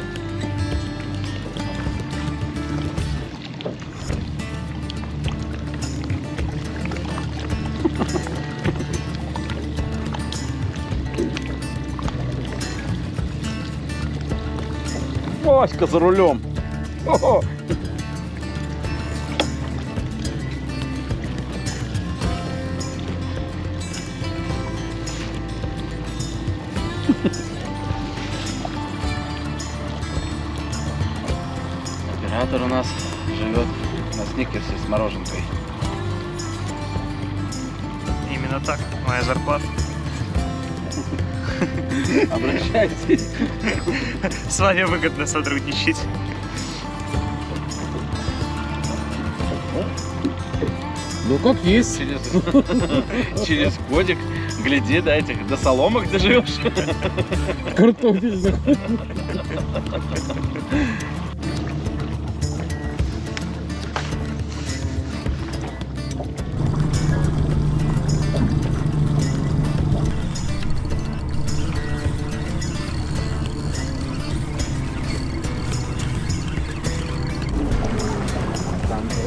Васька за рулем. О-хо. Артур у нас живет на Сникерсе с мороженкой. Именно так, моя зарплата. Обращайтесь. С вами выгодно сотрудничать. Ну как есть. Через годик, гляди, до этих, до соломок доживешь. Картофель.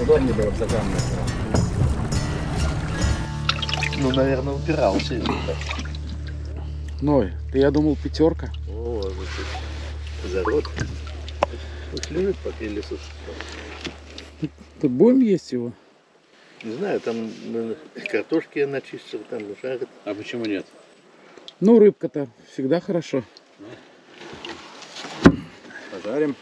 Удобнее было в стакан. Ну, наверное, упирался. Ной, я думал пятерка. О, вот это зарод. Пусть лежит, пока или сушит. Так будем есть его? Не знаю, там картошки я начистил, там жарят. А почему нет? Ну, рыбка-то всегда хорошо. Пожарим.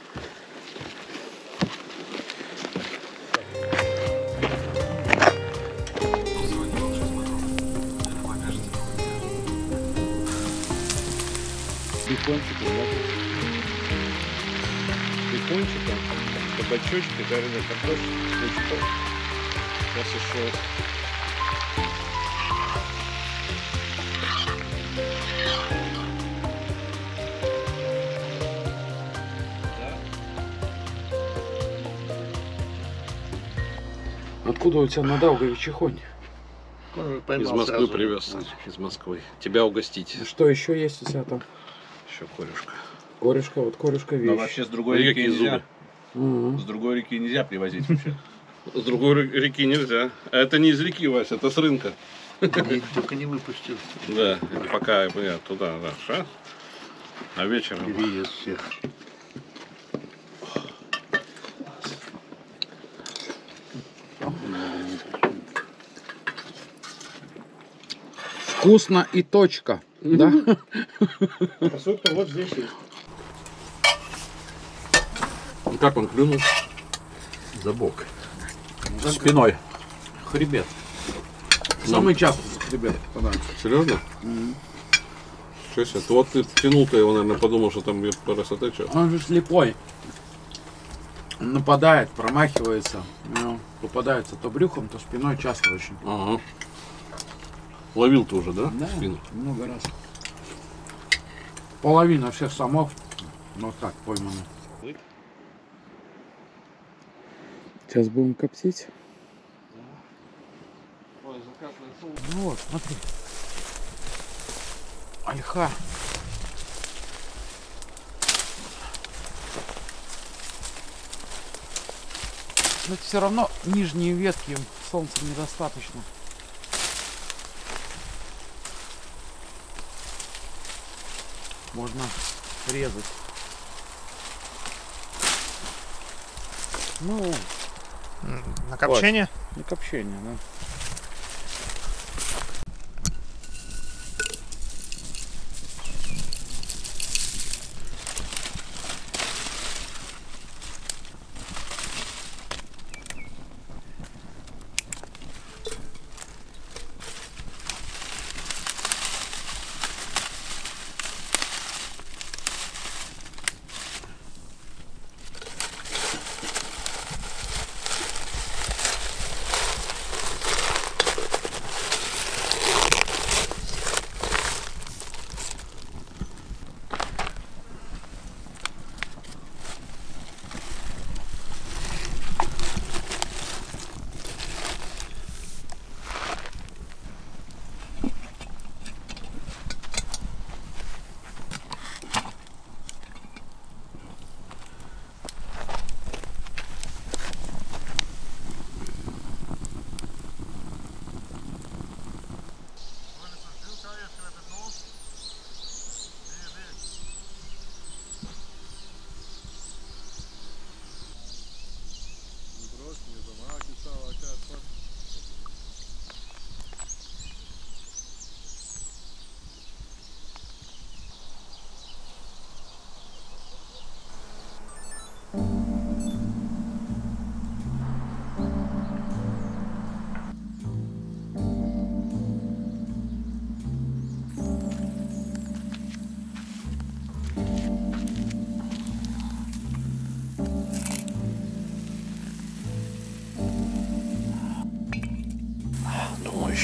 Бекончик, да? Бекончика, кабачочки, жареная картошка, лучков. Сейчас еще Откуда у тебя на Даугаве чехонь? из Москвы привез. Из Москвы. Тебя угостить. Что еще есть у тебя там? Еще корюшка. Корешка, вот корешка Но вещь. вообще с другой Смотри, реки какие нельзя. Мгм. С другой реки нельзя привозить вообще. С другой реки нельзя. А это не из реки, Вася, это с рынка. Только не выпустил. Да, пока я туда, да, ша. А вечером. Переезд всех. Вкусно и точка. Да? Посылка вот здесь есть. Как он клюнул? За бок. Спиной. Хребет. Самый часто хребет попадает. Серьезно? Что себе? Вот ты тянул-то его, наверное, подумал, что там красота что. Он же слепой. Он нападает, промахивается. Ну, попадается то брюхом, то спиной часто очень. Ага. Ловил ты уже, да? Да, Спину? много раз. Половина всех самов, ну так, пойманы. Сейчас будем коптить. Ну вот, смотри. Ольха. Но это все равно нижние ветки, им солнца недостаточно. Можно резать. Ну, На копчение? на копчение, да.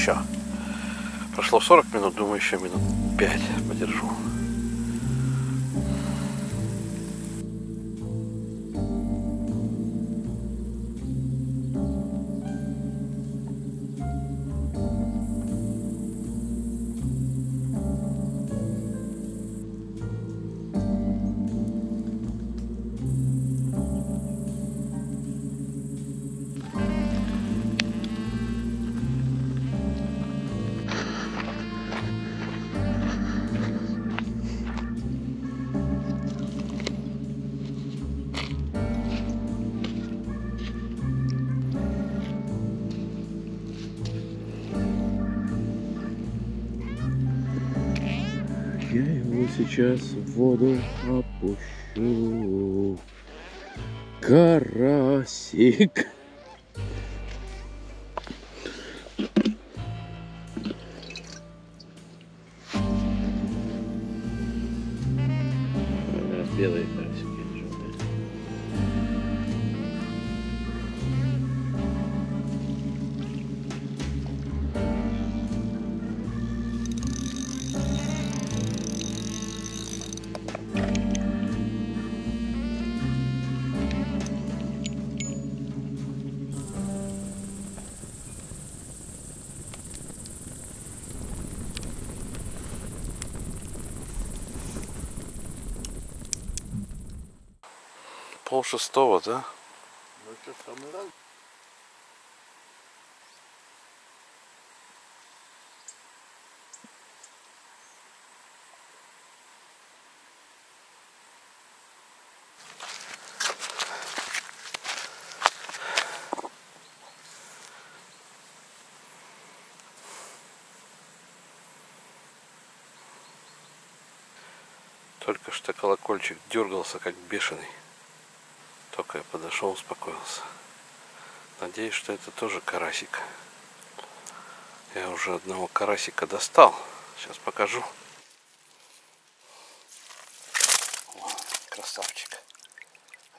еще. Прошло 40 минут, думаю, еще минут 5 подержу. Я его сейчас в воду опущу. Карасик. Белые карасики, желтые. Пол-6, да? Ну что, самый раз? Только что колокольчик дергался как бешеный. Только я подошел, успокоился. Надеюсь, что это тоже карасик. Я уже одного карасика достал. Сейчас покажу. О, красавчик.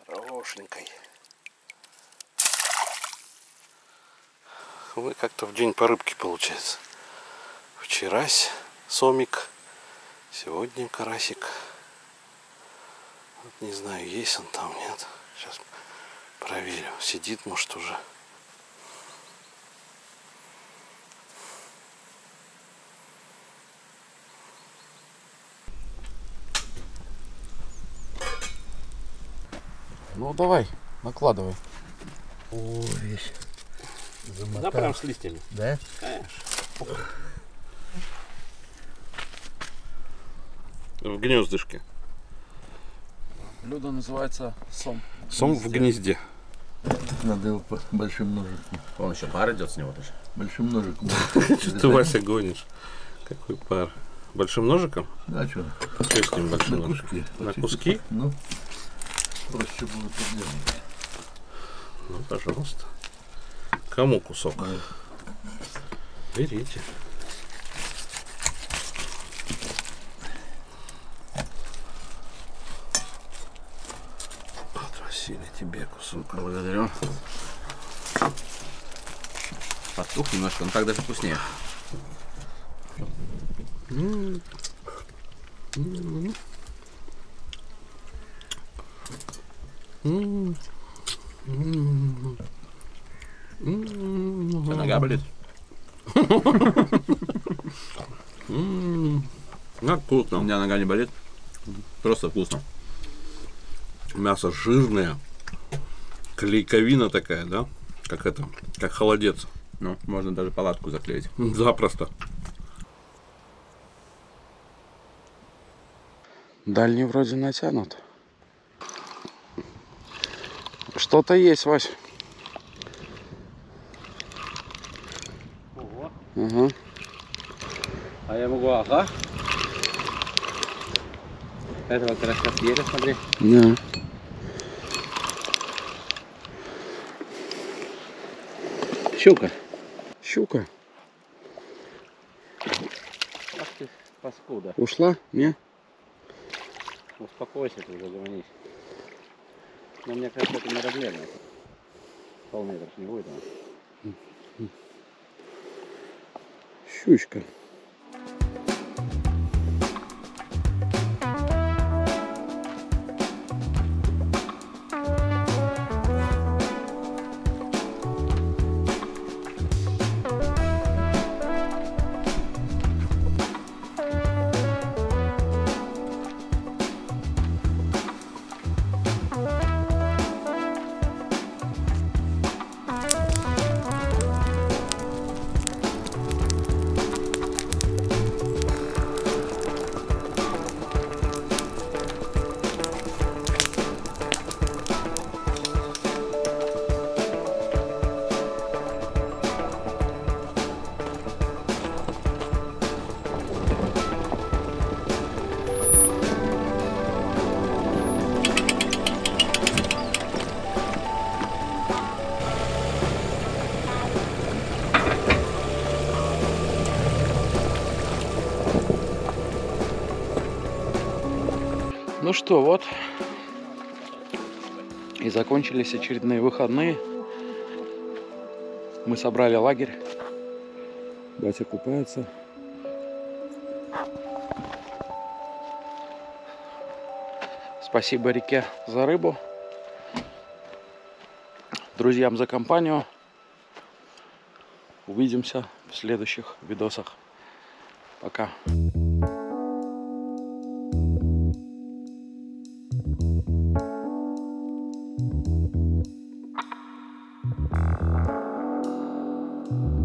Хорошенький. Вы как-то в день по рыбке получается. Вчерась сомик. Сегодня карасик. Вот не знаю, есть он там, нет. Сейчас проверю. Сидит, может, уже. Ну давай, накладывай. О, весь замотал. Да, прям с листьями. Да? Конечно. В гнездышке. Блюдо называется сом. Сом в гнезде. Надо его большим ножиком. Он еще пар идет с него тоже. Большим ножиком. Что ты, Вася, гонишь? Какой пар? Большим ножиком? А что? Что с ним большим На ножиком? куски. На куски? Ну, проще будет подъемать. Ну, пожалуйста. Кому кусок? Берите. Вот, Василий, тебе кусок. Благодарю. Потух немножко, но так даже вкуснее. Что, нога болит? Ну, вкусно. У меня нога не болит. Просто вкусно. Мясо жирное. Клейковина такая, да? Как это, как холодец. Ну, можно даже палатку заклеить. Запросто. Дальний вроде натянут. Что-то есть, Вась. Ого. Угу. А я могу, ага. Этого как раз съели, смотри. Да. Щука. Щука. Ах ты, паскуда. Ушла? Не? Успокойся, ты уже гомонись. Но мне кажется, это неразмерно. Полметра ж не будет. Щучка. Ну что, вот и закончились очередные выходные. Мы собрали лагерь. Батя купается. Спасибо реке за рыбу. Друзьям за компанию. Увидимся в следующих видосах. Пока. Thank you.